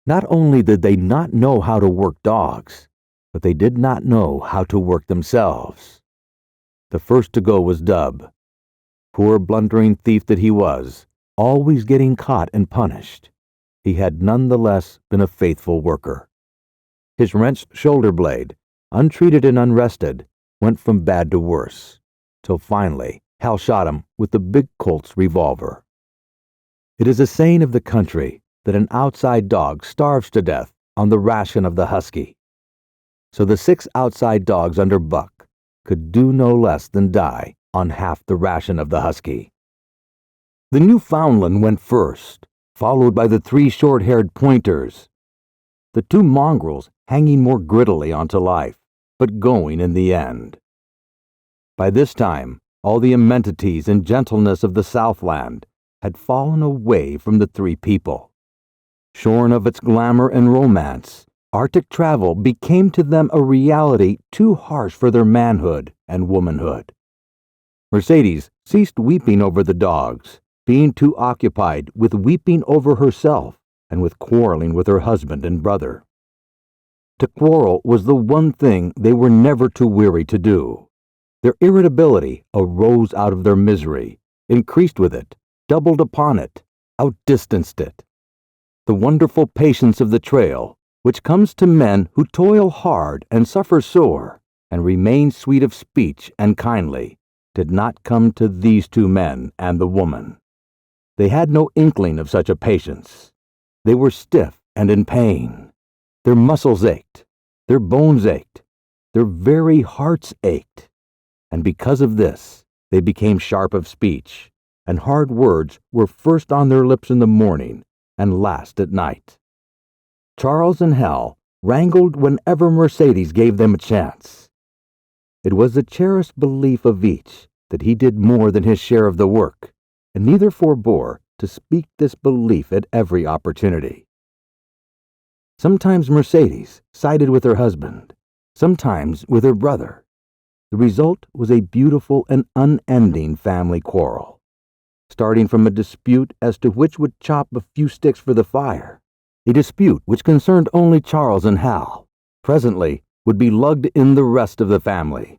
S2: Not only did they not know how to work dogs, but they did not know how to work themselves. The first to go was Dub. Poor blundering thief that he was, always getting caught and punished, he had nonetheless been a faithful worker. His wrenched shoulder blade, untreated and unrested, went from bad to worse, till finally Hal shot him with the big Colt's revolver. It is a saying of the country that an outside dog starves to death on the ration of the husky. So the 6 outside dogs under Buck could do no less than die on half the ration of the husky. The Newfoundland went first, followed by the 3 short-haired pointers, the 2 mongrels hanging more grittily onto life, but going in the end. By this time, all the amenities and gentleness of the Southland had fallen away from the 3 people. Shorn of its glamour and romance, Arctic travel became to them a reality too harsh for their manhood and womanhood. Mercedes ceased weeping over the dogs, being too occupied with weeping over herself and with quarreling with her husband and brother. To quarrel was the one thing they were never too weary to do. Their irritability arose out of their misery, increased with it, doubled upon it, outdistanced it. The wonderful patience of the trail, which comes to men who toil hard and suffer sore, and remain sweet of speech and kindly, did not come to these 2 men and the woman. They had no inkling of such a patience. They were stiff and in pain. Their muscles ached, their bones ached, their very hearts ached, and because of this, they became sharp of speech, and hard words were first on their lips in the morning and last at night. Charles and Hal wrangled whenever Mercedes gave them a chance. It was the cherished belief of each that he did more than his share of the work, and neither forbore to speak this belief at every opportunity. Sometimes Mercedes sided with her husband, sometimes with her brother. The result was a beautiful and unending family quarrel, starting from a dispute as to which would chop a few sticks for the fire, a dispute which concerned only Charles and Hal, presently would be lugged in the rest of the family.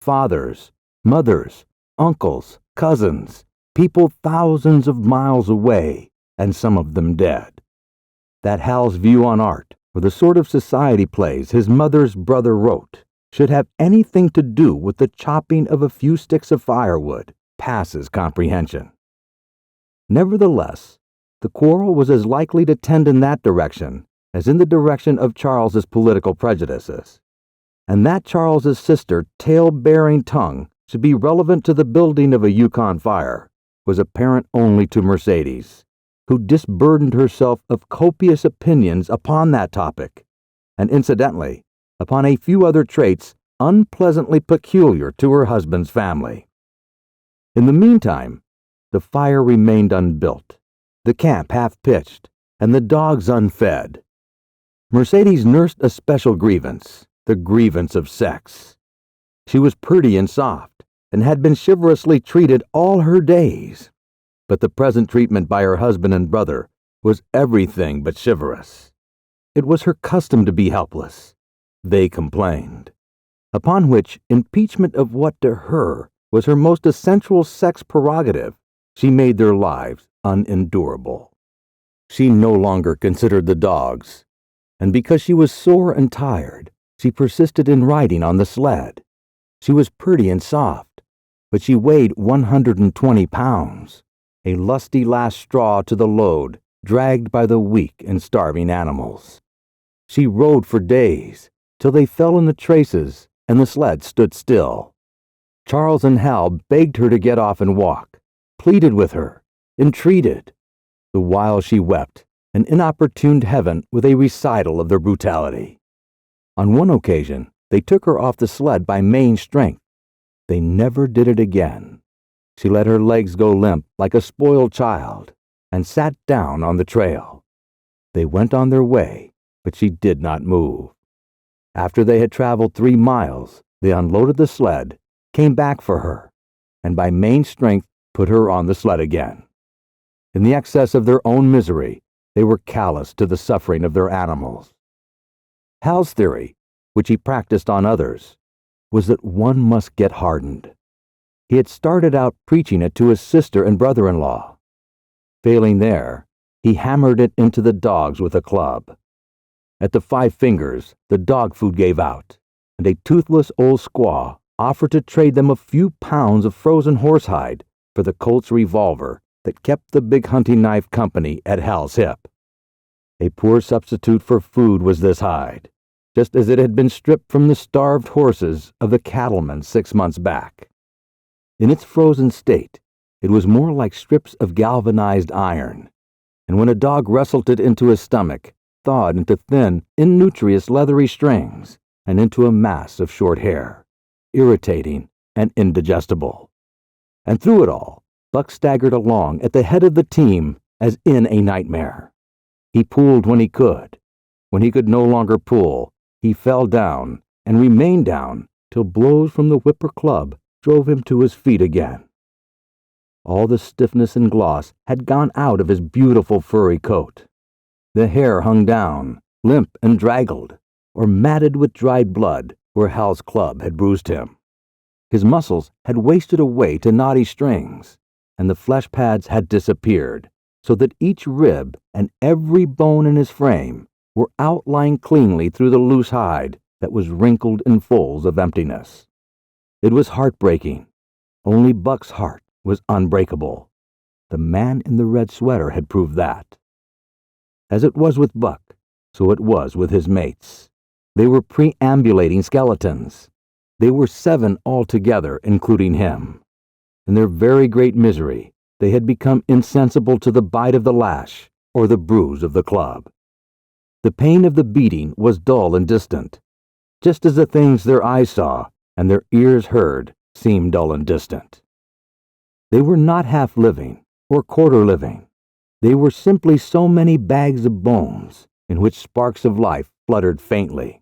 S2: Fathers, mothers, uncles, cousins, people thousands of miles away, and some of them dead. That Hal's view on art, or the sort of society plays his mother's brother wrote, should have anything to do with the chopping of a few sticks of firewood passes comprehension. Nevertheless, the quarrel was as likely to tend in that direction as in the direction of Charles's political prejudices, and that Charles's sister tale-bearing tongue should be relevant to the building of a Yukon fire was apparent only to Mercedes, who disburdened herself of copious opinions upon that topic, and incidentally, upon a few other traits unpleasantly peculiar to her husband's family. In the meantime, the fire remained unbuilt, the camp half-pitched, and the dogs unfed. Mercedes nursed a special grievance, the grievance of sex. She was pretty and soft, and had been chivalrously treated all her days. But the present treatment by her husband and brother was everything but chivalrous. It was her custom to be helpless. They complained. Upon which, impeachment of what to her was her most essential sex prerogative, she made their lives unendurable. She no longer considered the dogs, and because she was sore and tired, she persisted in riding on the sled. She was pretty and soft, but she weighed 120 pounds, a lusty last straw to the load, dragged by the weak and starving animals. She rode for days, till they fell in the traces and the sled stood still. Charles and Hal begged her to get off and walk, pleaded with her, entreated, the while she wept and inopportuned heaven with a recital of their brutality. On one occasion, they took her off the sled by main strength. They never did it again. She let her legs go limp like a spoiled child and sat down on the trail. They went on their way, but she did not move. After they had traveled 3 miles, they unloaded the sled, came back for her, and by main strength put her on the sled again. In the excess of their own misery, they were callous to the suffering of their animals. Hal's theory, which he practiced on others, was that one must get hardened. He had started out preaching it to his sister and brother-in-law. Failing there, he hammered it into the dogs with a club. At the 5 Fingers, the dog food gave out, and a toothless old squaw offered to trade them a few pounds of frozen horsehide for the Colt's revolver that kept the big hunting knife company at Hal's hip. A poor substitute for food was this hide, just as it had been stripped from the starved horses of the cattlemen 6 months back. In its frozen state, it was more like strips of galvanized iron, and when a dog wrestled it into his stomach, thawed into thin, innutritious leathery strings, and into a mass of short hair, irritating and indigestible. And through it all, Buck staggered along at the head of the team as in a nightmare. He pulled when he could. When he could no longer pull, he fell down and remained down till blows from the whip or club drove him to his feet again. All the stiffness and gloss had gone out of his beautiful furry coat. The hair hung down, limp and draggled, or matted with dried blood where Hal's club had bruised him. His muscles had wasted away to knotty strings, and the flesh pads had disappeared, so that each rib and every bone in his frame were outlined cleanly through the loose hide that was wrinkled in folds of emptiness. It was heartbreaking. Only Buck's heart was unbreakable. The man in the red sweater had proved that. As it was with Buck, so it was with his mates. They were preambulating skeletons. They were 7 altogether, including him. In their very great misery, they had become insensible to the bite of the lash or the bruise of the club. The pain of the beating was dull and distant, just as the things their eyes saw and their ears heard seemed dull and distant. They were not half living or quarter living. They were simply so many bags of bones in which sparks of life fluttered faintly.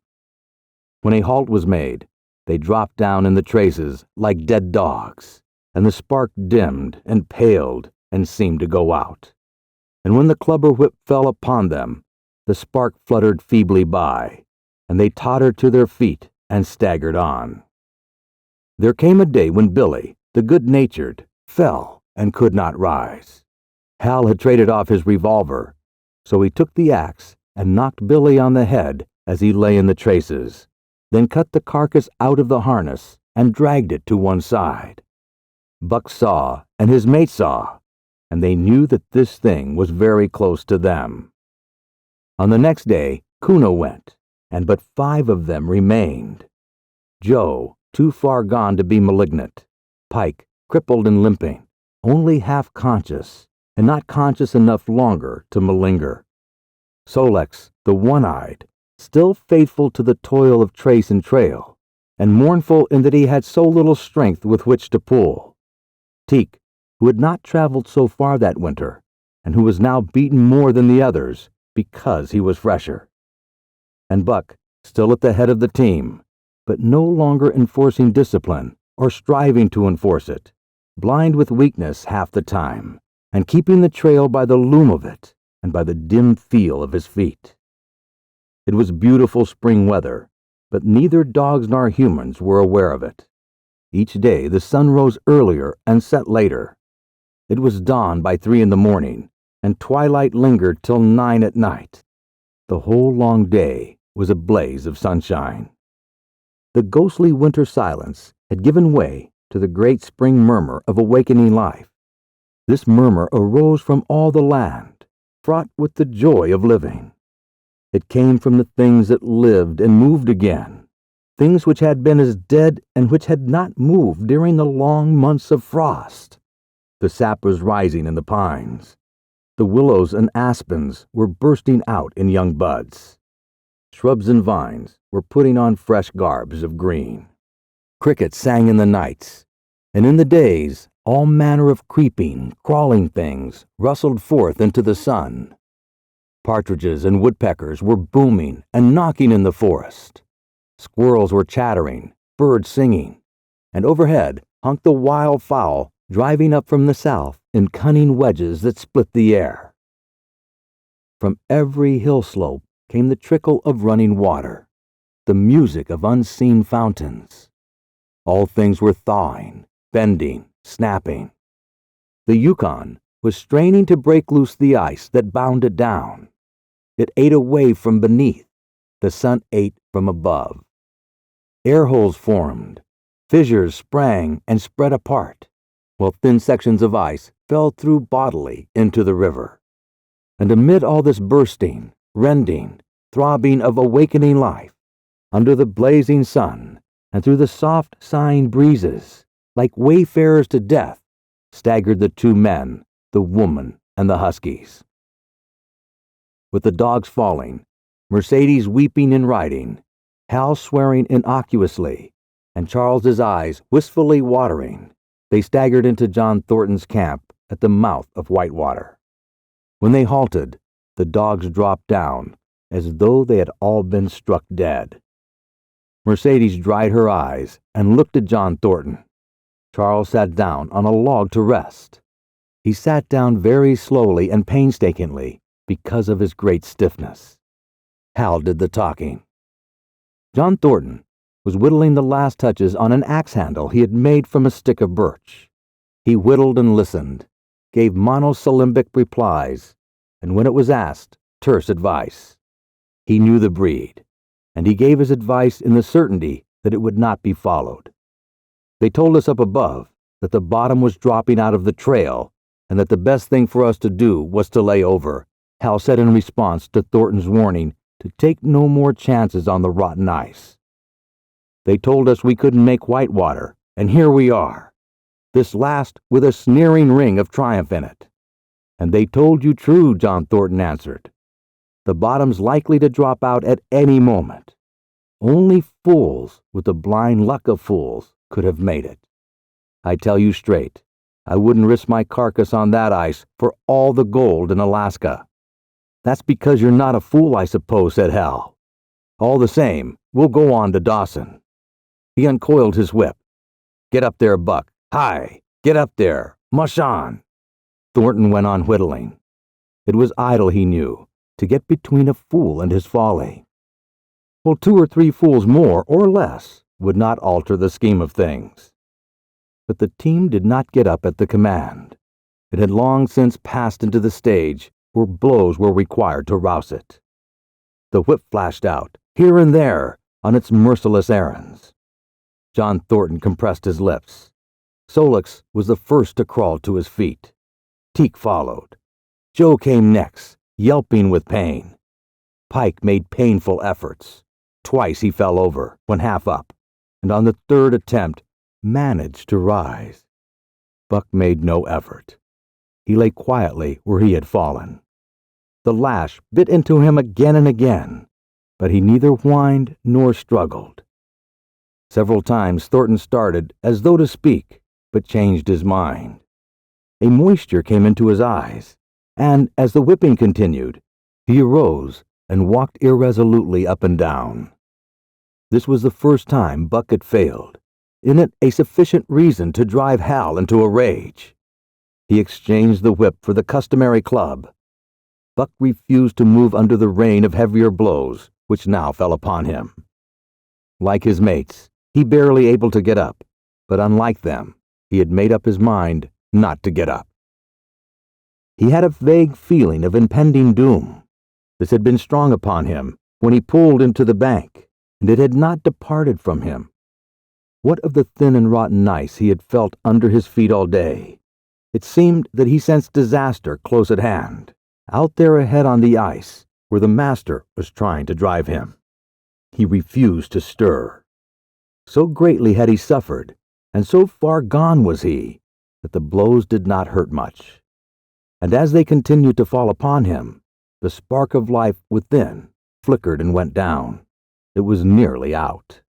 S2: When a halt was made, they dropped down in the traces like dead dogs, and the spark dimmed and paled and seemed to go out. And when the clubber whip fell upon them, the spark fluttered feebly by, and they tottered to their feet and staggered on. There came a day when Billy, the good-natured, fell and could not rise. Hal had traded off his revolver, so he took the axe and knocked Billy on the head as he lay in the traces, then cut the carcass out of the harness and dragged it to one side. Buck saw, and his mate saw, and they knew that this thing was very close to them. On the next day, Kuno went, and but 5 of them remained. Joe, too far gone to be malignant. Pike, crippled and limping, only half conscious, and not conscious enough longer to malinger. Solex, the one-eyed, still faithful to the toil of trace and trail, and mournful in that he had so little strength with which to pull. Teek, who had not traveled so far that winter, and who was now beaten more than the others because he was fresher. And Buck, still at the head of the team, but no longer enforcing discipline or striving to enforce it, blind with weakness half the time, and keeping the trail by the loom of it and by the dim feel of his feet. It was beautiful spring weather, but neither dogs nor humans were aware of it. Each day the sun rose earlier and set later. It was dawn by 3 in the morning, and twilight lingered till 9 at night. The whole long day was a blaze of sunshine. The ghostly winter silence had given way to the great spring murmur of awakening life. This murmur arose from all the land, fraught with the joy of living. It came from the things that lived and moved again, things which had been as dead and which had not moved during the long months of frost. The sap was rising in the pines. The willows and aspens were bursting out in young buds. Shrubs and vines were putting on fresh garbs of green. Crickets sang in the nights, and in the days all manner of creeping, crawling things rustled forth into the sun. Partridges and woodpeckers were booming and knocking in the forest. Squirrels were chattering, birds singing, and overhead hung the wild fowl driving up from the south in cunning wedges that split the air. From every hill slope came the trickle of running water, the music of unseen fountains. All things were thawing, bending, snapping. The Yukon was straining to break loose the ice that bound it down. It ate away from beneath. The sun ate from above. Air holes formed. Fissures sprang and spread apart, while thin sections of ice fell through bodily into the river. And amid all this bursting, rending, throbbing of awakening life, under the blazing sun and through the soft sighing breezes, like wayfarers to death, staggered the 2 men, the woman and the huskies. With the dogs falling, Mercedes weeping and riding, Hal swearing innocuously, and Charles's eyes wistfully watering, they staggered into John Thornton's camp at the mouth of Whitewater. When they halted, the dogs dropped down as though they had all been struck dead. Mercedes dried her eyes and looked at John Thornton. Charles sat down on a log to rest. He sat down very slowly and painstakingly because of his great stiffness. Hal did the talking. John Thornton was whittling the last touches on an axe handle he had made from a stick of birch. He whittled and listened, gave monosyllabic replies, and when it was asked, terse advice. He knew the breed, and he gave his advice in the certainty that it would not be followed. They told us up above that the bottom was dropping out of the trail, and that the best thing for us to do was to lay over, Hal said in response to Thornton's warning to take no more chances on the rotten ice. They told us we couldn't make Whitewater, and here we are. This last with a sneering ring of triumph in it. And they told you true, John Thornton answered. The bottom's likely to drop out at any moment. Only fools with the blind luck of fools could have made it. I tell you straight, I wouldn't risk my carcass on that ice for all the gold in Alaska. That's because you're not a fool, I suppose, said Hal. All the same, we'll go on to Dawson. He uncoiled his whip. Get up there, Buck. Hi, get up there. Mush on. Thornton went on whittling. It was idle, he knew, to get between a fool and his folly. Well, 2 or 3 fools more or less would not alter the scheme of things. But the team did not get up at the command. It had long since passed into the stage where blows were required to rouse it. The whip flashed out, here and there, on its merciless errands. John Thornton compressed his lips. Solix was the first to crawl to his feet. Teek followed. Joe came next, yelping with pain. Pike made painful efforts. Twice he fell over, when half up, and on the 3rd attempt managed to rise. Buck made no effort. He lay quietly where he had fallen. The lash bit into him again and again, but he neither whined nor struggled. Several times Thornton started as though to speak, but changed his mind. A moisture came into his eyes, and as the whipping continued, he arose and walked irresolutely up and down. This was the first time Buck had failed, in it a sufficient reason to drive Hal into a rage. He exchanged the whip for the customary club. Buck refused to move under the rain of heavier blows which now fell upon him. Like his mates, he barely able to get up, but unlike them, he had made up his mind not to get up. He had a vague feeling of impending doom. This had been strong upon him when he pulled into the bank, and it had not departed from him. What of the thin and rotten ice he had felt under his feet all day? It seemed that he sensed disaster close at hand, out there ahead on the ice, where the master was trying to drive him. He refused to stir. So greatly had he suffered, and so far gone was he, that the blows did not hurt much. And as they continued to fall upon him, the spark of life within flickered and went down. It was nearly out.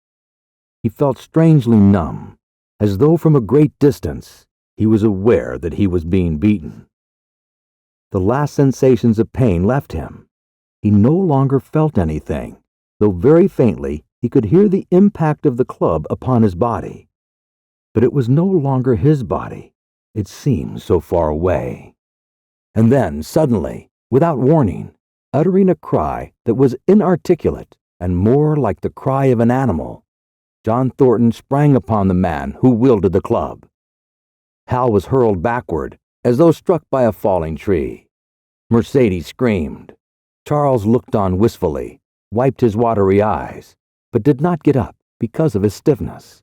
S2: He felt strangely numb, as though from a great distance he was aware that he was being beaten. The last sensations of pain left him. He no longer felt anything, though very faintly he could hear the impact of the club upon his body. But it was no longer his body. It seemed so far away. And then, suddenly, without warning, uttering a cry that was inarticulate and more like the cry of an animal, John Thornton sprang upon the man who wielded the club. Hal was hurled backward, as though struck by a falling tree. Mercedes screamed. Charles looked on wistfully, wiped his watery eyes, but did not get up because of his stiffness.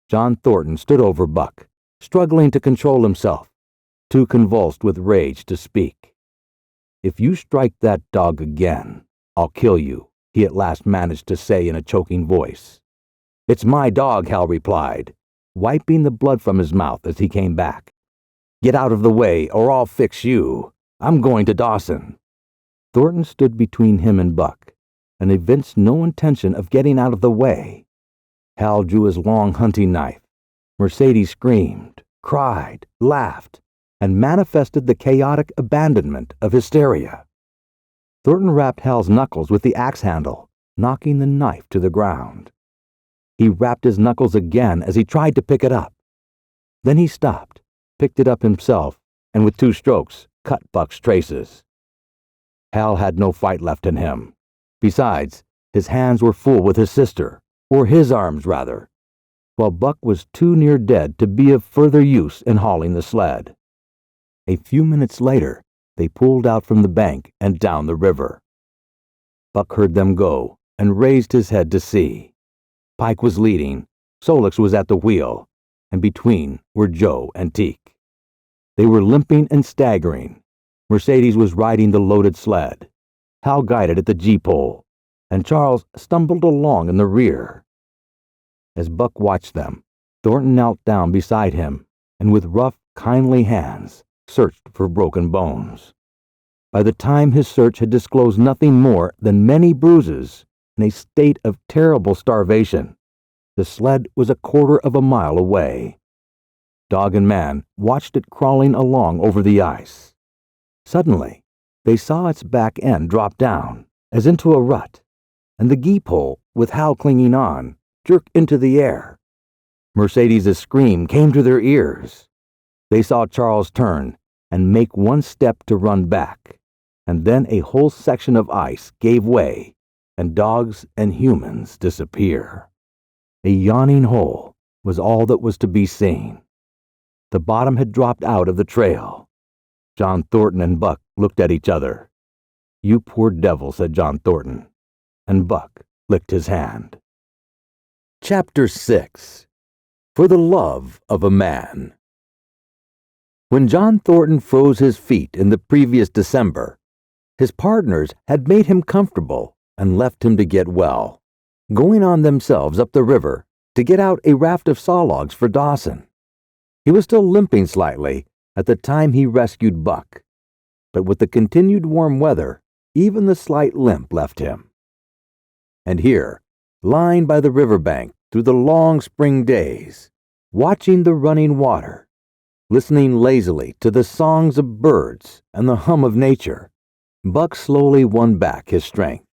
S2: John Thornton stood over Buck, struggling to control himself, too convulsed with rage to speak. "If you strike that dog again, I'll kill you," he at last managed to say in a choking voice. "It's my dog," Hal replied, wiping the blood from his mouth as he came back. "Get out of the way, or I'll fix you. I'm going to Dawson." Thornton stood between him and Buck, and evinced no intention of getting out of the way. Hal drew his long hunting knife. Mercedes screamed, cried, laughed, and manifested the chaotic abandonment of hysteria. Thornton rapped Hal's knuckles with the axe handle, knocking the knife to the ground. He rapped his knuckles again as he tried to pick it up. Then he stopped, picked it up himself, and with 2 strokes, cut Buck's traces. Hal had no fight left in him. Besides, his hands were full with his sister, or his arms rather, while Buck was too near dead to be of further use in hauling the sled. A few minutes later, they pulled out from the bank and down the river. Buck heard them go and raised his head to see. Pike was leading, Solix was at the wheel, and between were Joe and Teek. They were limping and staggering. Mercedes was riding the loaded sled. Hal guided at the gee-pole, and Charles stumbled along in the rear. As Buck watched them, Thornton knelt down beside him and with rough, kindly hands searched for broken bones. By the time his search had disclosed nothing more than many bruises, in a state of terrible starvation. The sled was 1/4 of a mile away. Dog and man watched it crawling along over the ice. Suddenly, they saw its back end drop down, as into a rut, and the gee pole, with Hal clinging on, jerk into the air. Mercedes's scream came to their ears. They saw Charles turn and make one step to run back, and then a whole section of ice gave way, and dogs and humans disappear. A yawning hole was all that was to be seen. The bottom had dropped out of the trail. John Thornton and Buck looked at each other. "You poor devil," said John Thornton, and Buck licked his hand. Chapter 6. For the Love of a Man. When John Thornton froze his feet in the previous December, his partners had made him comfortable and left him to get well, going on themselves up the river to get out a raft of saw logs for Dawson. He was still limping slightly at the time he rescued Buck, but with the continued warm weather, even the slight limp left him. And here, lying by the riverbank through the long spring days, watching the running water, listening lazily to the songs of birds and the hum of nature, Buck slowly won back his strength.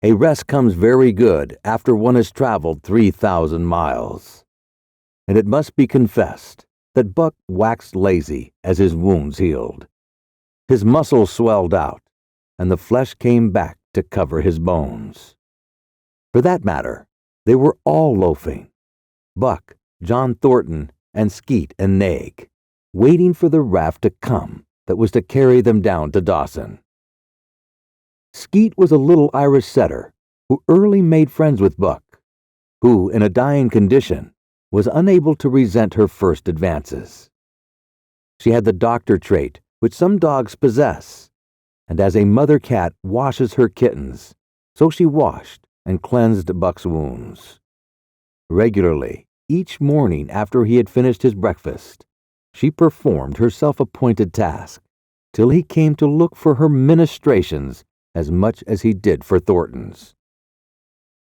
S2: A rest comes very good after one has traveled 3,000 miles. And it must be confessed that Buck waxed lazy as his wounds healed. His muscles swelled out, and the flesh came back to cover his bones. For that matter, they were all loafing. Buck, John Thornton, and Skeet and Naig, waiting for the raft to come that was to carry them down to Dawson. Skeet was a little Irish setter who early made friends with Buck, who, in a dying condition, was unable to resent her first advances. She had the doctor trait which some dogs possess, and as a mother cat washes her kittens, so she washed and cleansed Buck's wounds. Regularly, each morning after he had finished his breakfast, she performed her self-appointed task, till he came to look for her ministrations as much as he did for Thornton's.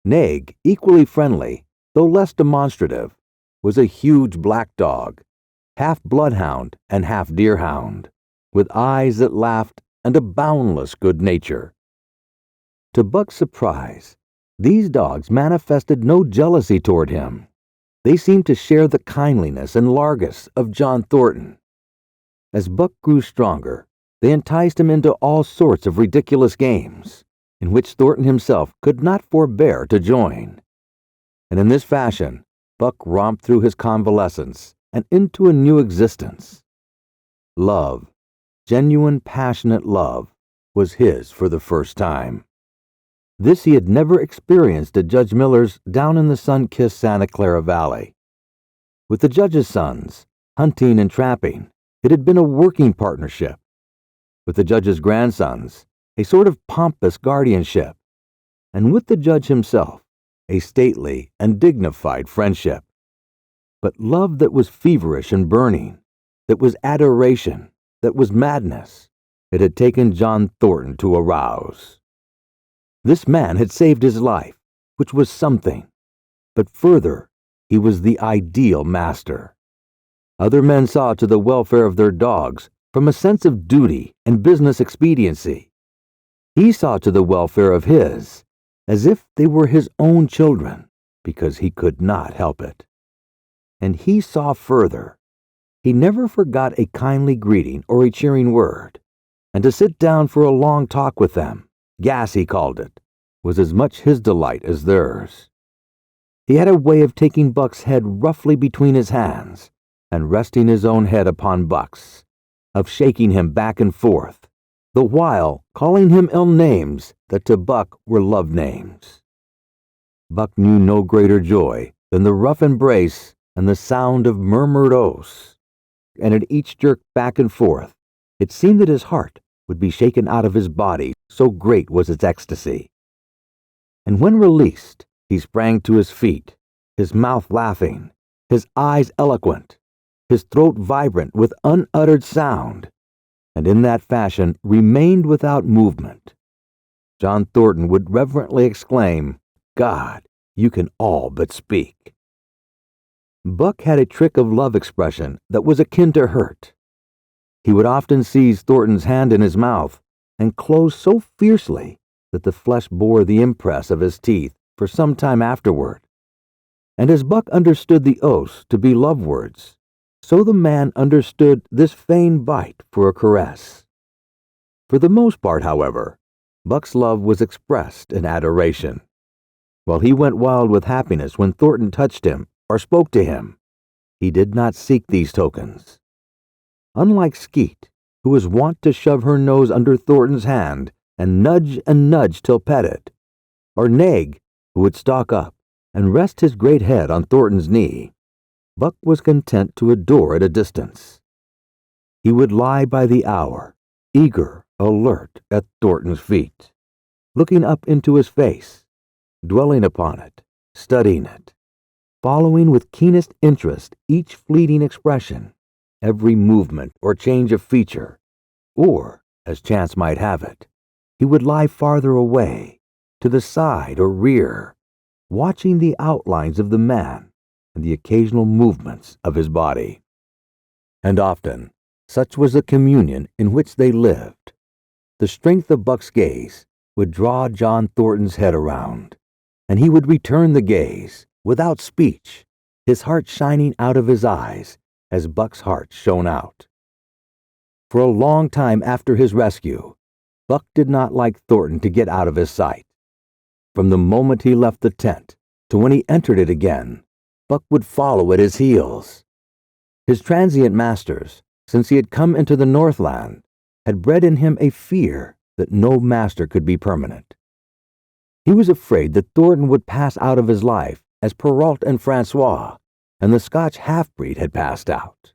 S2: Naig, equally friendly, though less demonstrative, was a huge black dog, half bloodhound and half deerhound, with eyes that laughed and a boundless good nature. To Buck's surprise, these dogs manifested no jealousy toward him. They seemed to share the kindliness and largesse of John Thornton. As Buck grew stronger, they enticed him into all sorts of ridiculous games, in which Thornton himself could not forbear to join. And in this fashion, Buck romped through his convalescence and into a new existence. Love, genuine passionate love, was his for the first time. This he had never experienced at Judge Miller's down in the sun-kissed Santa Clara Valley. With the judge's sons, hunting and trapping, it had been a working partnership. With the judge's grandsons, a sort of pompous guardianship, and with the judge himself, a stately and dignified friendship. But love that was feverish and burning, that was adoration, that was madness, it had taken John Thornton to arouse. This man had saved his life, which was something, but further, he was the ideal master. Other men saw to the welfare of their dogs from a sense of duty and business expediency. He saw to the welfare of his, as if they were his own children, because he could not help it. And he saw further. He never forgot a kindly greeting or a cheering word, and to sit down for a long talk with them, gas he called it, was as much his delight as theirs. He had a way of taking Buck's head roughly between his hands and resting his own head upon Buck's, of shaking him back and forth, the while calling him ill names that to Buck were love names. Buck knew no greater joy than the rough embrace and the sound of murmured oaths, and at each jerk back and forth, it seemed that his heart would be shaken out of his body, so great was its ecstasy. And when released, he sprang to his feet, his mouth laughing, his eyes eloquent, his throat vibrant with unuttered sound, and in that fashion remained without movement. John Thornton would reverently exclaim, "God, you can all but speak." Buck had a trick of love expression that was akin to hurt. He would often seize Thornton's hand in his mouth and close so fiercely that the flesh bore the impress of his teeth for some time afterward. And as Buck understood the oaths to be love words, so the man understood this feigned bite for a caress. For the most part, however, Buck's love was expressed in adoration. While he went wild with happiness when Thornton touched him or spoke to him, he did not seek these tokens. Unlike Skeet, who was wont to shove her nose under Thornton's hand and nudge till petted, or Nag, who would stalk up and rest his great head on Thornton's knee, Buck was content to adore at a distance. He would lie by the hour, eager, alert at Thornton's feet, looking up into his face, dwelling upon it, studying it, following with keenest interest each fleeting expression, every movement or change of feature, or, as chance might have it, he would lie farther away, to the side or rear, watching the outlines of the man and the occasional movements of his body. And often, such was the communion in which they lived. The strength of Buck's gaze would draw John Thornton's head around, and he would return the gaze, without speech, his heart shining out of his eyes as Buck's heart shone out. For a long time after his rescue, Buck did not like Thornton to get out of his sight. From the moment he left the tent to when he entered it again, Buck would follow at his heels. His transient masters, since he had come into the Northland, had bred in him a fear that no master could be permanent. He was afraid that Thornton would pass out of his life as Perrault and Francois and the Scotch half-breed had passed out.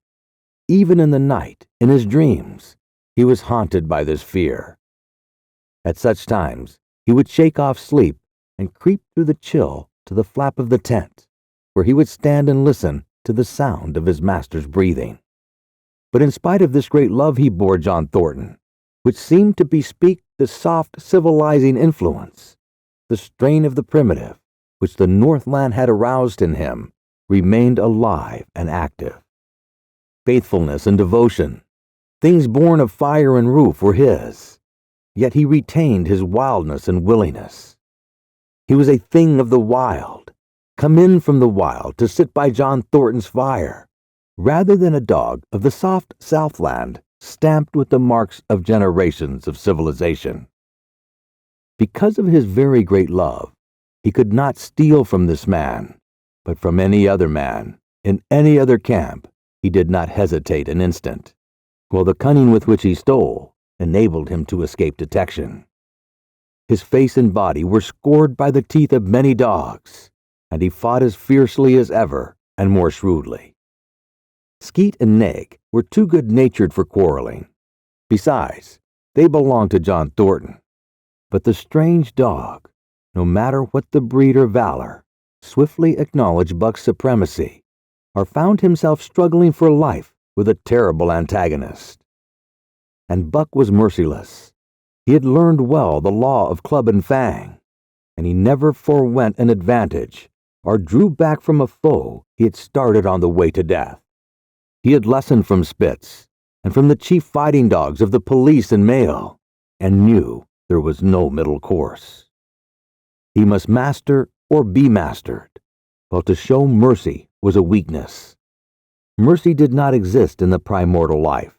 S2: Even in the night, in his dreams, he was haunted by this fear. At such times, he would shake off sleep and creep through the chill to the flap of the tent, where he would stand and listen to the sound of his master's breathing. But in spite of this great love he bore John Thornton, which seemed to bespeak the soft, civilizing influence, the strain of the primitive, which the Northland had aroused in him, remained alive and active. Faithfulness and devotion, things born of fire and roof, were his, yet he retained his wildness and willingness. He was a thing of the wild, come in from the wild to sit by John Thornton's fire, rather than a dog of the soft Southland stamped with the marks of generations of civilization. Because of his very great love, he could not steal from this man, but from any other man, in any other camp, he did not hesitate an instant, while the cunning with which he stole enabled him to escape detection. His face and body were scored by the teeth of many dogs, and he fought as fiercely as ever and more shrewdly. Skeet and Nag were too good-natured for quarreling. Besides, they belonged to John Thornton. But the strange dog, no matter what the breed or valor, swiftly acknowledged Buck's supremacy, or found himself struggling for life with a terrible antagonist. And Buck was merciless. He had learned well the law of club and fang, and he never forewent an advantage or drew back from a foe he had started on the way to death. He had lessoned from Spitz and from the chief fighting dogs of the police and mail, and knew there was no middle course. He must master or be mastered, while to show mercy was a weakness. Mercy did not exist in the primordial life.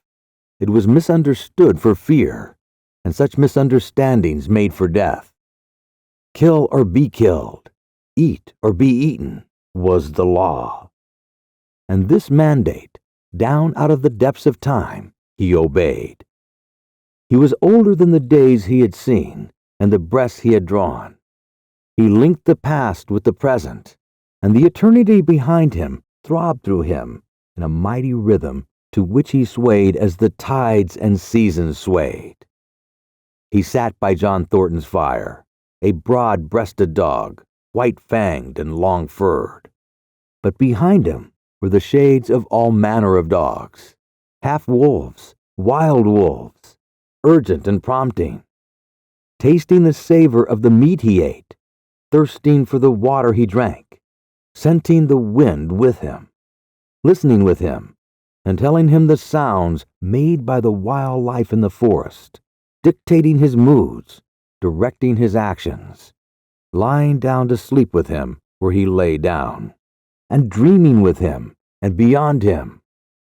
S2: It was misunderstood for fear, and such misunderstandings made for death. Kill or be killed, eat or be eaten, was the law. And this mandate, down out of the depths of time, he obeyed. He was older than the days he had seen and the breaths he had drawn. He linked the past with the present, and the eternity behind him throbbed through him in a mighty rhythm to which he swayed as the tides and seasons swayed. He sat by John Thornton's fire, a broad-breasted dog, white-fanged and long-furred. But behind him were the shades of all manner of dogs, half-wolves, wild wolves, urgent and prompting. tasting the savor of the meat he ate, thirsting for the water he drank, scenting the wind with him, listening with him, and telling him the sounds made by the wild life in the forest, dictating his moods, directing his actions, lying down to sleep with him where he lay down, and dreaming with him and beyond him,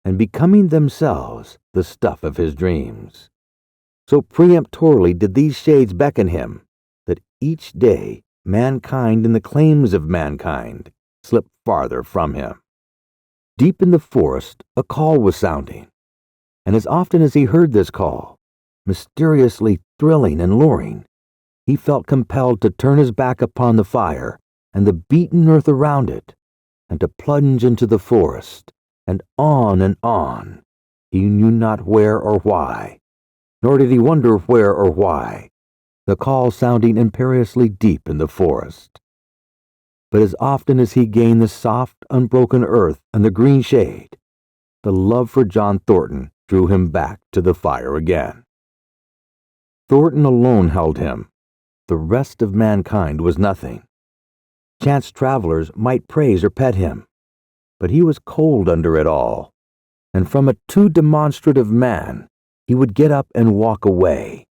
S2: and becoming themselves the stuff of his dreams. So peremptorily did these shades beckon him, that each day mankind and the claims of mankind slipped farther from him. Deep in the forest a call was sounding, and as often as he heard this call, mysteriously thrilling and luring, he felt compelled to turn his back upon the fire and the beaten earth around it, and to plunge into the forest, and on, he knew not where or why, nor did he wonder where or why, the call sounding imperiously deep in the forest. But as often as he gained the soft, unbroken earth and the green shade, the love for John Thornton drew him back to the fire again. Thornton alone held him. The rest of mankind was nothing. Chance travelers might praise or pet him, but he was cold under it all, and from a too demonstrative man, he would get up and walk away.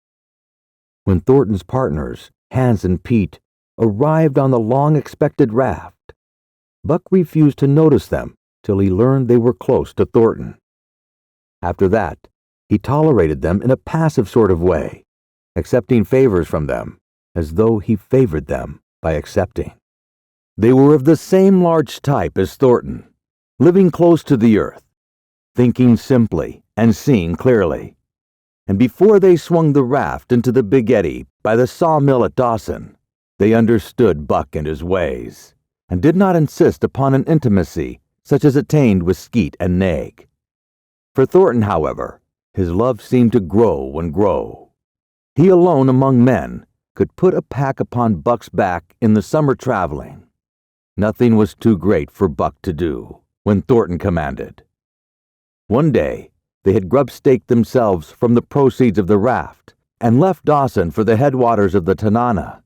S2: When Thornton's partners, Hans and Pete, arrived on the long-expected raft, Buck refused to notice them till he learned they were close to Thornton. After that, he tolerated them in a passive sort of way, accepting favors from them as though he favored them by accepting. They were of the same large type as Thornton, living close to the earth, thinking simply and seeing clearly. And before they swung the raft into the big eddy by the sawmill at Dawson, they understood Buck and his ways, and did not insist upon an intimacy such as attained with Skeet and Nag. For Thornton, however, his love seemed to grow and grow. He alone among men could put a pack upon Buck's back in the summer traveling. Nothing was too great for Buck to do when Thornton commanded. One day, they had grub-staked themselves from the proceeds of the raft and left Dawson for the headwaters of the Tanana.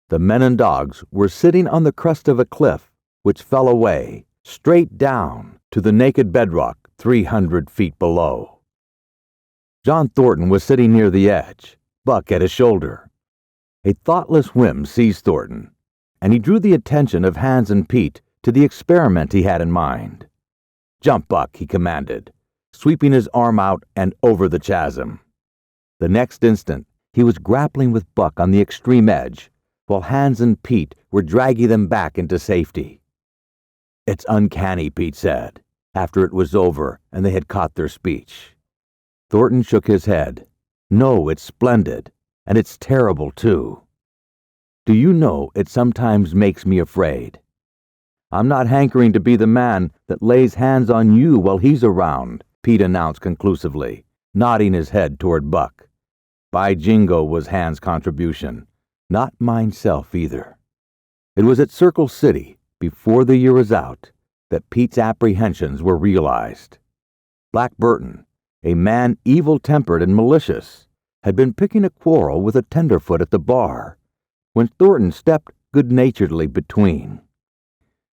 S2: The men and dogs were sitting on the crest of a cliff which fell away, straight down to the naked bedrock 300 feet below. John Thornton was sitting near the edge, Buck at his shoulder. A thoughtless whim seized Thornton, and he drew the attention of Hans and Pete to the experiment he had in mind. "Jump, Buck," he commanded, sweeping his arm out and over the chasm. The next instant, he was grappling with Buck on the extreme edge, while Hans and Pete were dragging them back into safety. "It's uncanny," Pete said, after it was over and they had caught their speech. Thornton shook his head. "No, it's splendid, and it's terrible, too. Do you know, it sometimes makes me afraid. I'm not hankering to be the man that lays hands on you while he's around," Pete announced conclusively, nodding his head toward Buck. By jingo was Hans' contribution, not mineself either. It was at Circle City, before the year was out, that Pete's apprehensions were realized. Black Burton, a man evil-tempered and malicious, had been picking a quarrel with a tenderfoot at the bar, when Thornton stepped good-naturedly between.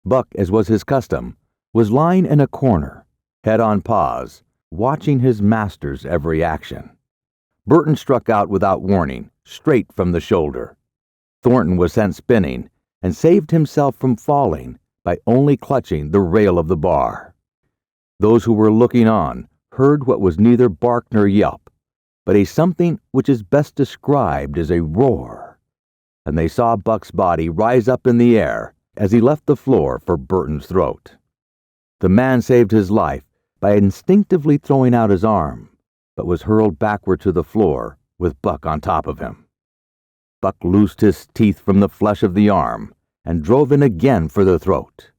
S2: Buck, as was his custom, was lying in a corner, head on paws, watching his master's every action. Burton struck out without warning, straight from the shoulder. Thornton was sent spinning, and saved himself from falling by only clutching the rail of the bar. Those who were looking on heard what was neither bark nor yelp, but a something which is best described as a roar, and they saw Buck's body rise up in the air as he left the floor for Burton's throat. The man saved his life by instinctively throwing out his arm, but was hurled backward to the floor with Buck on top of him. Buck loosed his teeth from the flesh of the arm and drove in again for the throat.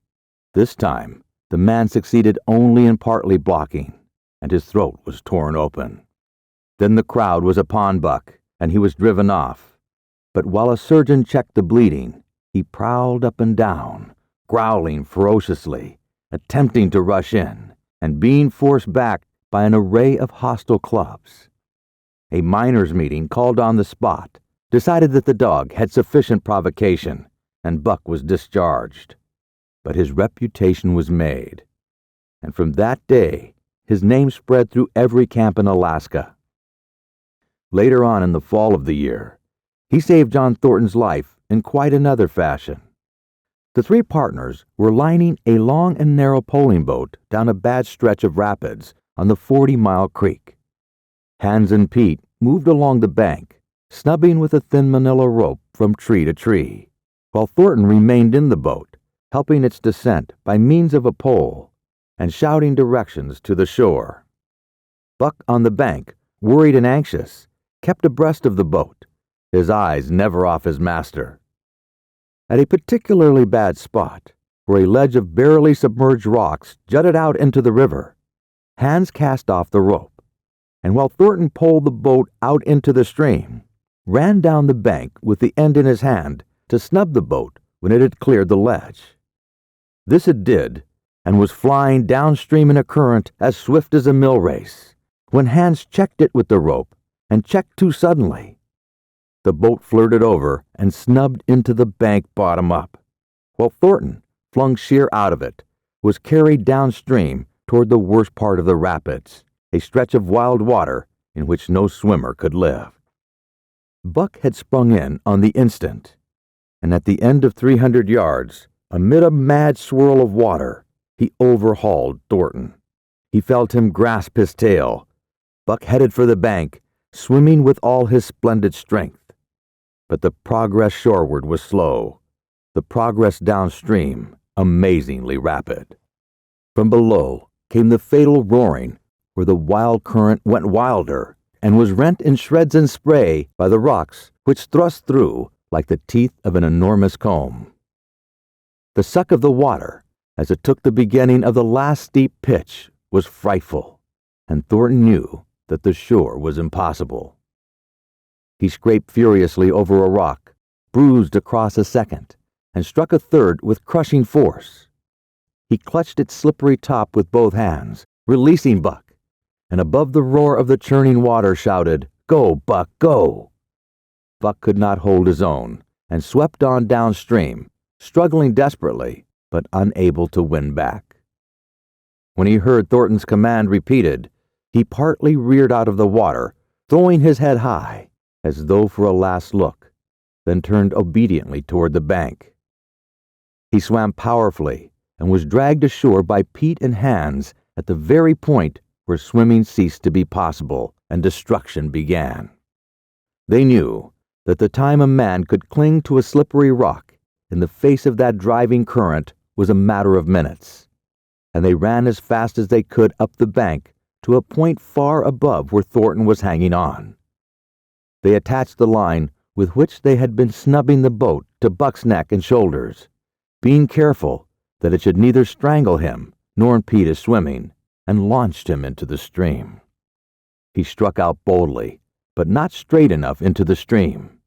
S2: This time, the man succeeded only in partly blocking, and his throat was torn open. Then the crowd was upon Buck, and he was driven off. But while a surgeon checked the bleeding, he prowled up and down, growling ferociously, attempting to rush in, and being forced back by an array of hostile clubs. A miners' meeting called on the spot decided that the dog had sufficient provocation, and Buck was discharged. But his reputation was made, and from that day, his name spread through every camp in Alaska. Later on in the fall of the year, he saved John Thornton's life in quite another fashion. The three partners were lining a long and narrow poling boat down a bad stretch of rapids on the 40-mile creek. Hans and Pete moved along the bank, snubbing with a thin manila rope from tree to tree, while Thornton remained in the boat, helping its descent by means of a pole and shouting directions to the shore. Buck on the bank, worried and anxious, kept abreast of the boat, his eyes never off his master. At a particularly bad spot, where a ledge of barely submerged rocks jutted out into the river, Hans cast off the rope, and while Thornton poled the boat out into the stream, ran down the bank with the end in his hand to snub the boat when it had cleared the ledge. This it did, and was flying downstream in a current as swift as a mill race, when Hans checked it with the rope, and checked too suddenly. The boat flirted over and snubbed into the bank bottom up, while Thornton, flung sheer out of it, was carried downstream toward the worst part of the rapids, a stretch of wild water in which no swimmer could live. Buck had sprung in on the instant, and at the end of 300 yards, amid a mad swirl of water, he overhauled Thornton. He felt him grasp his tail. Buck headed for the bank, swimming with all his splendid strength. But the progress shoreward was slow, the progress downstream amazingly rapid. From below came the fatal roaring, where the wild current went wilder and was rent in shreds and spray by the rocks which thrust through like the teeth of an enormous comb. The suck of the water, as it took the beginning of the last steep pitch, was frightful, and Thornton knew that the shore was impossible. He scraped furiously over a rock, bruised across a second, and struck a third with crushing force. He clutched its slippery top with both hands, releasing Buck, and above the roar of the churning water shouted, "Go, Buck, go!" Buck could not hold his own, and swept on downstream, struggling desperately, but unable to win back. When he heard Thornton's command repeated, he partly reared out of the water, throwing his head high, as though for a last look, then turned obediently toward the bank. He swam powerfully and was dragged ashore by Pete and Hans at the very point where swimming ceased to be possible and destruction began. They knew that the time a man could cling to a slippery rock in the face of that driving current was a matter of minutes, and they ran as fast as they could up the bank to a point far above where Thornton was hanging on. They attached the line with which they had been snubbing the boat to Buck's neck and shoulders, being careful that it should neither strangle him nor impede his swimming, and launched him into the stream. He struck out boldly, but not straight enough into the stream.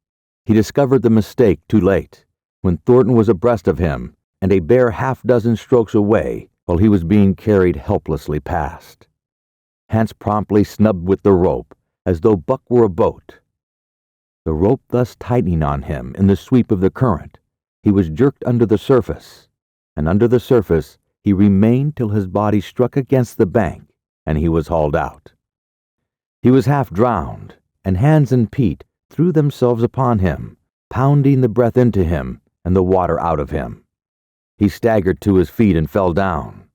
S2: He discovered the mistake too late, when Thornton was abreast of him and a bare half-dozen strokes away while he was being carried helplessly past. Hans promptly snubbed with the rope, as though Buck were a boat. The rope thus tightening on him in the sweep of the current, he was jerked under the surface, and under the surface he remained till his body struck against the bank, and he was hauled out. He was half drowned, and Hans and Pete threw themselves upon him, pounding the breath into him and the water out of him. He staggered to his feet and fell down.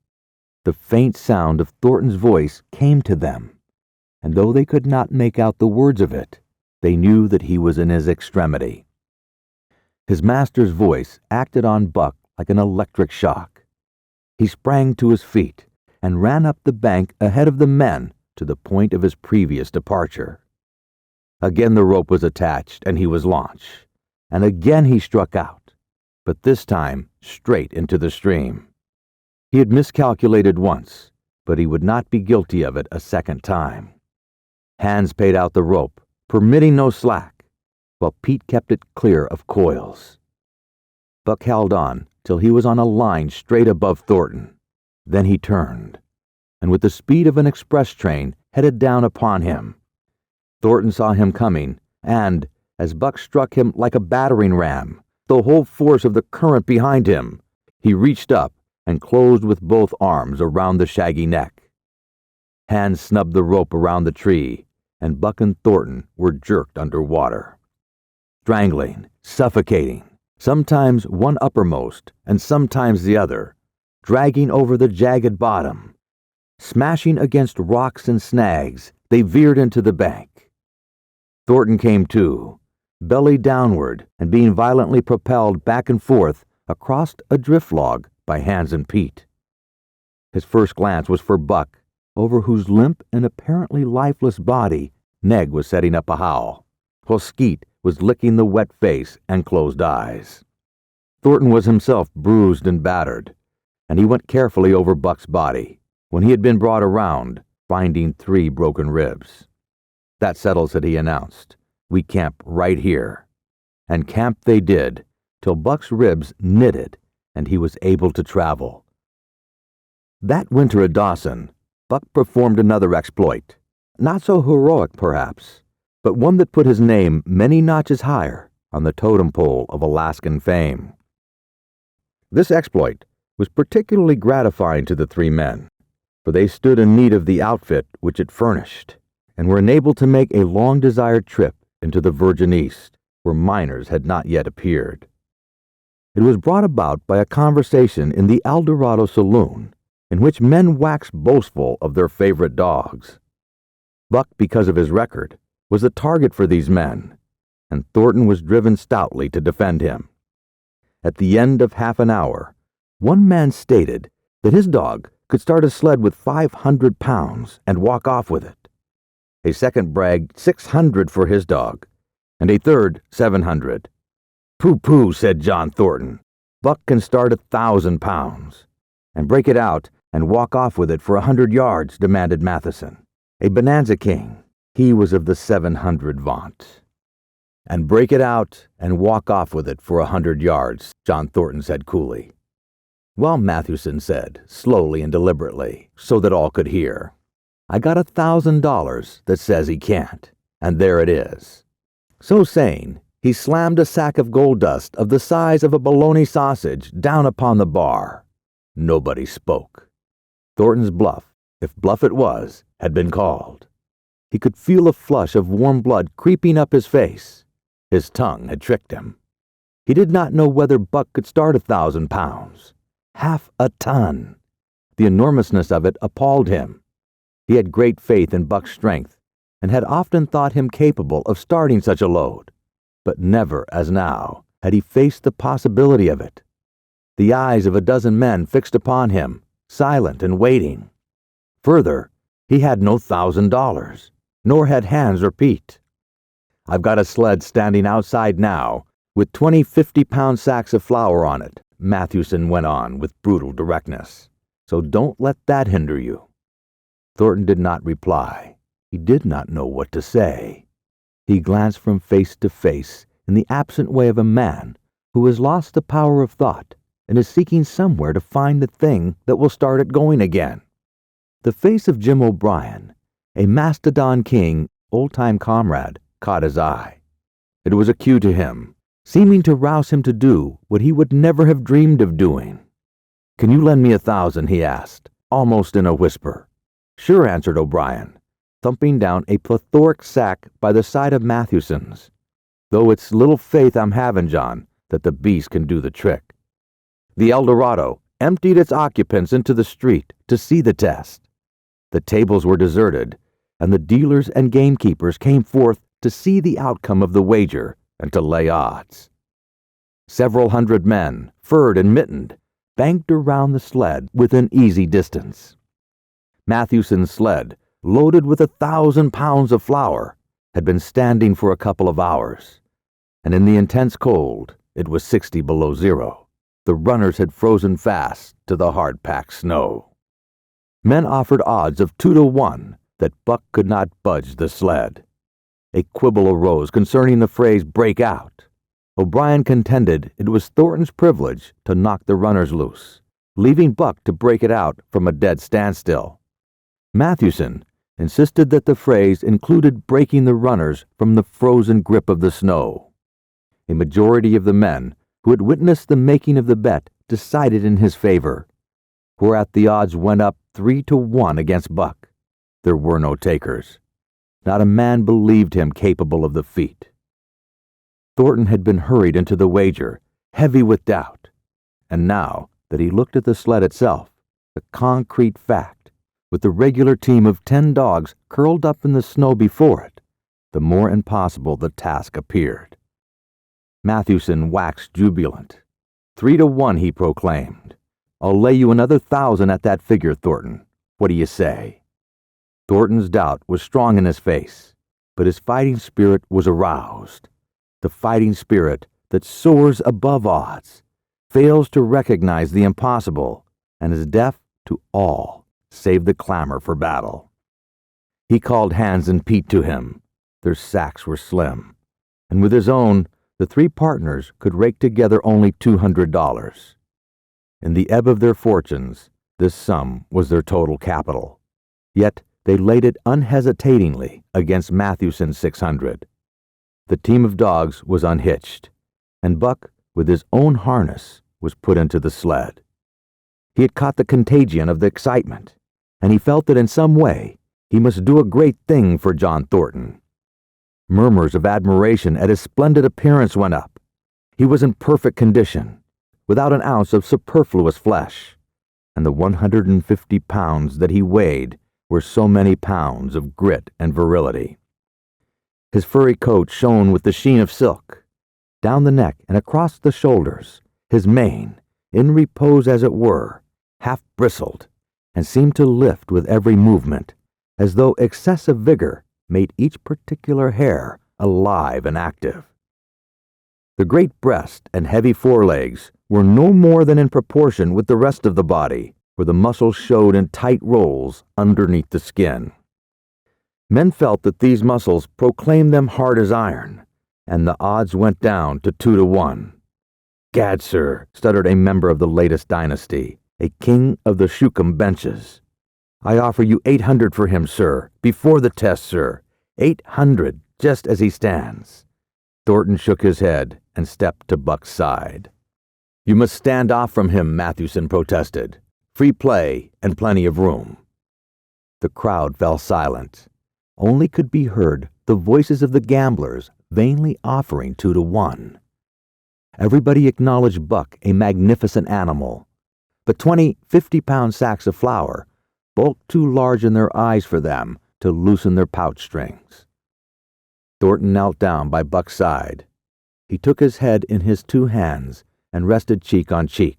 S2: The faint sound of Thornton's voice came to them, and though they could not make out the words of it, they knew that he was in his extremity. His master's voice acted on Buck like an electric shock. He sprang to his feet and ran up the bank ahead of the men to the point of his previous departure. Again the rope was attached and he was launched, and again he struck out, but this time straight into the stream. He had miscalculated once, but he would not be guilty of it a second time. Hans paid out the rope, permitting no slack, while Pete kept it clear of coils. Buck held on till he was on a line straight above Thornton. Then he turned, and with the speed of an express train headed down upon him. Thornton saw him coming, and, as Buck struck him like a battering ram, the whole force of the current behind him. He reached up and closed with both arms around the shaggy neck. Hands snubbed the rope around the tree, and Buck and Thornton were jerked under water. Strangling, suffocating, sometimes one uppermost and sometimes the other, dragging over the jagged bottom. Smashing against rocks and snags, they veered into the bank. Thornton came to, belly downward and being violently propelled back and forth across a drift log by Hans and Pete. His first glance was for Buck, over whose limp and apparently lifeless body Neg was setting up a howl, while Skeet was licking the wet face and closed eyes. Thornton was himself bruised and battered, and he went carefully over Buck's body, when he had been brought around, finding 3 broken ribs. "That settles it," he announced. "We camp right here." And camp they did, till Buck's ribs knitted and he was able to travel. That winter at Dawson, Buck performed another exploit, not so heroic perhaps, but one that put his name many notches higher on the totem pole of Alaskan fame. This exploit was particularly gratifying to the 3 men, for they stood in need of the outfit which it furnished, and were enabled to make a long-desired trip into the Virgin East, where miners had not yet appeared. It was brought about by a conversation in the El Dorado saloon, in which men waxed boastful of their favorite dogs. Buck, because of his record, was the target for these men, and Thornton was driven stoutly to defend him. At the end of half an hour, one man stated that his dog could start a sled with 500 pounds and walk off with it. A second bragged 600 for his dog, and a third 700. "Pooh-pooh," said John Thornton. "Buck can start 1,000 pounds. And break it out and walk off with it for 100 yards, demanded Matheson, a bonanza king. He was of the 700 vaunt. "And break it out and walk off with it for 100 yards, John Thornton said coolly. "Well," Matheson said, slowly and deliberately, so that all could hear, "I got $1,000 that says he can't, and there it is." So saying, he slammed a sack of gold dust of the size of a bologna sausage down upon the bar. Nobody spoke. Thornton's bluff, if bluff it was, had been called. He could feel a flush of warm blood creeping up his face. His tongue had tricked him. He did not know whether Buck could start 1,000 pounds. 1/2 a ton. The enormousness of it appalled him. He had great faith in Buck's strength, and had often thought him capable of starting such a load, but never, as now, had he faced the possibility of it. The eyes of a dozen men fixed upon him, silent and waiting. Further, he had no $1,000, nor had Hans or Pete. "I've got a sled standing outside now, with 20 50-pound sacks of flour on it," Matheson went on with brutal directness. "So don't let that hinder you." Thornton did not reply. He did not know what to say. He glanced from face to face in the absent way of a man who has lost the power of thought and is seeking somewhere to find the thing that will start it going again. The face of Jim O'Brien, a Mastodon King, old-time comrade, caught his eye. It was a cue to him, seeming to rouse him to do what he would never have dreamed of doing. "Can you lend me 1,000?" he asked, almost in a whisper. "Sure," answered O'Brien, thumping down a plethoric sack by the side of Mathewson's. "Though it's little faith I'm having, John, that the beast can do the trick." The El Dorado emptied its occupants into the street to see the test. The tables were deserted, and the dealers and gamekeepers came forth to see the outcome of the wager and to lay odds. Several hundred men, furred and mittened, banked around the sled within easy distance. Mathewson's sled, loaded with 1,000 pounds of flour, had been standing for a couple of hours, and in the intense cold, it was 60 below zero. The runners had frozen fast to the hard-packed snow. Men offered odds of 2 to 1 that Buck could not budge the sled. A quibble arose concerning the phrase "break out." O'Brien contended it was Thornton's privilege to knock the runners loose, leaving Buck to break it out from a dead standstill. Mathewson, insisted that the phrase included breaking the runners from the frozen grip of the snow. A majority of the men who had witnessed the making of the bet decided in his favor, whereat the odds went up 3-1 against Buck. There were no takers. Not a man believed him capable of the feat. Thornton had been hurried into the wager, heavy with doubt, and now that he looked at the sled itself, the concrete fact, with the regular team of 10 dogs curled up in the snow before it, the more impossible the task appeared. Mathewson waxed jubilant. 3-1, he proclaimed. I'll lay you another 1,000 at that figure, Thornton. What do you say? Thornton's doubt was strong in his face, but his fighting spirit was aroused. The fighting spirit that soars above odds, fails to recognize the impossible, and is deaf to all save the clamor for battle. He called Hans and Pete to him. Their sacks were slim, and with his own, the 3 partners could rake together only $200. In the ebb of their fortunes, this sum was their total capital. Yet they laid it unhesitatingly against Mathewson's 600. The team of dogs was unhitched, and Buck, with his own harness, was put into the sled. He had caught the contagion of the excitement, and he felt that in some way he must do a great thing for John Thornton. Murmurs of admiration at his splendid appearance went up. He was in perfect condition, without an ounce of superfluous flesh, and the 150 pounds that he weighed were so many pounds of grit and virility. His furry coat shone with the sheen of silk. Down the neck and across the shoulders, his mane, in repose as it were, half bristled, and seemed to lift with every movement, as though excessive vigor made each particular hair alive and active. The great breast and heavy forelegs were no more than in proportion with the rest of the body, where the muscles showed in tight rolls underneath the skin. Men felt that these muscles proclaimed them hard as iron, and the odds went down to 2-1. Gad, sir, stuttered a member of the latest dynasty, a king of the Yukon benches. I offer you 800 for him, sir, before the test, sir. 800, just as he stands. Thornton shook his head and stepped to Buck's side. You must stand off from him, Mathewson protested. Free play and plenty of room. The crowd fell silent. Only could be heard the voices of the gamblers vainly offering 2-1. Everybody acknowledged Buck a magnificent animal, but 20 50-pound sacks of flour bulked too large in their eyes for them to loosen their pouch strings. Thornton knelt down by Buck's side. He took his head in his 2 hands and rested cheek on cheek.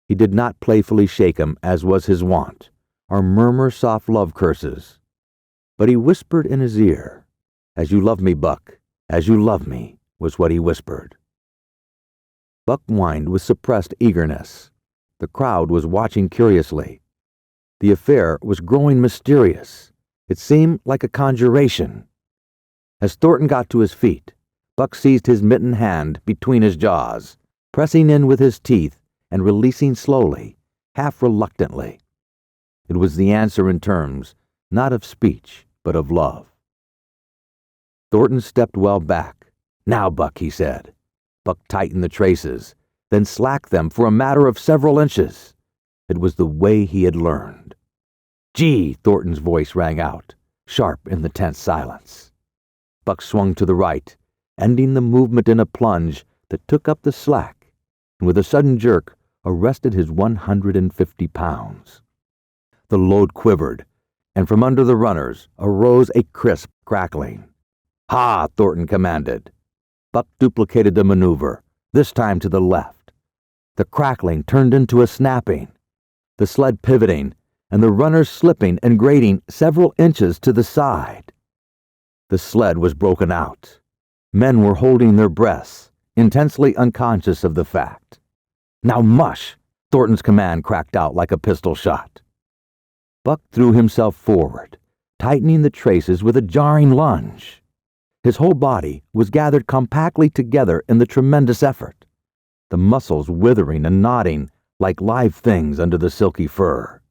S2: He did not playfully shake him as was his wont, or murmur soft love curses, but he whispered in his ear, "As you love me, Buck, as you love me," was what he whispered. Buck whined with suppressed eagerness. The crowd was watching curiously. The affair was growing mysterious. It seemed like a conjuration. As Thornton got to his feet, Buck seized his mittened hand between his jaws, pressing in with his teeth and releasing slowly, half reluctantly. It was the answer in terms, not of speech, but of love. Thornton stepped well back. Now, Buck, he said. Buck tightened the traces, then slacked them for a matter of several inches. It was the way he had learned. Gee, Thornton's voice rang out, sharp in the tense silence. Buck swung to the right, ending the movement in a plunge that took up the slack, and with a sudden jerk, arrested his 150 pounds. The load quivered, and from under the runners arose a crisp crackling. Ha! Thornton commanded. Buck duplicated the maneuver, this time to the left. The crackling turned into a snapping, the sled pivoting, and the runners slipping and grating several inches to the side. The sled was broken out. Men were holding their breaths, intensely unconscious of the fact. Now mush! Thornton's command cracked out like a pistol shot. Buck threw himself forward, tightening the traces with a jarring lunge. His whole body was gathered compactly together in the tremendous effort, the muscles withering and knotting like live things under the silky fur.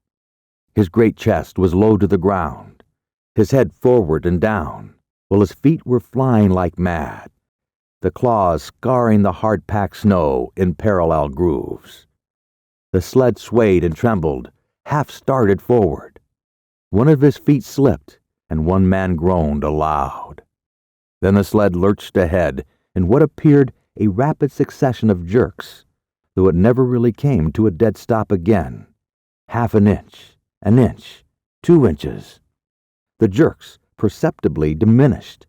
S2: His great chest was low to the ground, his head forward and down, while his feet were flying like mad, the claws scarring the hard-packed snow in parallel grooves. The sled swayed and trembled, half started forward. One of his feet slipped, and one man groaned aloud. Then the sled lurched ahead in what appeared a rapid succession of jerks, though it never really came to a dead stop again. Half an inch, 2 inches. The jerks perceptibly diminished.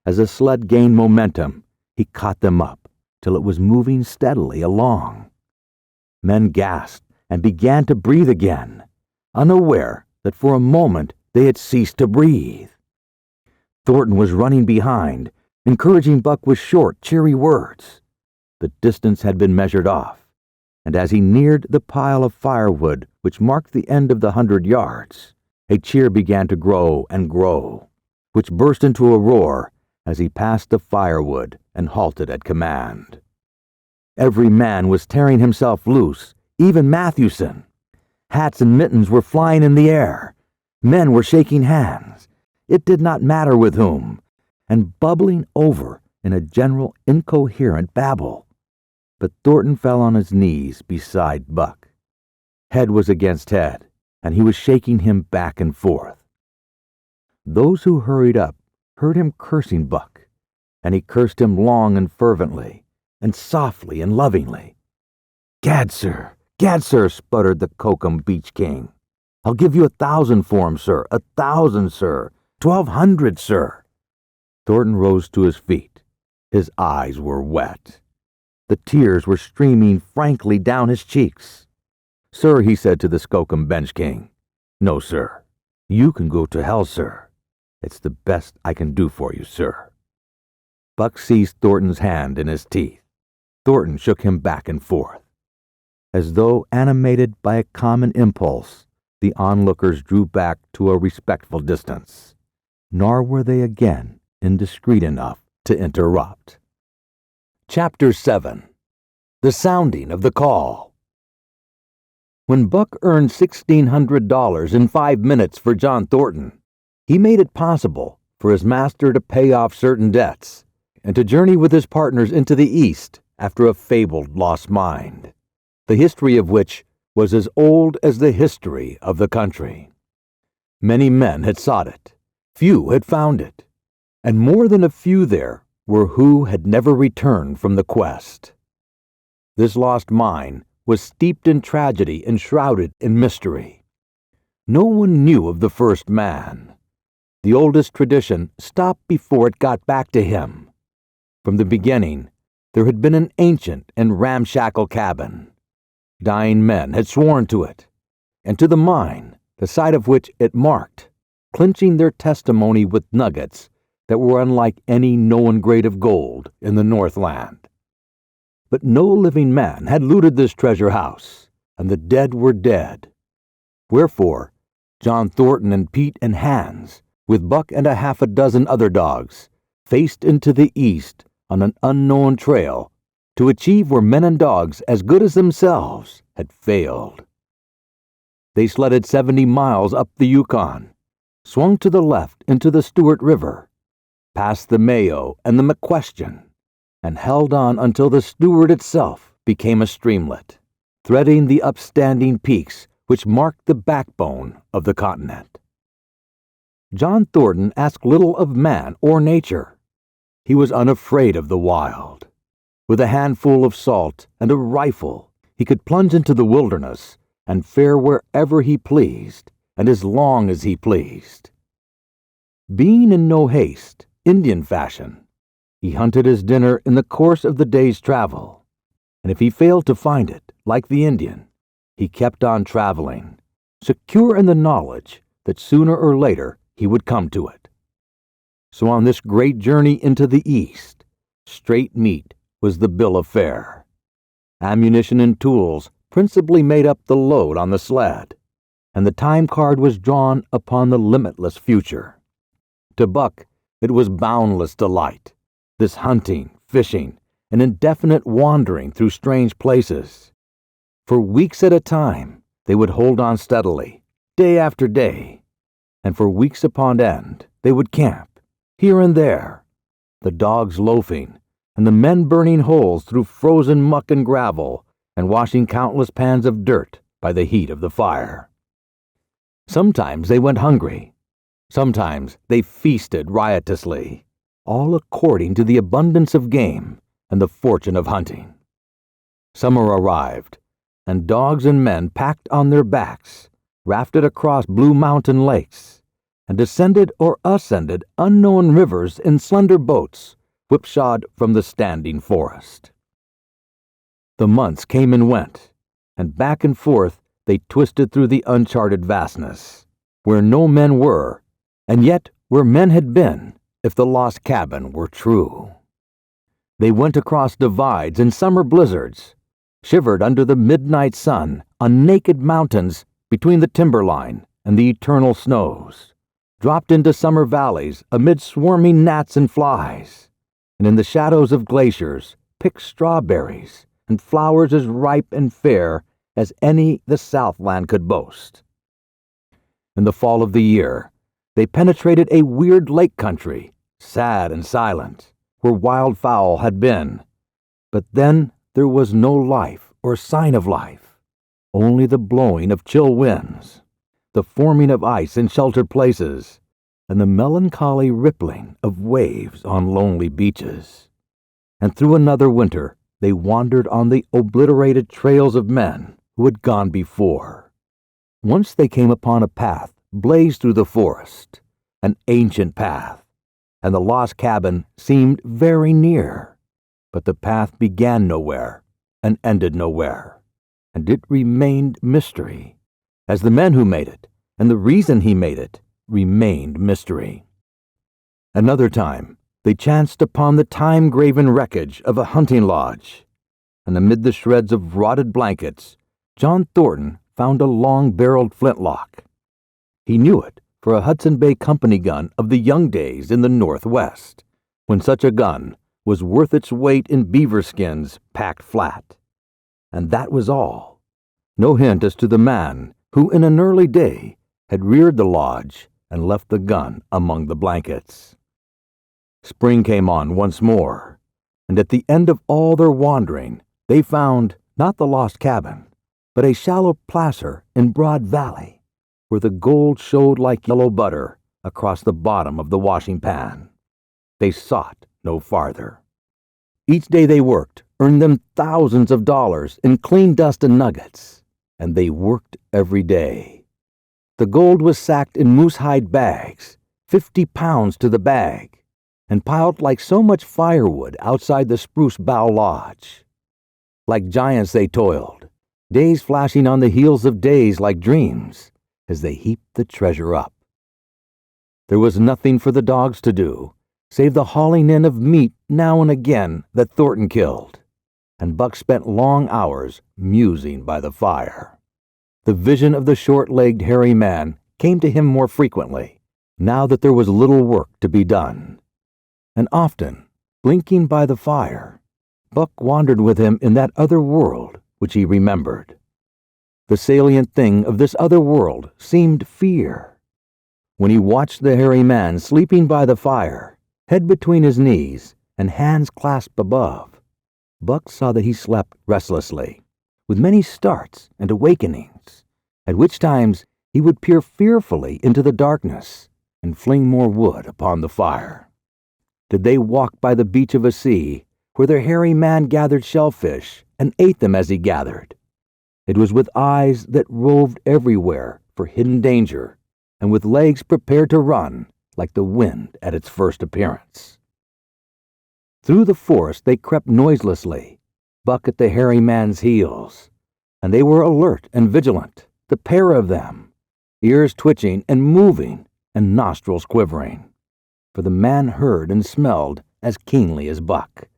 S2: As the sled gained momentum, he caught them up till it was moving steadily along. Men gasped and began to breathe again, unaware that for a moment they had ceased to breathe. Thornton was running behind, encouraging Buck with short, cheery words. The distance had been measured off, and as he neared the pile of firewood which marked the end of the 100 yards, a cheer began to grow and grow, which burst into a roar as he passed the firewood and halted at command. Every man was tearing himself loose, even Mathewson. Hats and mittens were flying in the air. Men were shaking hands. It did not matter with whom, and bubbling over in a general incoherent babble. But Thornton fell on his knees beside Buck. Head was against head, and he was shaking him back and forth. Those who hurried up heard him cursing Buck, and he cursed him long and fervently, and softly and lovingly. Gad, sir, sputtered the Kokum Beach King. I'll give you 1,000 for him, sir, 1,000, sir, 1,200, sir. Thornton rose to his feet. His eyes were wet. The tears were streaming frankly down his cheeks. Sir, he said to the Skookum Bench King. No, sir. You can go to hell, sir. It's the best I can do for you, sir. Buck seized Thornton's hand in his teeth. Thornton shook him back and forth. As though animated by a common impulse, the onlookers drew back to a respectful distance, nor were they again indiscreet enough to interrupt. Chapter 7. The Sounding of the Call. When Buck earned $1,600 in 5 minutes for John Thornton, he made it possible for his master to pay off certain debts and to journey with his partners into the East after a fabled lost mine, the history of which was as old as the history of the country. Many men had sought it, few had found it, and more than a few there were who had never returned from the quest. This lost mine was steeped in tragedy and shrouded in mystery. No one knew of the first man. The oldest tradition stopped before it got back to him. From the beginning, there had been an ancient and ramshackle cabin. Dying men had sworn to it, and to the mine, the site of which it marked, clinching their testimony with nuggets that were unlike any known grade of gold in the Northland. But no living man had looted this treasure house, and the dead were dead. Wherefore, John Thornton and Pete and Hans, with Buck and a half a dozen other dogs, faced into the east on an unknown trail to achieve where men and dogs as good as themselves had failed. They sledded 70 miles up the Yukon, swung to the left into the Stewart River, passed the Mayo and the McQuestion, and held on until the Stewart itself became a streamlet, threading the upstanding peaks which marked the backbone of the continent. John Thornton asked little of man or nature. He was unafraid of the wild. With a handful of salt and a rifle, he could plunge into the wilderness and fare wherever he pleased and as long as he pleased. Being in no haste, Indian fashion, he hunted his dinner in the course of the day's travel, and if he failed to find it, like the Indian, he kept on traveling, secure in the knowledge that sooner or later he would come to it. So on this great journey into the East, straight meat was the bill of fare. Ammunition and tools principally made up the load on the sled, and the time card was drawn upon the limitless future. To Buck, it was boundless delight, this hunting, fishing, and indefinite wandering through strange places. For weeks at a time, they would hold on steadily, day after day. and for weeks upon end they would camp, here and there, the dogs loafing, and the men burning holes through frozen muck and gravel and washing countless pans of dirt by the heat of the fire. Sometimes they went hungry. Sometimes they feasted riotously, all according to the abundance of game and the fortune of hunting. Summer arrived, and dogs and men packed on their backs, rafted across blue mountain lakes, and descended or ascended unknown rivers in slender boats whipshod from the standing forest. The months came and went, and back and forth they twisted through the uncharted vastness, where no men were, and yet where men had been, if the lost cabin were true. They went across divides in summer blizzards, shivered under the midnight sun on naked mountains between the timberline and the eternal snows, dropped into summer valleys amid swarming gnats and flies, and in the shadows of glaciers picked strawberries and flowers as ripe and fair as any the Southland could boast. In the fall of the year, they penetrated a weird lake country, sad and silent, where wildfowl had been. But then there was no life or sign of life, only the blowing of chill winds, the forming of ice in sheltered places, and the melancholy rippling of waves on lonely beaches. And through another winter they wandered on the obliterated trails of men who had gone before. Once they came upon a path blazed through the forest, an ancient path, and the lost cabin seemed very near. But the path began nowhere and ended nowhere, and it remained mystery, as the men who made it and the reason he made it remained mystery. Another time, they chanced upon the time-graven wreckage of a hunting lodge, and amid the shreds of rotted blankets, John Thornton found a long-barreled flintlock. He knew it for a Hudson Bay Company gun of the young days in the Northwest, when such a gun was worth its weight in beaver skins packed flat. And that was all. No hint as to the man who in an early day had reared the lodge and left the gun among the blankets. Spring came on once more, and at the end of all their wandering, they found not the lost cabin, but a shallow placer in Broad Valley, where the gold showed like yellow butter across the bottom of the washing pan. They sought no farther. Each day they worked earned them thousands of dollars in clean dust and nuggets, and they worked every day. The gold was sacked in moosehide bags, 50 pounds to the bag, and piled like so much firewood outside the Spruce Bough Lodge. Like giants they toiled, days flashing on the heels of days like dreams, as they heaped the treasure up. There was nothing for the dogs to do, save the hauling in of meat now and again that Thornton killed, and Buck spent long hours musing by the fire. The vision of the short-legged hairy man came to him more frequently, now that there was little work to be done. And often, blinking by the fire, Buck wandered with him in that other world which he remembered. The salient thing of this other world seemed fear. When he watched the hairy man sleeping by the fire, head between his knees and hands clasped above, Buck saw that he slept restlessly, with many starts and awakenings, at which times he would peer fearfully into the darkness and fling more wood upon the fire. Did they walk by the beach of a sea where their hairy man gathered shellfish and ate them as he gathered? It was with eyes that roved everywhere for hidden danger, and with legs prepared to run like the wind at its first appearance. Through the forest they crept noiselessly, Buck at the hairy man's heels, and they were alert and vigilant, the pair of them, ears twitching and moving and nostrils quivering, for the man heard and smelled as keenly as Buck.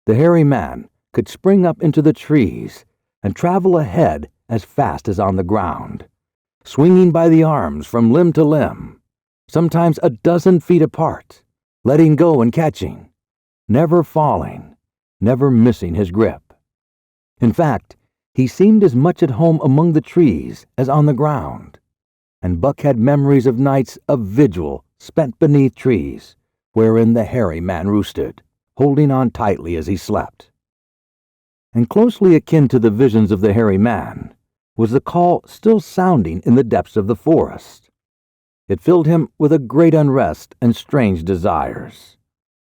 S2: The hairy man could spring up into the trees and travel ahead as fast as on the ground, swinging by the arms from limb to limb, sometimes a dozen feet apart, letting go and catching, never falling, never missing his grip. In fact, he seemed as much at home among the trees as on the ground, and Buck had memories of nights of vigil spent beneath trees, wherein the hairy man roosted, holding on tightly as he slept. And closely akin to the visions of the hairy man was the call still sounding in the depths of the forest. It filled him with a great unrest and strange desires.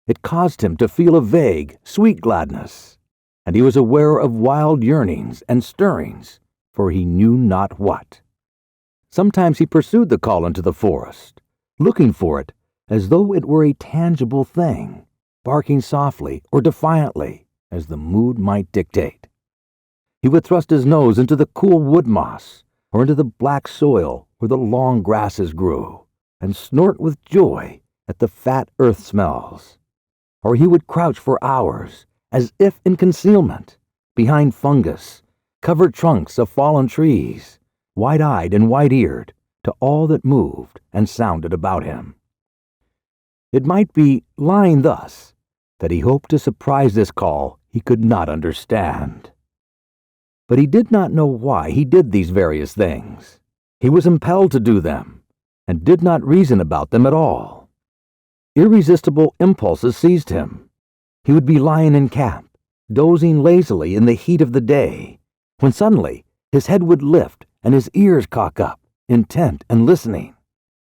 S2: It caused him to feel a vague, sweet gladness, and he was aware of wild yearnings and stirrings, for he knew not what. Sometimes he pursued the call into the forest, looking for it as though it were a tangible thing, barking softly or defiantly as the mood might dictate. He would thrust his nose into the cool wood moss or into the black soil where the long grasses grew, and snort with joy at the fat earth smells. Or he would crouch for hours, as if in concealment, behind fungus, covered trunks of fallen trees, wide-eyed and wide-eared to all that moved and sounded about him. It might be, lying thus, that he hoped to surprise this call he could not understand. But he did not know why he did these various things. He was impelled to do them, and did not reason about them at all. Irresistible impulses seized him. He would be lying in camp, dozing lazily in the heat of the day, when suddenly his head would lift and his ears cock up, intent and listening,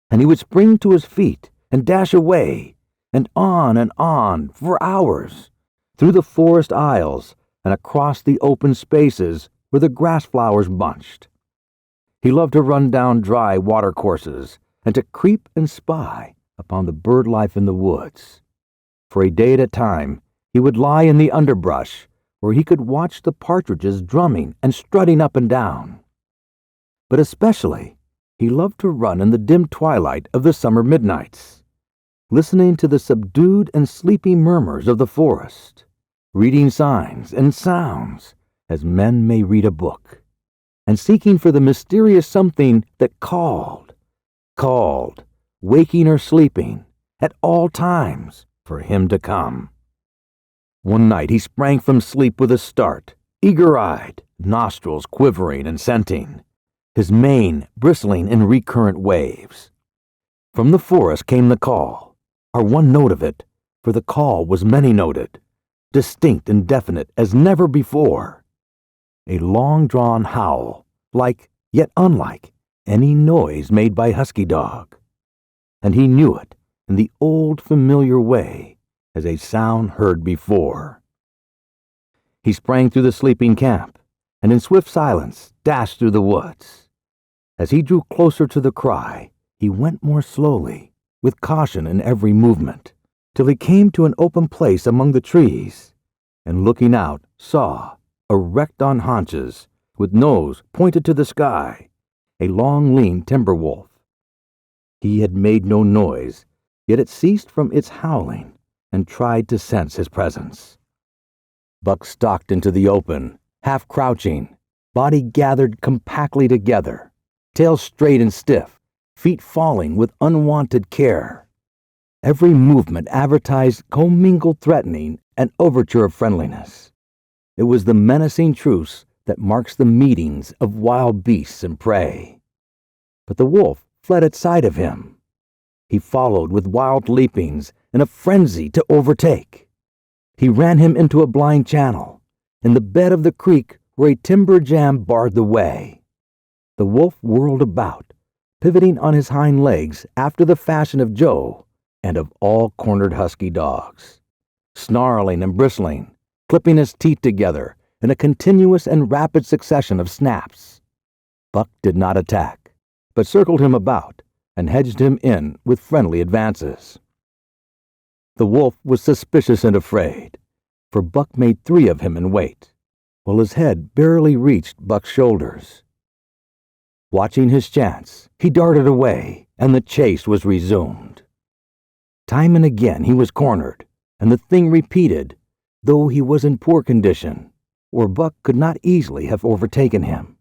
S2: and he would spring to his feet and dash away, and on for hours, through the forest aisles and across the open spaces where the grass flowers bunched. He loved to run down dry watercourses and to creep and spy upon the bird life in the woods. For a day at a time, he would lie in the underbrush where he could watch the partridges drumming and strutting up and down. But especially, he loved to run in the dim twilight of the summer midnights, listening to the subdued and sleepy murmurs of the forest, reading signs and sounds as men may read a book, and seeking for the mysterious something that called, waking or sleeping, at all times, for him to come. One night he sprang from sleep with a start, eager-eyed, nostrils quivering and scenting, his mane bristling in recurrent waves. From the forest came the call, or one note of it, for the call was many-noted, distinct and definite as never before. A long-drawn howl, like, yet unlike, any noise made by husky dog. And he knew it in the old familiar way as a sound heard before. He sprang through the sleeping camp, and in swift silence dashed through the woods. As he drew closer to the cry, he went more slowly, with caution in every movement, till he came to an open place among the trees, and looking out saw, erect on haunches, with nose pointed to the sky, a long lean timber wolf. He had made no noise, yet it ceased from its howling and tried to sense his presence. Buck stalked into the open, half crouching, body gathered compactly together, tail straight and stiff, feet falling with unwonted care. Every movement advertised commingled threatening and overture of friendliness. It was the menacing truce that marks the meetings of wild beasts and prey. But the wolf fled at sight of him. He followed with wild leapings in a frenzy to overtake. He ran him into a blind channel, in the bed of the creek where a timber jam barred the way. The wolf whirled about, pivoting on his hind legs after the fashion of Joe and of all cornered husky dogs, snarling and bristling, clipping his teeth together in a continuous and rapid succession of snaps. Buck did not attack, but circled him about and hedged him in with friendly advances. The wolf was suspicious and afraid, for Buck made 3 of him in weight, while his head barely reached Buck's shoulders. Watching his chance, he darted away, and the chase was resumed. Time and again he was cornered, and the thing repeated, though he was in poor condition, or Buck could not easily have overtaken him.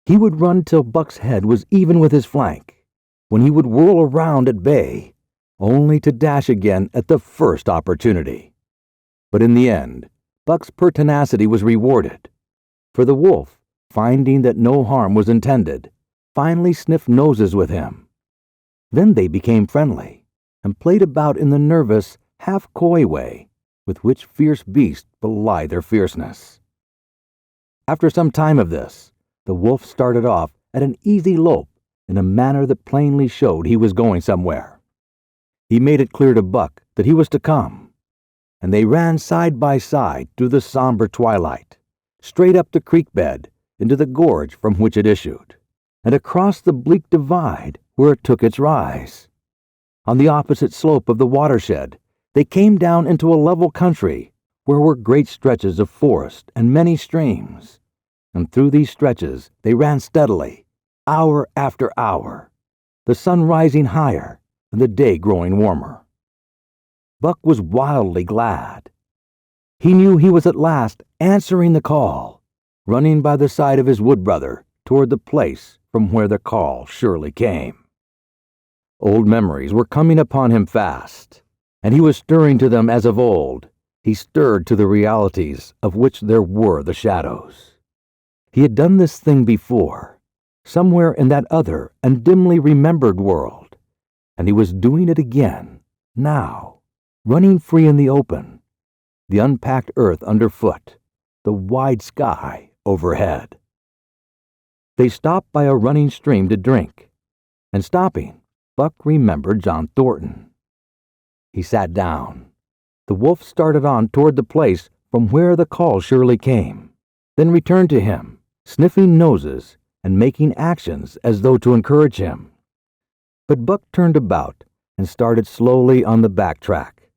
S2: He would run till Buck's head was even with his flank, when he would whirl around at bay, only to dash again at the first opportunity. But in the end, Buck's pertinacity was rewarded, for the wolf, finding that no harm was intended, finally sniffed noses with him. Then they became friendly and played about in the nervous, half-coy way with which fierce beasts belie their fierceness. After some time of this, the wolf started off at an easy lope in a manner that plainly showed he was going somewhere. He made it clear to Buck that he was to come, and they ran side by side through the somber twilight, straight up the creek bed into the gorge from which it issued, and across the bleak divide where it took its rise. On the opposite slope of the watershed, they came down into a level country where were great stretches of forest and many streams, and through these stretches they ran steadily, hour after hour, the sun rising higher and the day growing warmer. Buck was wildly glad. He knew he was at last answering the call, running by the side of his wood brother toward the place from where the call surely came. Old memories were coming upon him fast, and he was stirring to them as of old. He stirred to the realities of which there were the shadows. He had done this thing before, somewhere in that other and dimly remembered world, and he was doing it again, now, running free in the open, the unpacked earth underfoot, the wide sky overhead. They stopped by a running stream to drink, and stopping, Buck remembered John Thornton. He sat down. The wolf started on toward the place from where the call surely came, then returned to him, sniffing noses and making actions as though to encourage him. But Buck turned about and started slowly on the back track.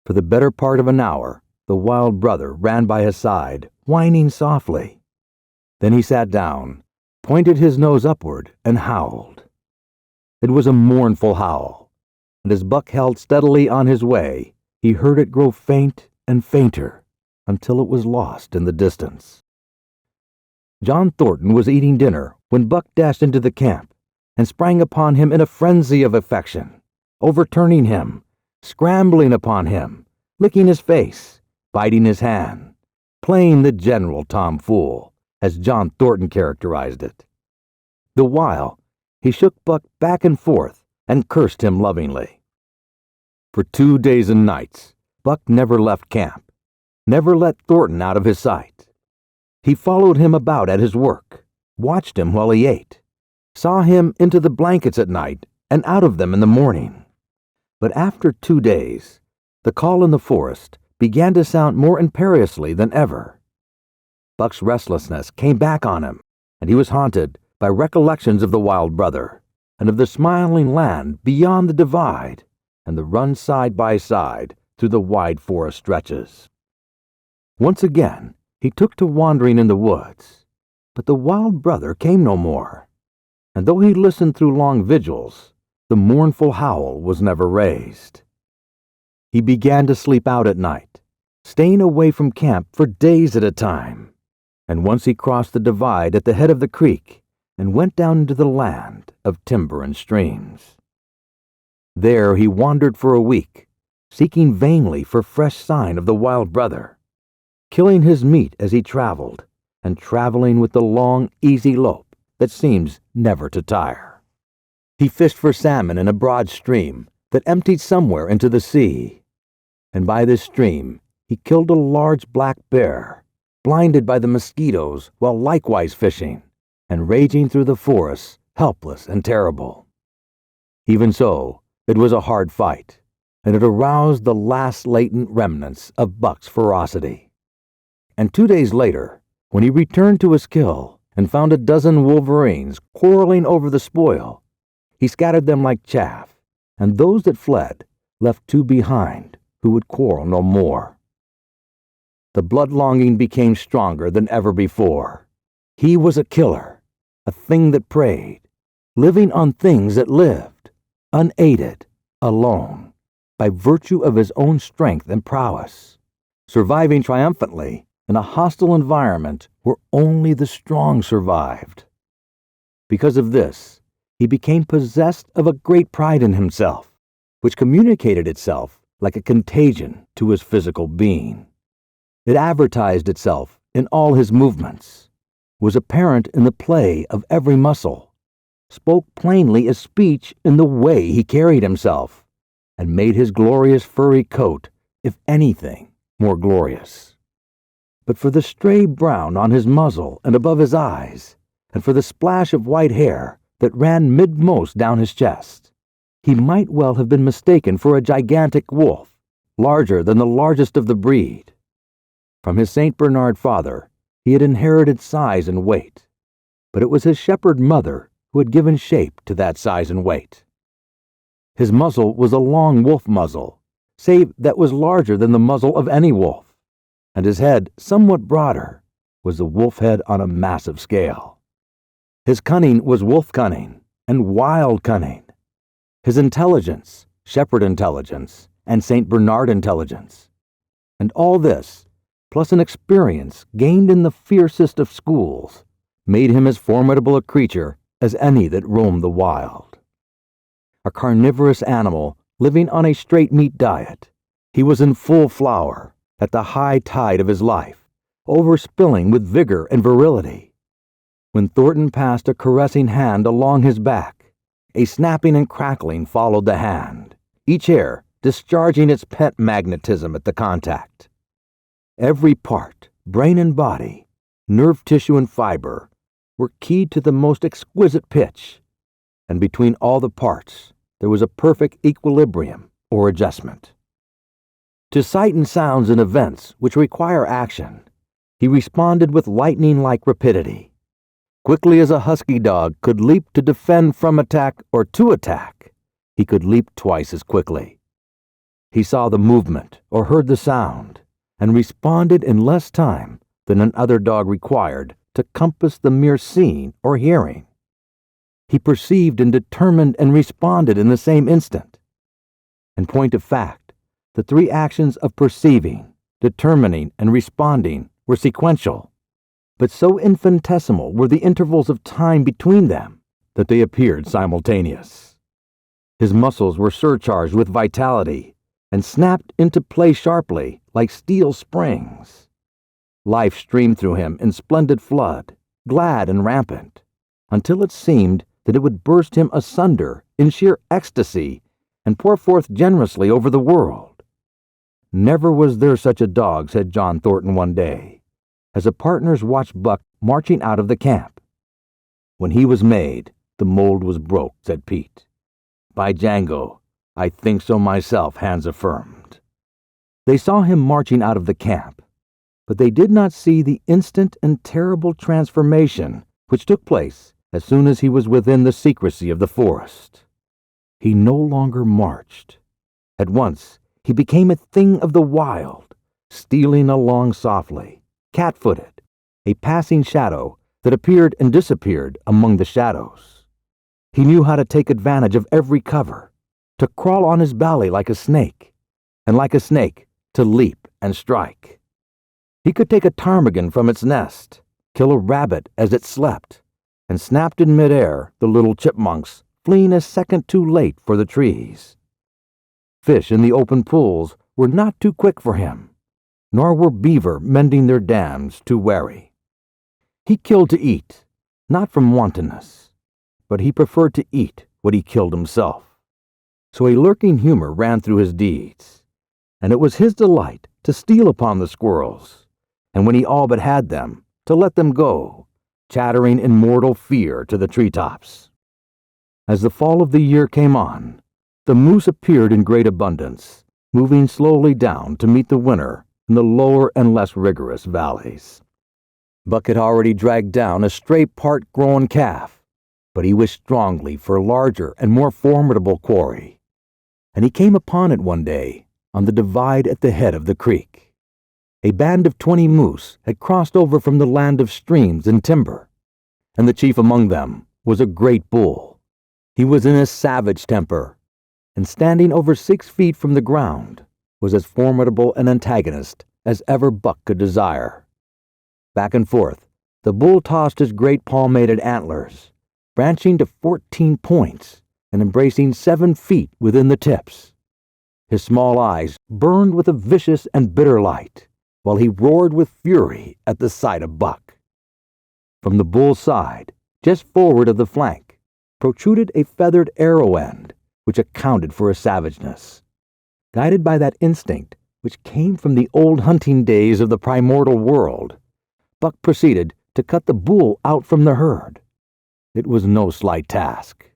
S2: For the better part of an hour, the wild brother ran by his side, whining softly. Then he sat down, pointed his nose upward, and howled. It was a mournful howl, and as Buck held steadily on his way, he heard it grow faint and fainter until it was lost in the distance. John Thornton was eating dinner when Buck dashed into the camp and sprang upon him in a frenzy of affection, overturning him, scrambling upon him, licking his face, biting his hand, playing the general tomfool, as John Thornton characterized it. The while, he shook Buck back and forth and cursed him lovingly. For 2 days and nights, Buck never left camp, never let Thornton out of his sight. He followed him about at his work, watched him while he ate, saw him into the blankets at night and out of them in the morning. But after 2 days, the call in the forest began to sound more imperiously than ever. Buck's restlessness came back on him, and he was haunted by recollections of the wild brother, and of the smiling land beyond the divide, and the run side by side through the wide forest stretches. Once again, he took to wandering in the woods, but the wild brother came no more, and though he listened through long vigils, the mournful howl was never raised. He began to sleep out at night, staying away from camp for days at a time, and once he crossed the divide at the head of the creek and went down into the land of timber and streams. There he wandered for a week, seeking vainly for fresh sign of the wild brother, killing his meat as he traveled, and traveling with the long, easy lope that seems never to tire. He fished for salmon in a broad stream that emptied somewhere into the sea, and by this stream he killed a large black bear, blinded by the mosquitoes while likewise fishing, and raging through the forests, helpless and terrible. Even so, it was a hard fight, and it aroused the last latent remnants of Buck's ferocity. And 2 days later, when he returned to his kill and found a dozen wolverines quarreling over the spoil, he scattered them like chaff, and those that fled left 2 behind who would quarrel no more. The blood-longing became stronger than ever before. He was a killer, a thing that preyed, living on things that lived, unaided, alone, by virtue of his own strength and prowess, surviving triumphantly in a hostile environment where only the strong survived. Because of this, he became possessed of a great pride in himself, which communicated itself like a contagion to his physical being. It advertised itself in all his movements, was apparent in the play of every muscle, spoke plainly as speech in the way he carried himself, and made his glorious furry coat, if anything, more glorious. But for the stray brown on his muzzle and above his eyes, and for the splash of white hair that ran midmost down his chest, he might well have been mistaken for a gigantic wolf, larger than the largest of the breed. From his St. Bernard father, he had inherited size and weight, but it was his shepherd mother who had given shape to that size and weight. His muzzle was a long wolf muzzle, save that was larger than the muzzle of any wolf, and his head, somewhat broader, was the wolf head on a massive scale. His cunning was wolf cunning and wild cunning. His intelligence, shepherd intelligence, and St. Bernard intelligence. And all this, plus an experience gained in the fiercest of schools, made him as formidable a creature as any that roamed the wild. A carnivorous animal living on a straight meat diet, he was in full flower, at the high tide of his life, overspilling with vigor and virility. When Thornton passed a caressing hand along his back, a snapping and crackling followed the hand, each hair discharging its pent magnetism at the contact. Every part, brain and body, nerve tissue and fiber, were keyed to the most exquisite pitch, and between all the parts there was a perfect equilibrium or adjustment. To sight and sounds and events which require action, he responded with lightning-like rapidity. Quickly as a husky dog could leap to defend from attack or to attack, he could leap twice as quickly. He saw the movement or heard the sound, and responded in less time than another dog required to compass the mere seeing or hearing. He perceived and determined and responded in the same instant. In point of fact, the three actions of perceiving, determining, and responding were sequential, but so infinitesimal were the intervals of time between them that they appeared simultaneous. His muscles were surcharged with vitality and snapped into play sharply like steel springs. Life streamed through him in splendid flood, glad and rampant, until it seemed that it would burst him asunder in sheer ecstasy and pour forth generously over the world. Never was there such a dog, said John Thornton one day, as the partners watched Buck marching out of the camp. When he was made, the mold was broke, said Pete. By Django, I think so myself, Hans affirmed. They saw him marching out of the camp, but they did not see the instant and terrible transformation which took place as soon as he was within the secrecy of the forest. He no longer marched. At once, he became a thing of the wild, stealing along softly, cat-footed, a passing shadow that appeared and disappeared among the shadows. He knew how to take advantage of every cover, to crawl on his belly like a snake, and like a snake, to leap and strike. He could take a ptarmigan from its nest, kill a rabbit as it slept, and snapped in midair the little chipmunks, fleeing a second too late for the trees. Fish in the open pools were not too quick for him, nor were beaver mending their dams too wary. He killed to eat, not from wantonness, but he preferred to eat what he killed himself. So a lurking humor ran through his deeds, and it was his delight to steal upon the squirrels, and when he all but had them, to let them go, chattering in mortal fear to the treetops. As the fall of the year came on, the moose appeared in great abundance, moving slowly down to meet the winter in the lower and less rigorous valleys. Buck had already dragged down a stray part-grown calf, but he wished strongly for a larger and more formidable quarry, and he came upon it one day on the divide at the head of the creek. A band of 20 moose had crossed over from the land of streams and timber, and the chief among them was a great bull. He was in a savage temper, and standing over 6 feet from the ground, was as formidable an antagonist as ever Buck could desire. Back and forth, the bull tossed his great palmated antlers, branching to 14 points and embracing 7 feet within the tips. His small eyes burned with a vicious and bitter light, while he roared with fury at the sight of Buck. From the bull's side, just forward of the flank, protruded a feathered arrow end, which accounted for his savageness. Guided by that instinct which came from the old hunting days of the primordial world, Buck proceeded to cut the bull out from the herd. It was no slight task.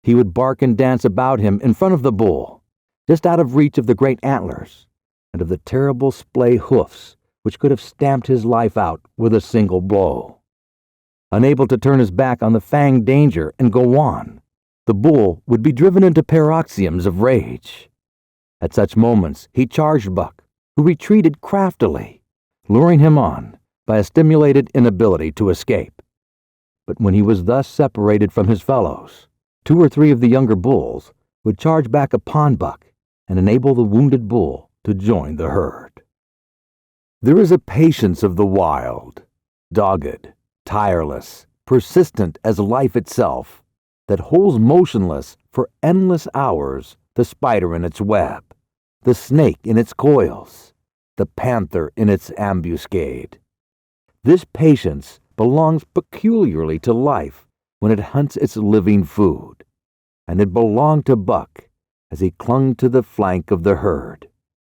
S2: He would bark and dance about him in front of the bull, just out of reach of the great antlers and of the terrible splay hoofs which could have stamped his life out with a single blow. Unable to turn his back on the Fang danger and go on, the bull would be driven into paroxysms of rage. At such moments he charged Buck, who retreated craftily, luring him on by a stimulated inability to escape. But when he was thus separated from his fellows, 2 or 3 of the younger bulls would charge back upon Buck and enable the wounded bull to join the herd. There is a patience of the wild, dogged, tireless, persistent as life itself, that holds motionless for endless hours the spider in its web, the snake in its coils, the panther in its ambuscade. This patience belongs peculiarly to life when it hunts its living food, and it belonged to Buck as he clung to the flank of the herd,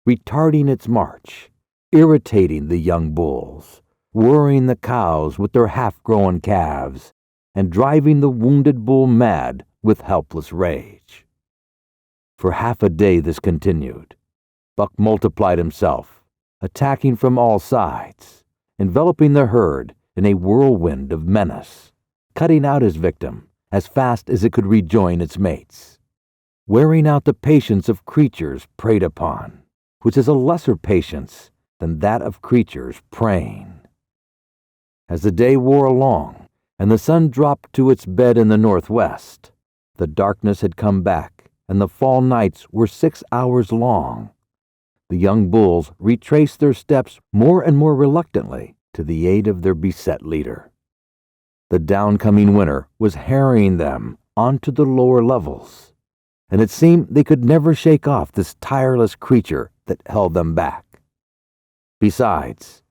S2: retarding its march, irritating the young bulls, worrying the cows with their half-grown calves, and driving the wounded bull mad with helpless rage. For half a day this continued. Buck multiplied himself, attacking from all sides, enveloping the herd in a whirlwind of menace, cutting out his victim as fast as it could rejoin its mates, wearing out the patience of creatures preyed upon, which is a lesser patience than that of creatures preying. As the day wore along and the sun dropped to its bed in the northwest, the darkness had come back and the fall nights were 6 hours long. The young bulls retraced their steps more and more reluctantly to the aid of their beset leader. The downcoming winter was harrying them onto the lower levels, and it seemed they could never shake off this tireless creature that held them back. Besides,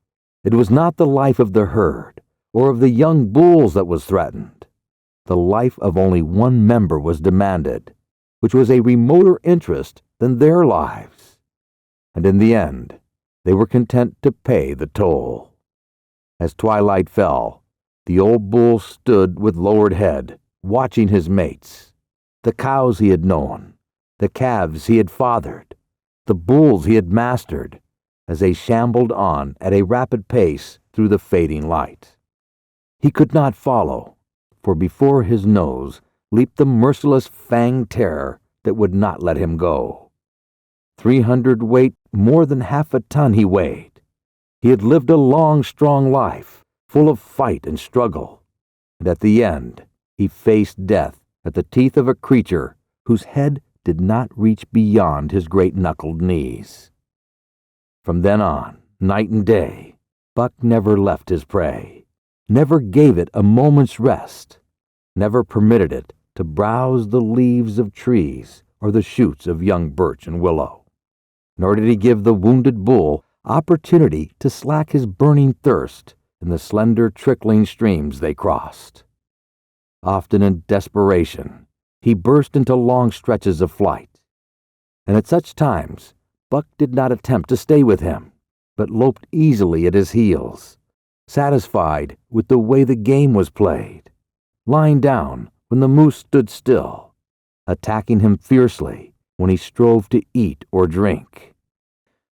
S2: it was not the life of the herd or of the young bulls that was threatened. The life of only one member was demanded, which was a remoter interest than their lives. And in the end, they were content to pay the toll. As twilight fell, the old bull stood with lowered head, watching his mates, the cows he had known, the calves he had fathered, the bulls he had mastered, as they shambled on at a rapid pace through the fading light. He could not follow, for before his nose leaped the merciless Fang terror that would not let him go. 300 weight, more than half a ton he weighed. He had lived a long, strong life, full of fight and struggle, and at the end he faced death at the teeth of a creature whose head did not reach beyond his great knuckled knees. From then on, night and day, Buck never left his prey, never gave it a moment's rest, never permitted it to browse the leaves of trees or the shoots of young birch and willow, nor did he give the wounded bull opportunity to slack his burning thirst in the slender trickling streams they crossed. Often in desperation, he burst into long stretches of flight, and at such times Buck did not attempt to stay with him, but loped easily at his heels, satisfied with the way the game was played, lying down when the moose stood still, attacking him fiercely when he strove to eat or drink.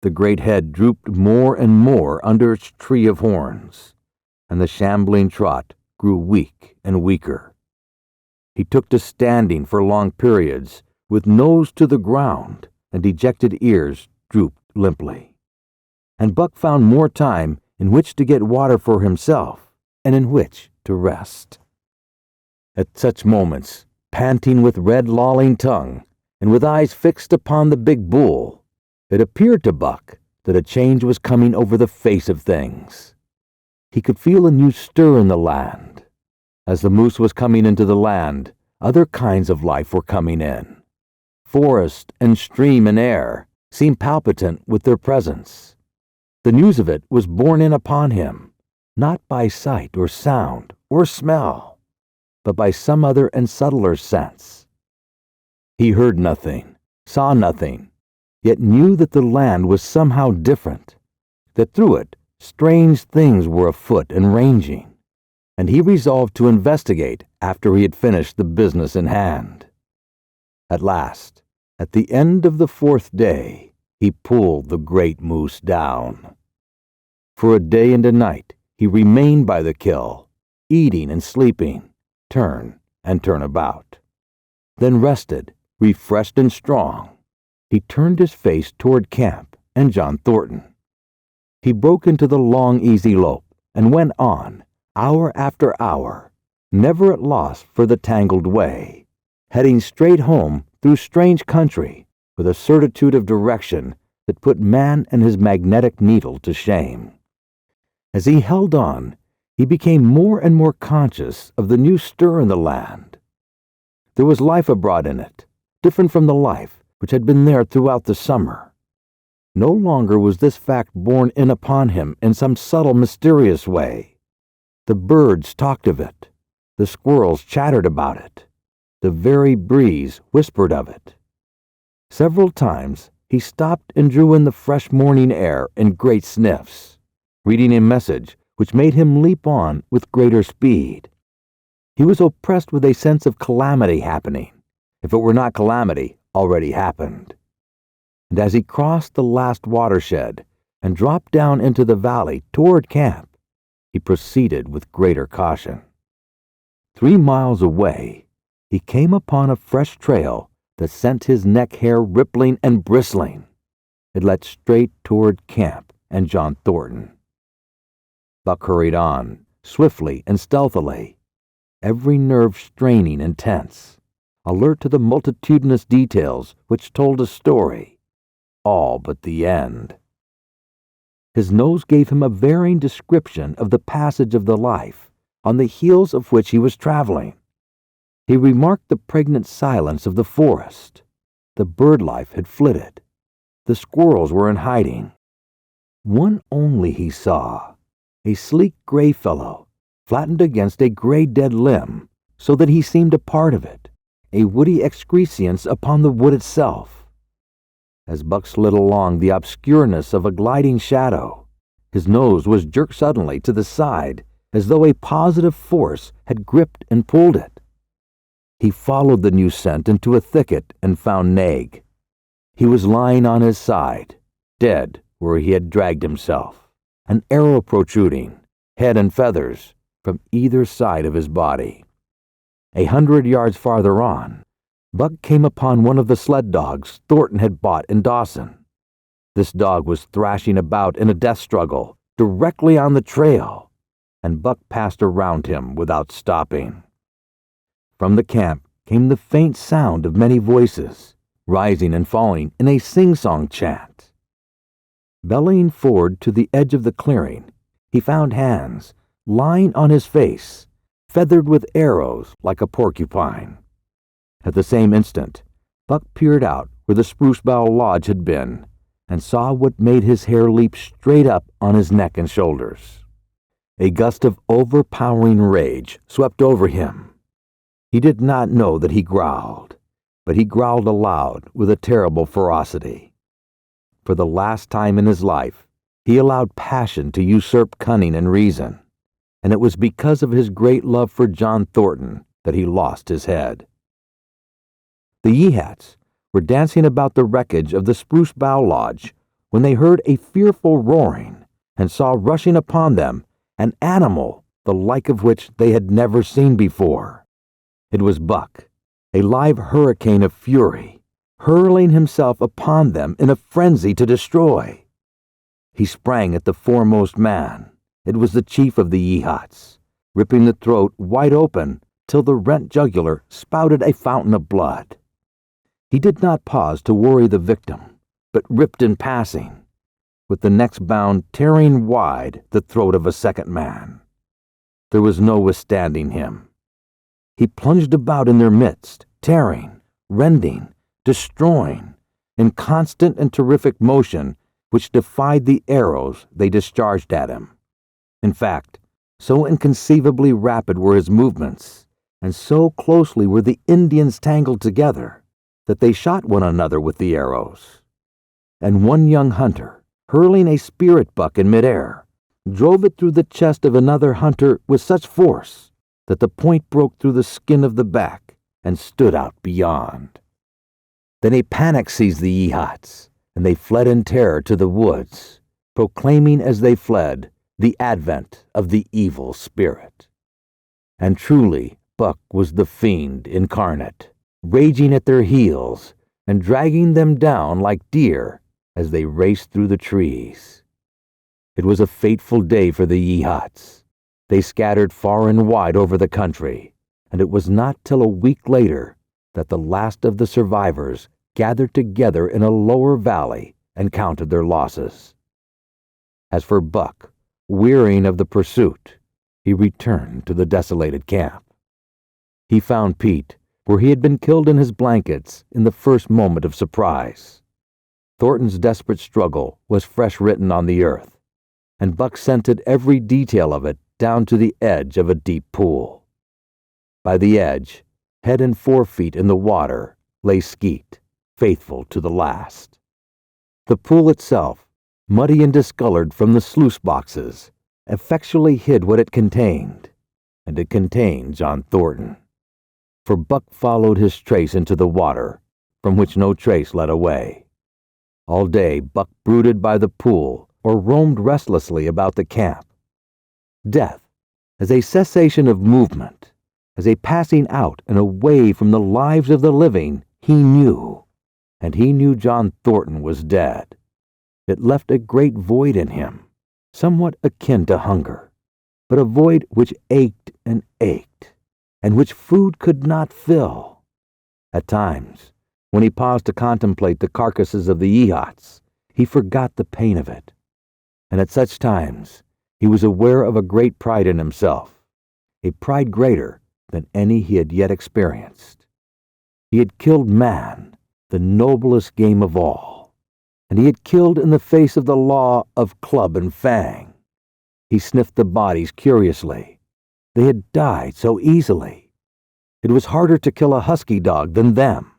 S2: The great head drooped more and more under its tree of horns, and the shambling trot grew weak and weaker. He took to standing for long periods with nose to the ground and dejected ears drooped limply. And Buck found more time in which to get water for himself and in which to rest. At such moments, panting with red lolling tongue and with eyes fixed upon the big bull, it appeared to Buck that a change was coming over the face of things. He could feel a new stir in the land. As the moose was coming into the land, other kinds of life were coming in. Forest and stream and air seemed palpitant with their presence. The news of it was borne in upon him, not by sight or sound or smell, but by some other and subtler sense. He heard nothing, saw nothing, yet knew that the land was somehow different, that through it strange things were afoot and ranging, and he resolved to investigate after he had finished the business in hand. At last, at the end of the 4th day, he pulled the great moose down. For a day and a night he remained by the kill, eating and sleeping, turn and turn about. Then rested, refreshed and strong, he turned his face toward camp and John Thornton. He broke into the long, easy lope and went on, hour after hour, never at loss for the tangled way, heading straight home through strange country with a certitude of direction that put man and his magnetic needle to shame. As he held on, he became more and more conscious of the new stir in the land. There was life abroad in it, different from the life which had been there throughout the summer. No longer was this fact borne in upon him in some subtle, mysterious way. The birds talked of it, the squirrels chattered about it, the very breeze whispered of it. Several times he stopped and drew in the fresh morning air in great sniffs, reading a message which made him leap on with greater speed. He was oppressed with a sense of calamity happening, if it were not calamity already happened. And as he crossed the last watershed and dropped down into the valley toward camp, he proceeded with greater caution. 3 miles away, he came upon a fresh trail that sent his neck hair rippling and bristling. It led straight toward camp and John Thornton. Buck hurried on, swiftly and stealthily, every nerve straining and tense, alert to the multitudinous details which told a story, all but the end. His nose gave him a varying description of the passage of the life on the heels of which he was traveling. He remarked the pregnant silence of the forest. The bird life had flitted. The squirrels were in hiding. One only he saw, a sleek gray fellow, flattened against a gray dead limb, so that he seemed a part of it, a woody excrescence upon the wood itself. As Buck slid along the obscureness of a gliding shadow, his nose was jerked suddenly to the side as though a positive force had gripped and pulled it. He followed the new scent into a thicket and found Nag. He was lying on his side, dead where he had dragged himself, an arrow protruding, head and feathers, from either side of his body. 100 yards farther on, Buck came upon one of the sled dogs Thornton had bought in Dawson. This dog was thrashing about in a death struggle directly on the trail, and Buck passed around him without stopping. From the camp came the faint sound of many voices, rising and falling in a sing-song chant. Bellying forward to the edge of the clearing, he found Hans lying on his face, feathered with arrows like a porcupine. At the same instant, Buck peered out where the spruce bough lodge had been and saw what made his hair leap straight up on his neck and shoulders. A gust of overpowering rage swept over him. He did not know that he growled, but he growled aloud with a terrible ferocity. For the last time in his life, he allowed passion to usurp cunning and reason, and it was because of his great love for John Thornton that he lost his head. The Yeehats were dancing about the wreckage of the Spruce Bough Lodge when they heard a fearful roaring and saw rushing upon them an animal the like of which they had never seen before. It was Buck, a live hurricane of fury, hurling himself upon them in a frenzy to destroy. He sprang at the foremost man. It was the chief of the Yeehats, ripping the throat wide open till the rent jugular spouted a fountain of blood. He did not pause to worry the victim, but ripped in passing, with the next bound tearing wide the throat of a second man. There was no withstanding him. He plunged about in their midst, tearing, rending, destroying, in constant and terrific motion which defied the arrows they discharged at him. In fact, so inconceivably rapid were his movements and so closely were the Indians tangled together that they shot one another with the arrows. And one young hunter, hurling a spirit buck in midair, drove it through the chest of another hunter with such force that the point broke through the skin of the back and stood out beyond. Then a panic seized the Yehots, and they fled in terror to the woods, proclaiming as they fled the advent of the evil spirit. And truly, Buck was the fiend incarnate, raging at their heels and dragging them down like deer as they raced through the trees. It was a fateful day for the Yehots. They scattered far and wide over the country, and it was not till a week later that the last of the survivors gathered together in a lower valley and counted their losses. As for Buck, wearying of the pursuit, he returned to the desolated camp. He found Pete where he had been killed in his blankets in the first moment of surprise. Thornton's desperate struggle was fresh written on the earth, and Buck scented every detail of it down to the edge of a deep pool. By the edge, head and forefeet in the water, lay Skeet, faithful to the last. The pool itself, muddy and discolored from the sluice boxes, effectually hid what it contained, and it contained John Thornton. For Buck followed his trace into the water, from which no trace led away. All day Buck brooded by the pool or roamed restlessly about the camp. Death, as a cessation of movement, as a passing out and away from the lives of the living, he knew, and he knew John Thornton was dead. It left a great void in him, somewhat akin to hunger, but a void which ached, and which food could not fill. At times, when he paused to contemplate the carcasses of the Yehots, he forgot the pain of it. And at such times, he was aware of a great pride in himself, a pride greater than any he had yet experienced. He had killed man, the noblest game of all, and he had killed in the face of the law of club and fang. He sniffed the bodies curiously. They had died so easily. It was harder to kill a husky dog than them.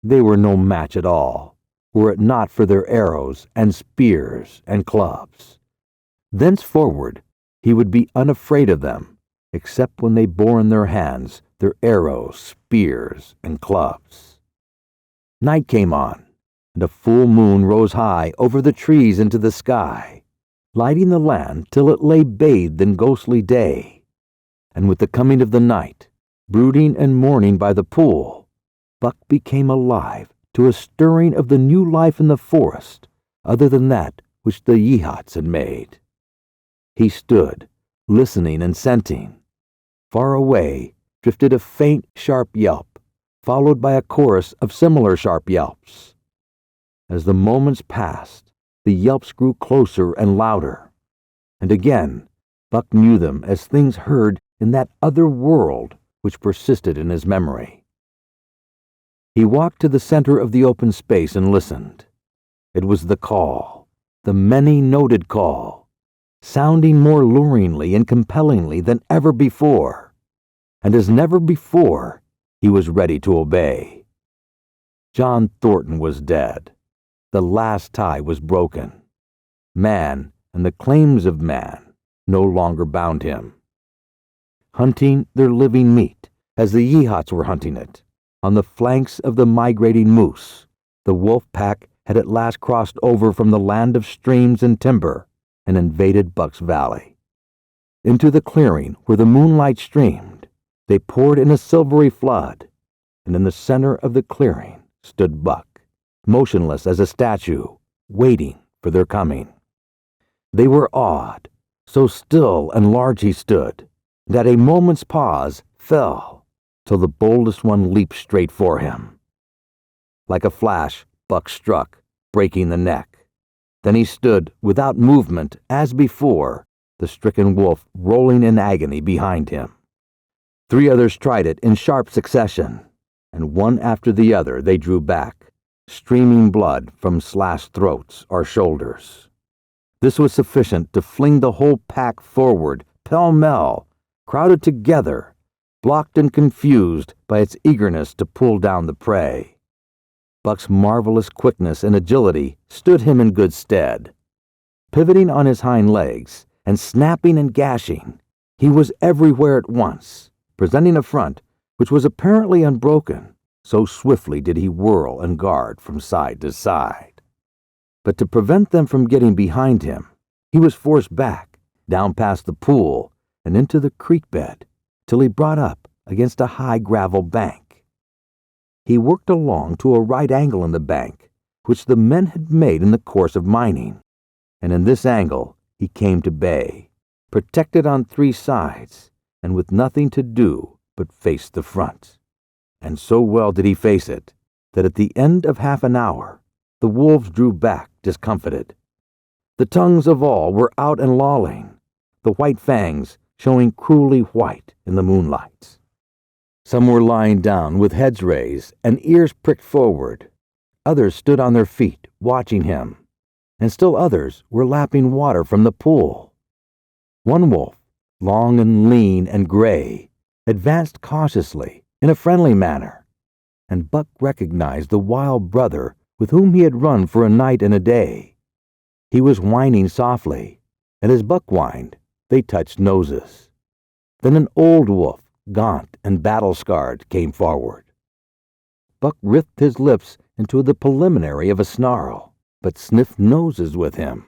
S2: They were no match at all, were it not for their arrows and spears and clubs. Thenceforward, he would be unafraid of them, except when they bore in their hands their arrows, spears, and clubs. Night came on, and a full moon rose high over the trees into the sky, lighting the land till it lay bathed in ghostly day. And with the coming of the night, brooding and mourning by the pool, Buck became alive to a stirring of the new life in the forest, other than that which the Yehots had made. He stood, listening and scenting. Far away drifted a faint, sharp yelp, followed by a chorus of similar sharp yelps. As the moments passed, the yelps grew closer and louder, and again Buck knew them as things heard in that other world which persisted in his memory. He walked to the center of the open space and listened. It was the call, the many-noted call, sounding more luringly and compellingly than ever before, and as never before he was ready to obey. John Thornton was dead. The last tie was broken. Man and the claims of man no longer bound him. Hunting their living meat, as the Yehots were hunting it, on the flanks of the migrating moose, the wolf pack had at last crossed over from the land of streams and timber and invaded Buck's Valley. Into the clearing where the moonlight streamed, they poured in a silvery flood, and in the center of the clearing stood Buck, motionless as a statue, waiting for their coming. They were awed, so still and large he stood, that a moment's pause fell, till the boldest one leaped straight for him. Like a flash, Buck struck, breaking the neck. Then he stood without movement, as before, the stricken wolf rolling in agony behind him. 3 others tried it in sharp succession, and one after the other they drew back, streaming blood from slashed throats or shoulders. This was sufficient to fling the whole pack forward, pell-mell, crowded together, blocked and confused by its eagerness to pull down the prey. Buck's marvelous quickness and agility stood him in good stead. Pivoting on his hind legs and snapping and gashing, he was everywhere at once, presenting a front which was apparently unbroken, so swiftly did he whirl and guard from side to side. But to prevent them from getting behind him, he was forced back, down past the pool, and into the creek bed, till he brought up against a high gravel bank. He worked along to a right angle in the bank, which the men had made in the course of mining, and in this angle he came to bay, protected on 3 sides, and with nothing to do but face the front. And so well did he face it, that at the end of half an hour, the wolves drew back discomfited. The tongues of all were out and lolling, the white fangs showing cruelly white in the moonlight. Some were lying down with heads raised and ears pricked forward. Others stood on their feet, watching him, and still others were lapping water from the pool. One wolf, long and lean and gray, advanced cautiously in a friendly manner, and Buck recognized the wild brother with whom he had run for a night and a day. He was whining softly, and as Buck whined, they touched noses. Then an old wolf, gaunt and battle-scarred, came forward. Buck writhed his lips into the preliminary of a snarl, but sniffed noses with him,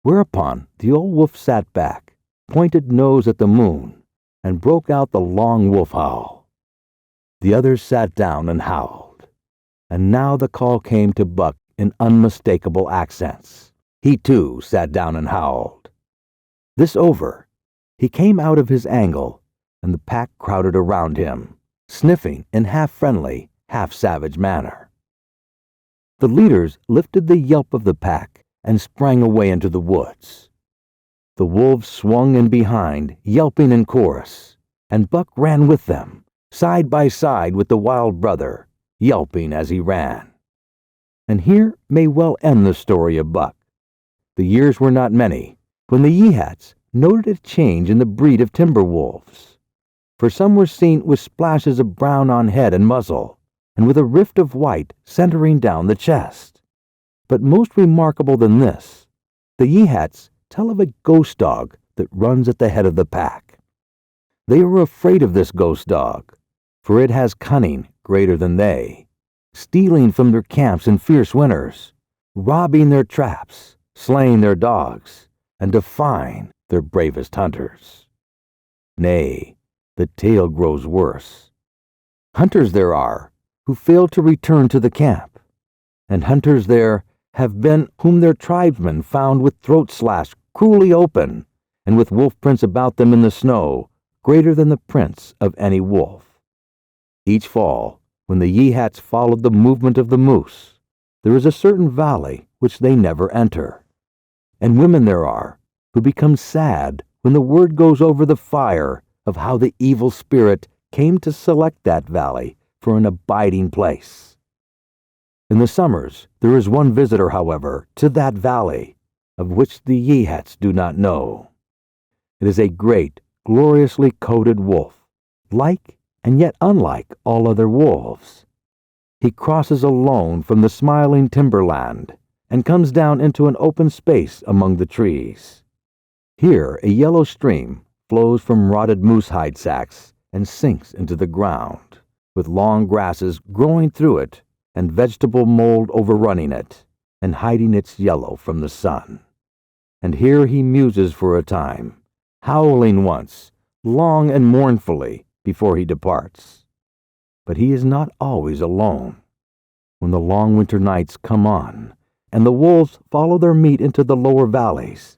S2: whereupon the old wolf sat back, pointed nose at the moon, and broke out the long wolf howl. The others sat down and howled, and now the call came to Buck in unmistakable accents. He too sat down and howled. This over, he came out of his angle, and the pack crowded around him, sniffing in half-friendly, half-savage manner. The leaders lifted the yelp of the pack and sprang away into the woods. The wolves swung in behind, yelping in chorus, and Buck ran with them, side by side with the wild brother, yelping as he ran. And here may well end the story of Buck. The years were not many when the Yeehats noted a change in the breed of timber wolves, for some were seen with splashes of brown on head and muzzle, and with a rift of white centering down the chest. But most remarkable than this, the Yeehats tell of a ghost dog that runs at the head of the pack. They are afraid of this ghost dog, for it has cunning greater than they, stealing from their camps in fierce winters, robbing their traps, slaying their dogs, and defying their bravest hunters. Nay, the tale grows worse. Hunters there are who fail to return to the camp, and hunters there have been whom their tribesmen found with throats slashed cruelly open, and with wolf prints about them in the snow greater than the prints of any wolf. Each fall, when the Yeehats followed the movement of the moose, there is a certain valley which they never enter, and women there are who become sad when the word goes over the fire of how the evil spirit came to select that valley for an abiding place. In the summers, there is one visitor, however, to that valley, of which the Yeehats do not know. It is a great, gloriously coated wolf, like and yet unlike all other wolves. He crosses alone from the smiling timberland and comes down into an open space among the trees. Here a yellow stream flows from rotted moose-hide sacks and sinks into the ground, with long grasses growing through it and vegetable mold overrunning it and hiding its yellow from the sun. And here he muses for a time, howling once, long and mournfully, before he departs. But he is not always alone. When the long winter nights come on, and the wolves follow their meat into the lower valleys,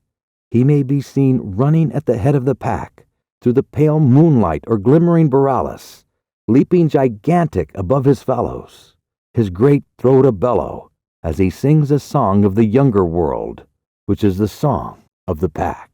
S2: he may be seen running at the head of the pack through the pale moonlight or glimmering borealis, leaping gigantic above his fellows, his great throat a-bellow, as he sings a song of the younger world, which is the song of the pack.